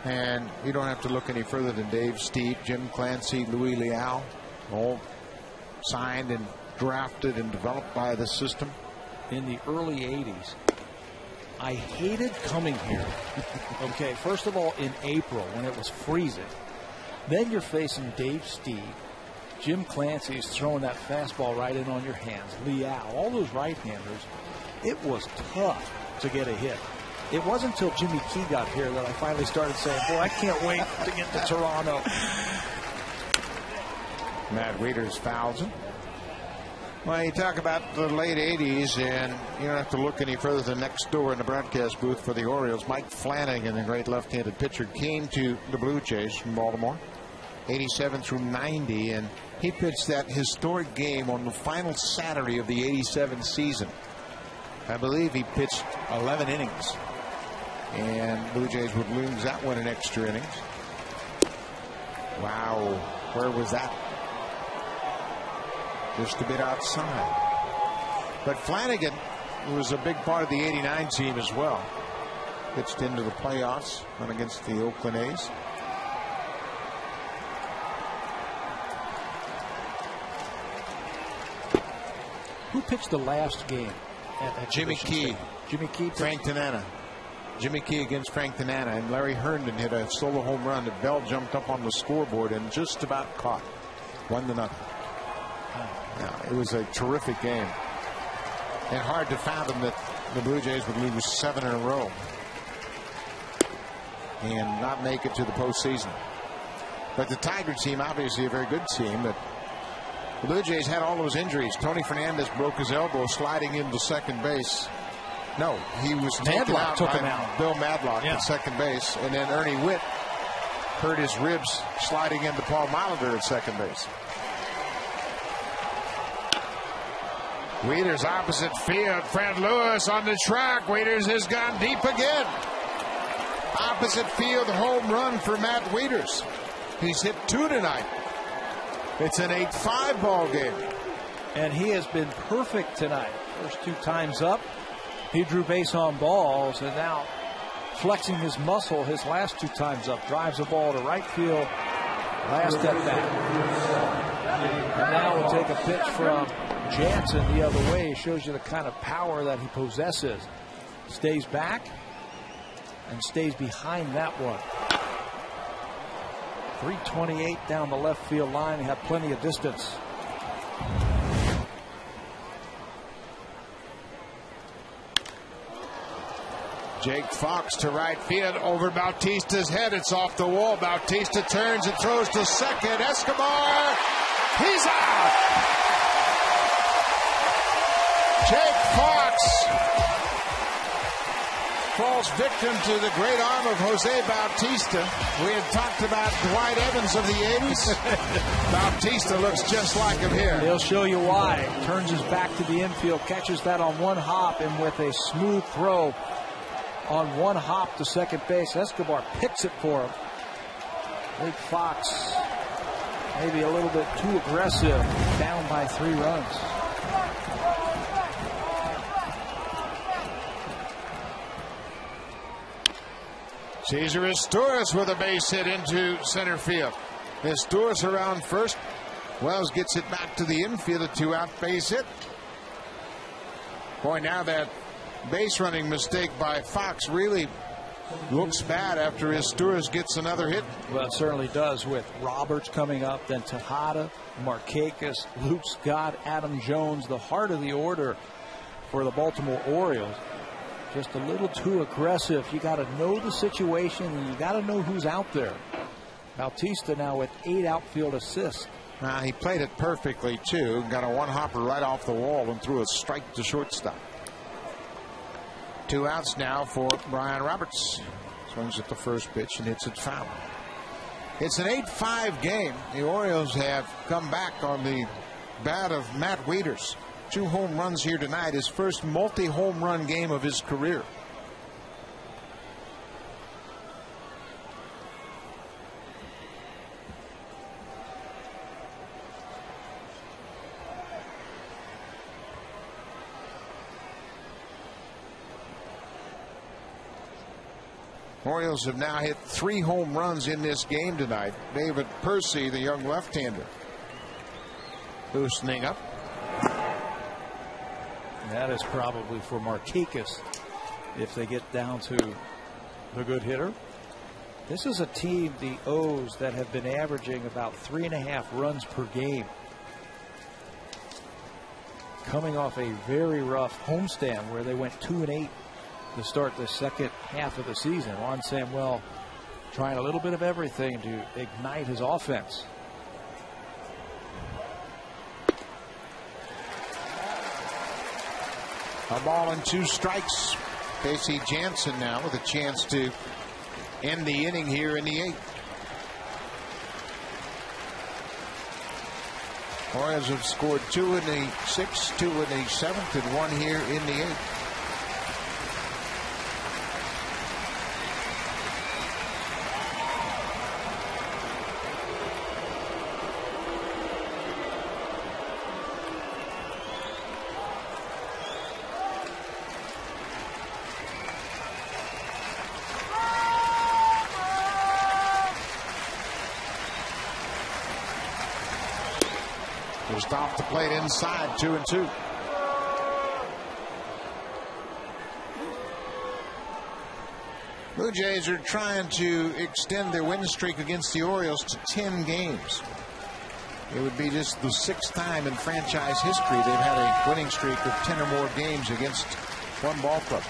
and you don't have to look any further than Dave Steep, Jim Clancy, Louis Liao, all signed and drafted and developed by the system. In the early 80s, I hated coming here. Okay, first of all, in April when it was freezing. Then you're facing Dave Steep. Jim Clancy's throwing that fastball right in on your hands. Liao, all those right-handers. It was tough to get a hit. It wasn't until Jimmy Key got here that I finally started saying, boy, I can't wait to get to Toronto. Matt Wieters fouls him. Well, you talk about the late 80s, and you don't have to look any further than next door in the broadcast booth for the Orioles. Mike Flanagan, the great left-handed pitcher, came to the Blue Jays from Baltimore, 87 through 90, and he pitched that historic game on the final Saturday of the 87 season. I believe he pitched 11 innings, and Blue Jays would lose that one in extra innings. Wow, where was that? Just a bit outside. But Flanagan was a big part of the 89 team as well. Pitched into the playoffs, went against the Oakland A's. Who pitched the last game? At Jimmy Key. Jimmy Key. Frank Tanana. Jimmy Key against Frank Tanana. And Larry Herndon hit a solo home run that Bell jumped up on the scoreboard and just about caught. 1-0. Yeah, it was a terrific game. And hard to fathom that the Blue Jays would lose 7 in a row and not make it to the postseason. But the Tiger team, obviously a very good team. But the Blue Jays had all those injuries. Tony Fernandez broke his elbow sliding into second base. No, he was taken out by Bill Madlock at second base. And then Ernie Witt hurt his ribs sliding into Paul Molitor at second base. Wieters opposite field. Fred Lewis on the track. Wieters has gone deep again. Opposite field home run for Matt Wieters. He's hit 2 tonight. It's an 8-5 ball game. And he has been perfect tonight. First 2 times up, he drew base on balls, and now flexing his muscle his last 2 times up. Drives the ball to right field. Last at bat. And now we'll take a pitch from Jansen the other way. It shows you the kind of power that he possesses. Stays back and stays behind that one. 328 down the left field line. He had plenty of distance. Jake Fox to right field over Bautista's head. It's off the wall. Bautista turns and throws to second. Escobar, he's out. Jake Fox falls victim to the great arm of Jose Bautista. We had talked about Dwight Evans of the 80s. Bautista looks just like him here. He'll show you why. Turns his back to the infield, catches that on one hop, and with a smooth throw on one hop to second base, Escobar picks it for him. Jake Fox maybe a little bit too aggressive, down by 3 runs. Cesar Estorres with a base hit into center field. Estorres around first. Wells gets it back to the infield, a 2-out base hit. Boy, now that base running mistake by Fox really looks bad after Estorres gets another hit. Well, it certainly does, with Roberts coming up, then Tejada, Markakis, Luke Scott, Adam Jones, the heart of the order for the Baltimore Orioles. Just a little too aggressive. You got to know the situation, and you got to know who's out there. Bautista now with 8 outfield assists. He played it perfectly, too. Got a one-hopper right off the wall and threw a strike to shortstop. 2 outs now for Brian Roberts. Swings at the first pitch and hits it foul. It's an 8-5 game. The Orioles have come back on the bat of Matt Wieters. 2 home runs here tonight. His first multi-home run game of his career. Orioles have now hit 3 home runs in this game tonight. David Percy, the young left-hander, loosening up. That is probably for Markakis if they get down to the good hitter. This is a team, the O's, that have been averaging about 3.5 runs per game. Coming off a very rough homestand where they went 2-8 to start the second half of the season. Juan Samuel trying a little bit of everything to ignite his offense. A ball and 2 strikes. Casey Jansen now with a chance to end the inning here in the 8th. Orioles have scored 2 in the 6th, 2 in the 7th, and 1 here in the 8th. Just off the plate inside, 2-2. Blue Jays are trying to extend their win streak against the Orioles to 10 games. It would be just the 6th time in franchise history they've had a winning streak of 10 or more games against one ball club.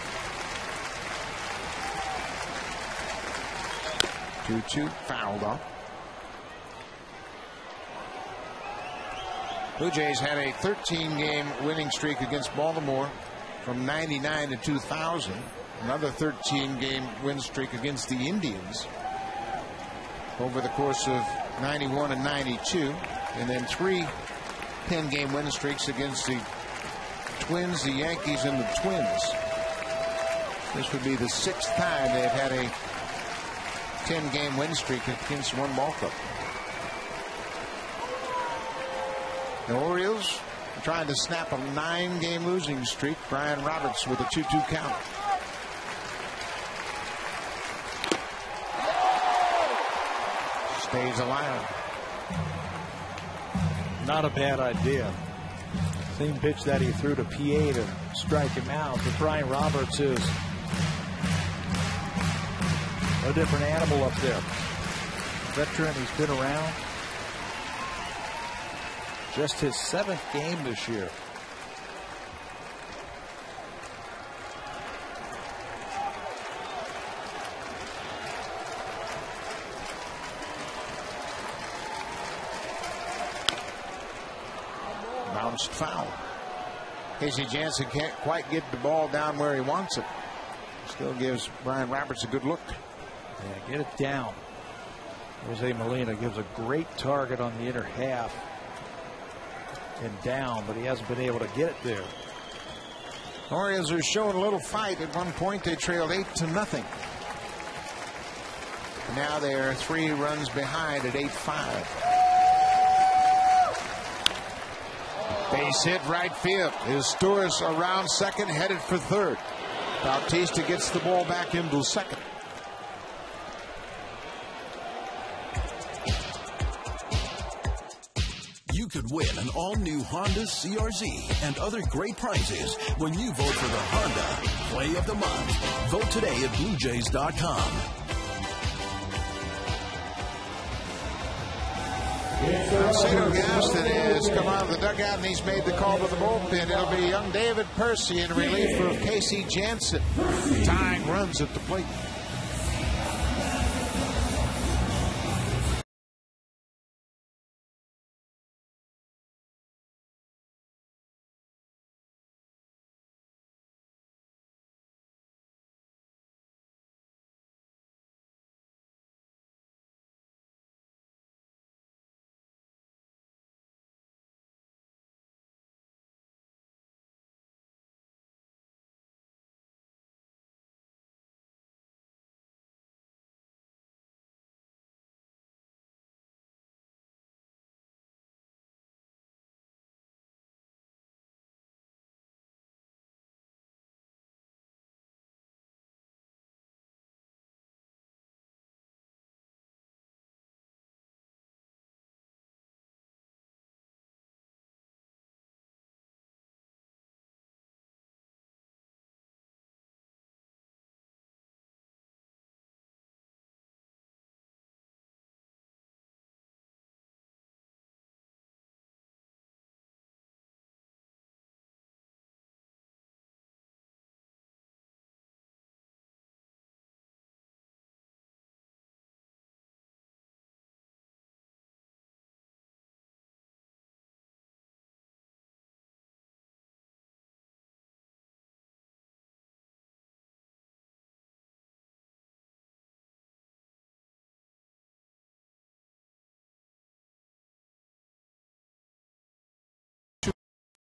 2-2, fouled off. Blue Jays had a 13-game winning streak against Baltimore from 99 to 2000. Another 13-game win streak against the Indians over the course of 91 and 92. And then 3 10-game win streaks against the Twins, the Yankees, and the Twins. This would be the 6th time they've had a 10-game win streak against one ball club. The Orioles are trying to snap a 9-game losing streak. Brian Roberts with a 2-2 count. Stays alive. Not a bad idea. Same pitch that he threw to PA to strike him out. But Brian Roberts is a different animal up there. Veteran, he's been around. Just his 7th game this year. Bounced foul. Casey Jansen can't quite get the ball down where he wants it. Still gives Brian Roberts a good look. Yeah, get it down. Jose Molina gives a great target on the inner half and down, but he hasn't been able to get it there. Orioles are showing a little fight. At one point they trailed 8-0. Now they're 3 runs behind at 8-5. Base hit right field. Historis around second, headed for third. Bautista gets the ball back into second. You could win an all-new Honda CRZ and other great prizes when you vote for the Honda Play of the Month. Vote today at BlueJays.com. Cito Gaston has come out of the dugout and he's made the call to the bullpen. It'll be young David Percy in relief of Casey Jansen. Tying runs at the plate.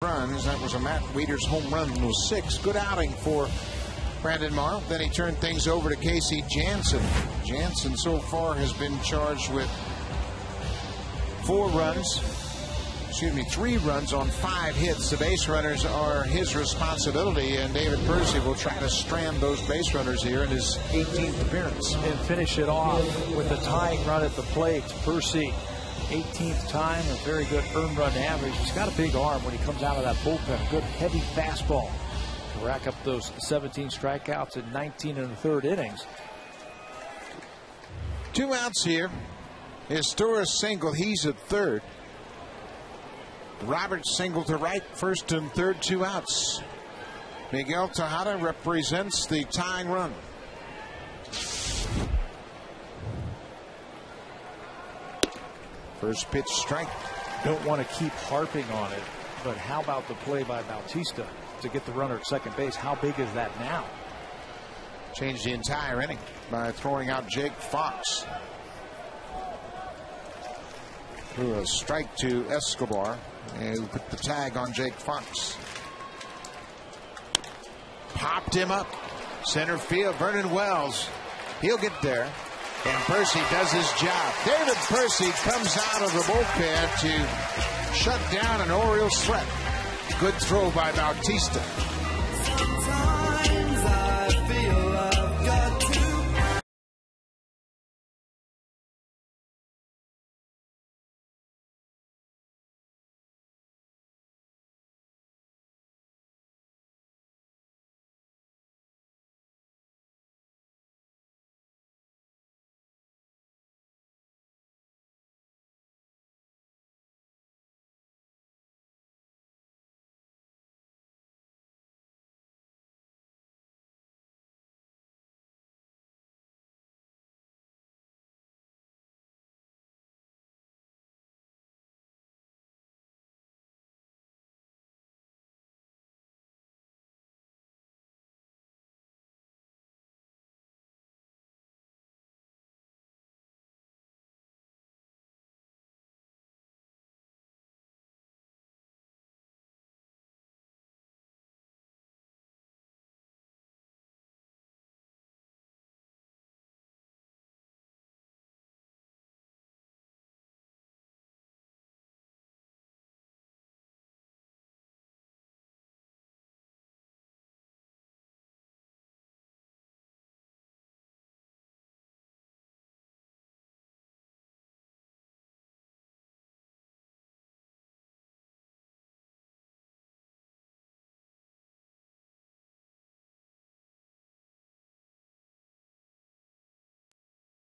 Runs. That was a Matt Wieters home run in 06. Good outing for Brandon Morrow. Then he turned things over to Casey Jansen. Jansen so far has been charged with 3 runs on 5 hits. The base runners are his responsibility, and David Percy will try to strand those base runners here in his 18th appearance. And finish it off with the tying run at the plate. Percy, 18th time, a very good earned run average. He's got a big arm when he comes out of that bullpen. Good heavy fastball to rack up those 17 strikeouts in 19 1/3 innings. 2 outs here. Historis single. He's at third. Roberts single to right, first and third, 2 outs. Miguel Tejada represents the tying run. First pitch strike. don't want to keep harping on it, but how about the play by Bautista to get the runner at second base? How big is that now? Changed the entire inning by throwing out Jake Fox. Threw a strike to Escobar and put the tag on Jake Fox. Popped him up. Center field, Vernon Wells. He'll get there. And Percy does his job. David Percy comes out of the bullpen to shut down an Orioles threat. Good throw by Bautista.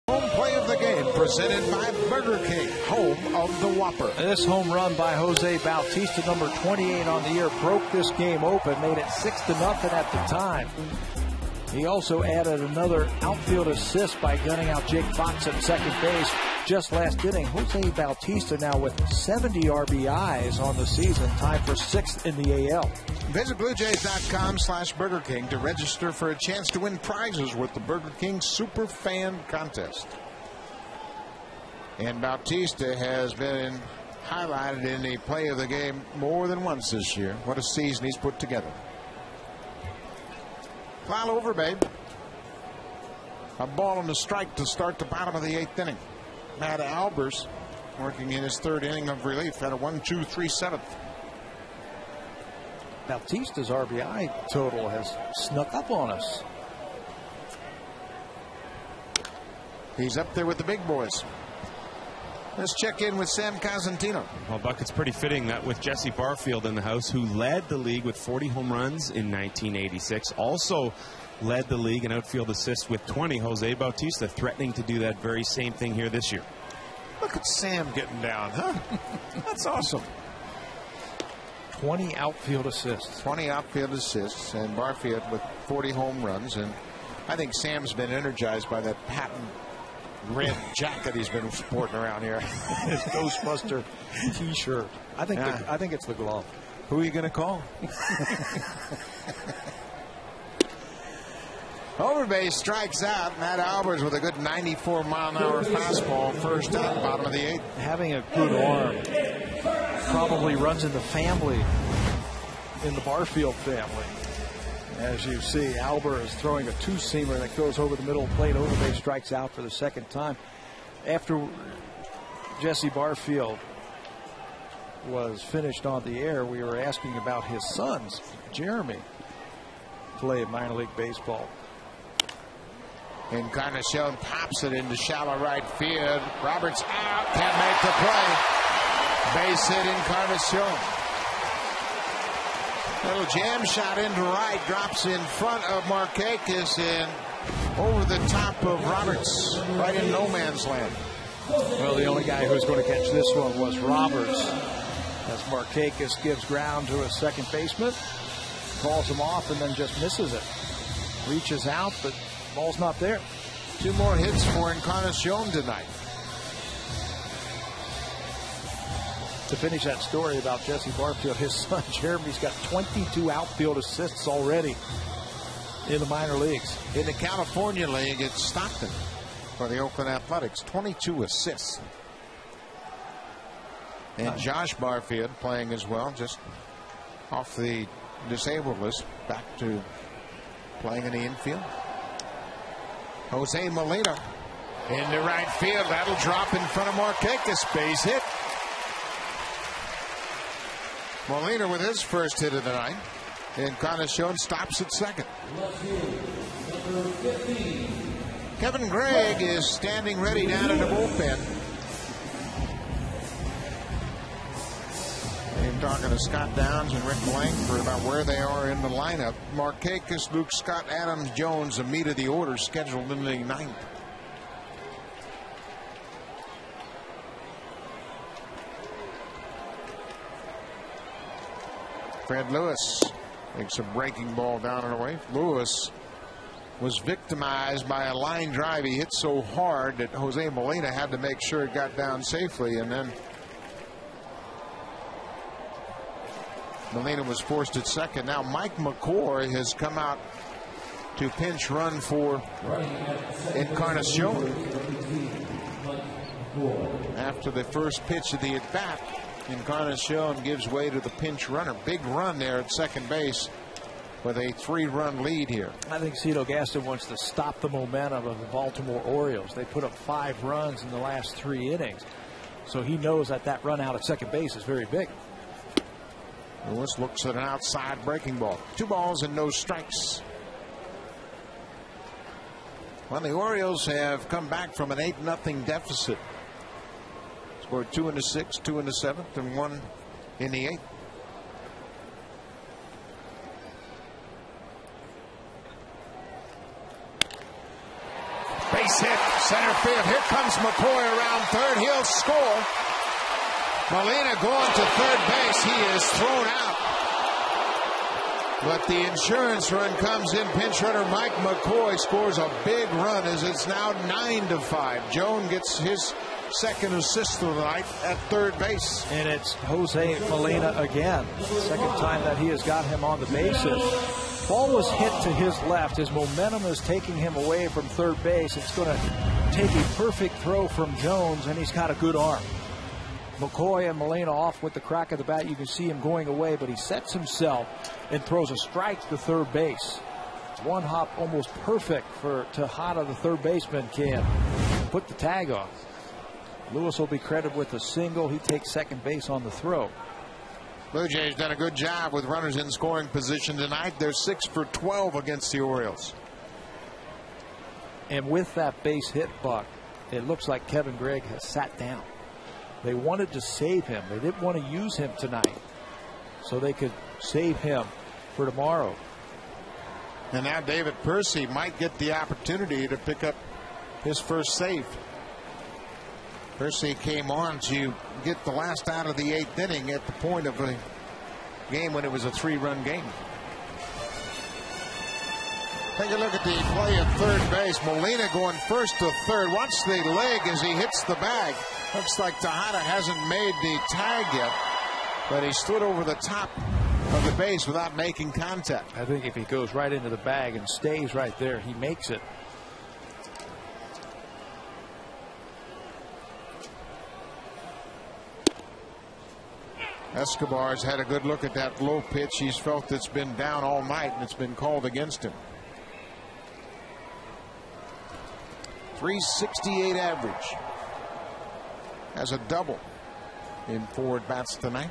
Home play of the game presented by Burger King, home of the Whopper. This home run by Jose Bautista, number 28 on the year, broke this game open, made it 6-0 at the time. He also added another outfield assist by gunning out Jake Fox at second base just last inning. Jose Bautista now with 70 RBIs on the season, tied for 6th in the AL. Visit BlueJays.com/Burger King to register for a chance to win prizes with the Burger King Super Fan Contest. And Bautista has been highlighted in the play of the game more than once this year. What a season he's put together. Fly over, babe. A ball and a strike to start the bottom of the 8th inning. Matt Albers, working in his 3rd inning of relief, had a 1-2-3-7. Bautista's RBI total has snuck up on us. He's up there with the big boys. Let's check in with Sam Cosentino. Well, Buck, it's pretty fitting that with Jesse Barfield in the house, who led the league with 40 home runs in 1986, also led the league in outfield assists with 20. Jose Bautista threatening to do that very same thing here this year. Look at Sam getting down, huh? That's awesome. 20 outfield assists. 20 outfield assists, and Barfield with 40 home runs. And I think Sam's been energized by that patent red jacket he's been sporting around here. His Ghostbuster T-shirt. I think it's the glove. Who are you going to call? Overbase strikes out. Matt Albers with a good 94-mile-an-hour fastball, first out, bottom of the 8th. Having a good arm probably runs in the family, in the Barfield family. As you see, Albers is throwing a two-seamer that goes over the middle plate. Overbase strikes out for the 2nd time. After Jesse Barfield was finished on the air, we were asking about his sons, Jeremy, play minor league baseball. Encarnacion pops it into shallow right field. Roberts out, can't make the play. Base hit, Encarnacion. Little jam shot into right, drops in front of Markakis and over the top of Roberts, right in no man's land. Well, the only guy who was going to catch this one was Roberts, as Markakis gives ground to his second baseman, calls him off, and then just misses it. Reaches out, but ball's not there. 2 more hits for Encarnacion tonight. to finish that story about Jesse Barfield, his son Jeremy's got 22 outfield assists already in the minor leagues. In the California League, it's Stockton for the Oakland Athletics, 22 assists. And Josh Barfield playing as well, just off the disabled list, back to playing in the infield. Jose Molina into right field. That'll drop in front of Markakis. Base hit. Molina with his first hit of the night. Encarnacion stops at second. Kevin Gregg is standing ready down in the bullpen. I'm talking to Scott Downs and Rick Langford about where they are in the lineup. Markakis, Luke Scott, Adams, Jones, the meat of the order scheduled in the ninth. Fred Lewis makes a breaking ball down and away. Lewis was victimized by a line drive. He hit so hard that Jose Molina had to make sure it got down safely, and then Molina was forced at second. Now Mike McCoy has come out to pinch run for Encarnacion. After the first pitch of the at-bat, Encarnacion gives way to the pinch runner. Big run there at second base with a 3-run lead here. I think Cito Gaston wants to stop the momentum of the Baltimore Orioles. They put up 5 runs in the last 3 innings. So he knows that that run out at second base is very big. Lewis looks at an outside breaking ball. 2 balls and no strikes. Well, the Orioles have come back from an 8-0 deficit. Scored 2 in the 6th, 2 in the 7th, and 1 in the 8th. Base hit, center field. Here comes McCoy around third. He'll score. Molina going to third base. He is thrown out. But the insurance run comes in. Pinch runner Mike McCoy scores a big run as it's now 9-5. Joan gets his second assist of the night at third base. And it's Jose Molina again. Second time that he has got him on the bases. Ball was hit to his left. His momentum is taking him away from third base. It's going to take a perfect throw from Jones, and he's got a good arm. McCoy and Molina off with the crack of the bat. You can see him going away, but he sets himself and throws a strike to third base. One hop almost perfect for Tejada, the third baseman, can put the tag on. Lewis will be credited with a single. He takes second base on the throw. Blue Jays done a good job with runners in scoring position tonight. They're 6 for 12 against the Orioles. And with that base hit, Buck, it looks like Kevin Gregg has sat down. They wanted to save him. They didn't want to use him tonight, so they could save him for tomorrow. And now David Percy might get the opportunity to pick up his first save. Percy came on to get the last out of the 8th inning at the point of a game when it was a 3-run game. Take a look at the play at third base. Molina going first to third. Watch the leg as he hits the bag. Looks like Tejada hasn't made the tag yet, but he stood over the top of the base without making contact. I think if he goes right into the bag and stays right there, he makes it. Escobar's had a good look at that low pitch. He's felt it's been down all night, and it's been called against him. 368 average. Has a double in 4 at-bats tonight.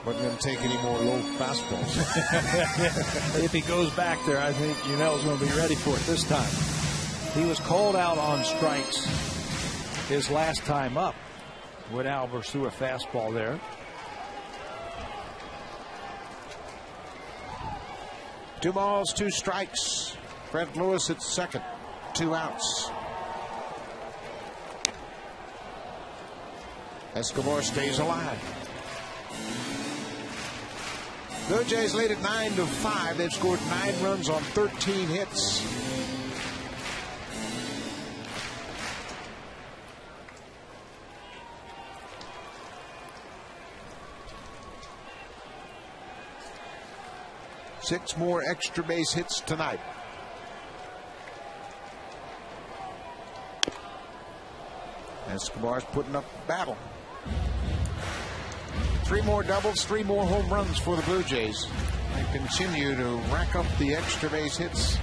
Wasn't going to take any more low fastballs. If he goes back there, I think Yunel's going to be ready for it this time. He was called out on strikes his last time up when Alvarez threw a fastball there. Two balls, 2 strikes. Fred Lewis at second. 2 outs. Escobar stays alive. Blue Jays lead at 9-5. They've scored 9 runs on 13 hits. 6 more extra base hits tonight. Escobar's putting up a battle. 3 more doubles, 3 more home runs for the Blue Jays. They continue to rack up the extra base hits.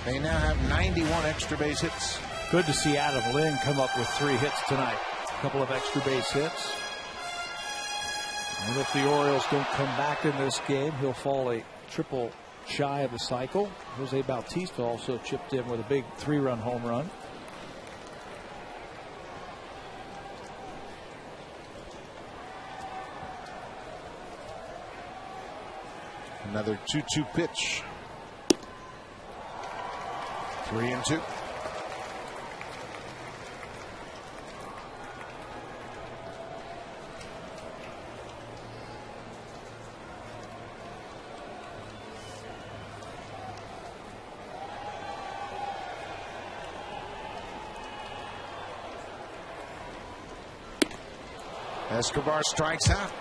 They now have 91 extra base hits. Good to see Adam Lynn come up with 3 hits tonight. A couple of extra base hits. And if the Orioles don't come back in this game, he'll fall a triple shy of the cycle. Jose Bautista also chipped in with a big 3-run home run. Another 2-2 pitch. 3-2. Escobar strikes out.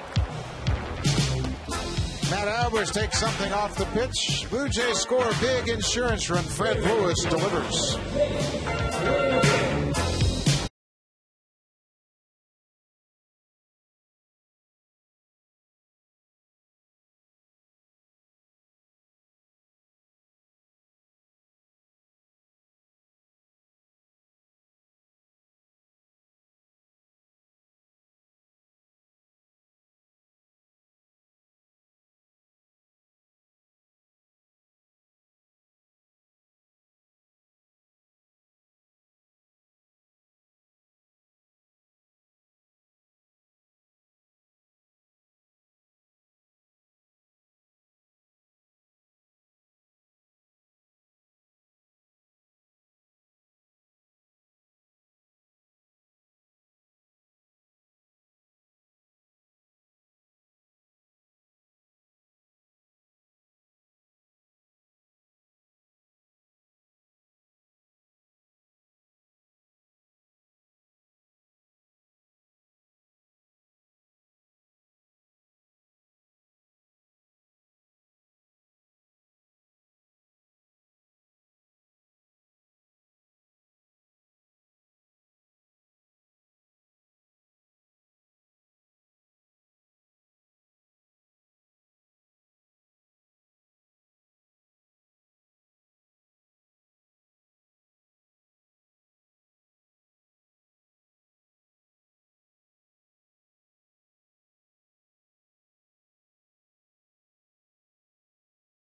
Matt Albers takes something off the pitch. Blue Jays score a big insurance run. Fred Lewis delivers.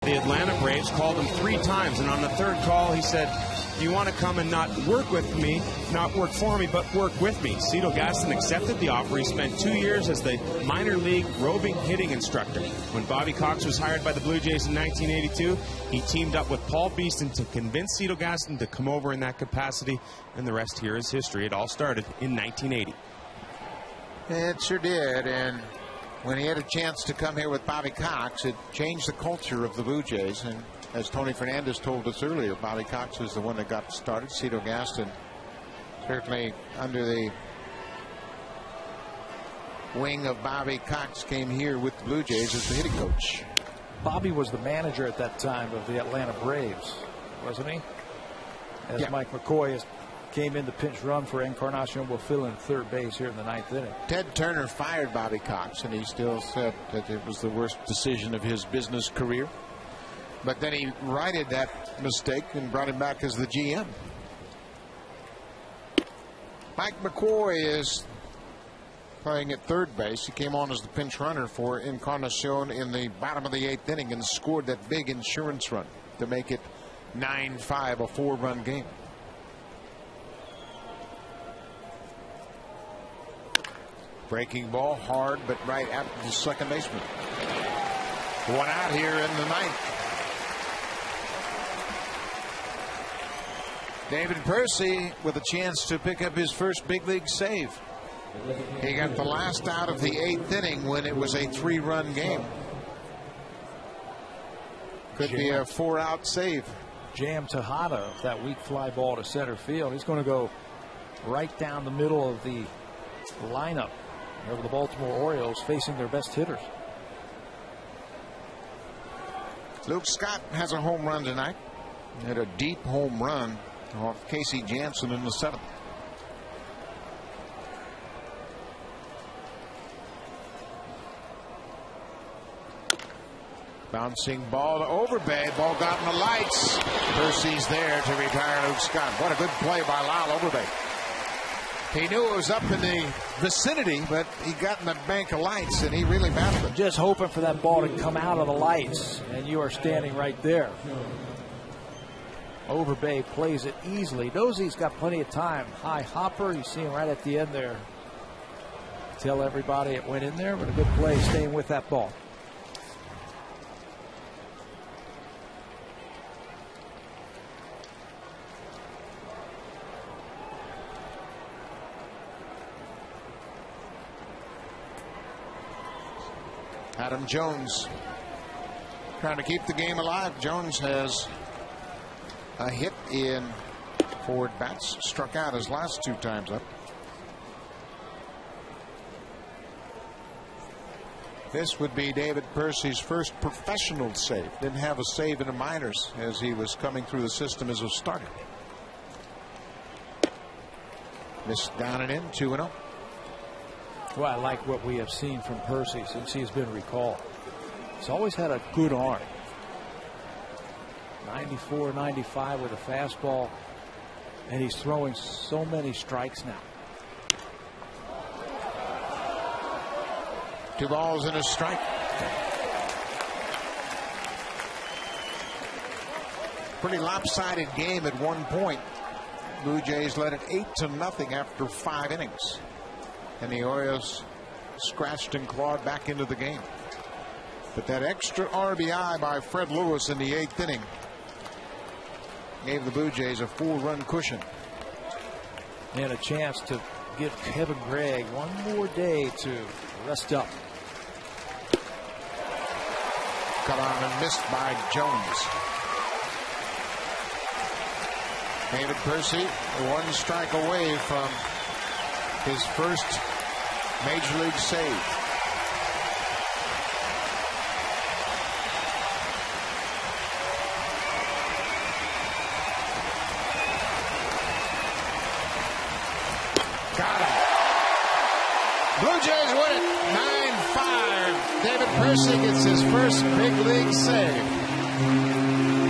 The Atlanta Braves called him 3 times, and on the 3rd call, he said, "You want to come and not work with me, not work for me, but work with me." Cito Gaston accepted the offer. He spent 2 years as the minor league roving hitting instructor. When Bobby Cox was hired by the Blue Jays in 1982, he teamed up with Paul Beeston to convince Cito Gaston to come over in that capacity, and the rest here is history. It all started in 1980. It sure did, and when he had a chance to come here with Bobby Cox, it changed the culture of the Blue Jays. And as Tony Fernandez told us earlier, Bobby Cox was the one that got started. Cito Gaston certainly under the wing of Bobby Cox came here with the Blue Jays as the hitting coach. Bobby was the manager at that time of the Atlanta Braves, wasn't he? As Yeah. Mike McCoy came in the pinch run for Encarnacion will fill in 3rd base here in the 9th inning. Ted Turner fired Bobby Cox, and he still said that it was the worst decision of his business career. But then he righted that mistake and brought him back as the GM. Mike McCoy is playing at 3rd base. He came on as the pinch runner for Encarnacion in the bottom of the 8th inning and scored that big insurance run to make it 9-5, a 4-run game. Breaking ball hard, but right at the second baseman. One out here in the 9th. David Percy with a chance to pick up his first big league save. He got the last out of the 8th inning when it was a 3-run game. Could be a 4-out save. Jam Tejada, that weak fly ball to center field. He's going to go right down the middle of the lineup over the Baltimore Orioles, facing their best hitters. Luke Scott has a home run tonight. He had a deep home run off Casey Jansen in the 7th. Bouncing ball to Overbay. Ball got in the lights. Percy's there to retire Luke Scott. What a good play by Lyle Overbay. He knew it was up in the vicinity, but he got in the bank of lights, and he really battled it. Just hoping for that ball to come out of the lights, and you are standing right there. Overbay plays it easily. Knows he's got plenty of time. High hopper. You see him right at the end there. Tell everybody it went in there, but a good play staying with that ball. Adam Jones trying to keep the game alive. Jones has a hit in 4 at-bats, struck out his last 2 times up. This would be David Percy's first professional save. Didn't have a save in the minors as he was coming through the system as a starter. Missed down and in, 2-0. Well, I like what we have seen from Percy since he has been recalled. He's always had a good arm. 94, 95 with a fastball, and he's throwing so many strikes now. 2 balls and a strike. Pretty lopsided game at one point. Blue Jays led it 8-0 after 5 innings. And the Orioles scratched and clawed back into the game. But that extra RBI by Fred Lewis in the 8th inning gave the Blue Jays a 4-run cushion. And a chance to give Kevin Gregg one more day to rest up. Cut on and missed by Jones. David Percy 1 strike away from his first major league save. Got him. Blue Jays win it 9-5. David Percy gets his first big league save.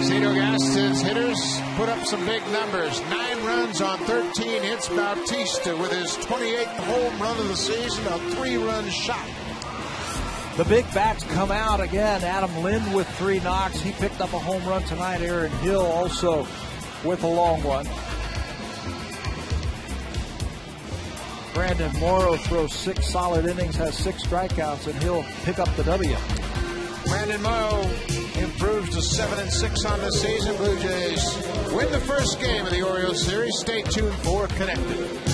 Cito Gaston's hitters put up some big numbers. 9 runs on 13 hits. Bautista with his 28th home run of the season, a 3-run shot. The big bats come out again. Adam Lind with 3 knocks. He picked up a home run tonight. Aaron Hill also with a long one. Brandon Morrow throws 6 solid innings, has 6 strikeouts, and he'll pick up the W. Brandon Morrow improves to 7-6 on the season. Blue Jays win the first game of the Orioles series. Stay tuned for Connected.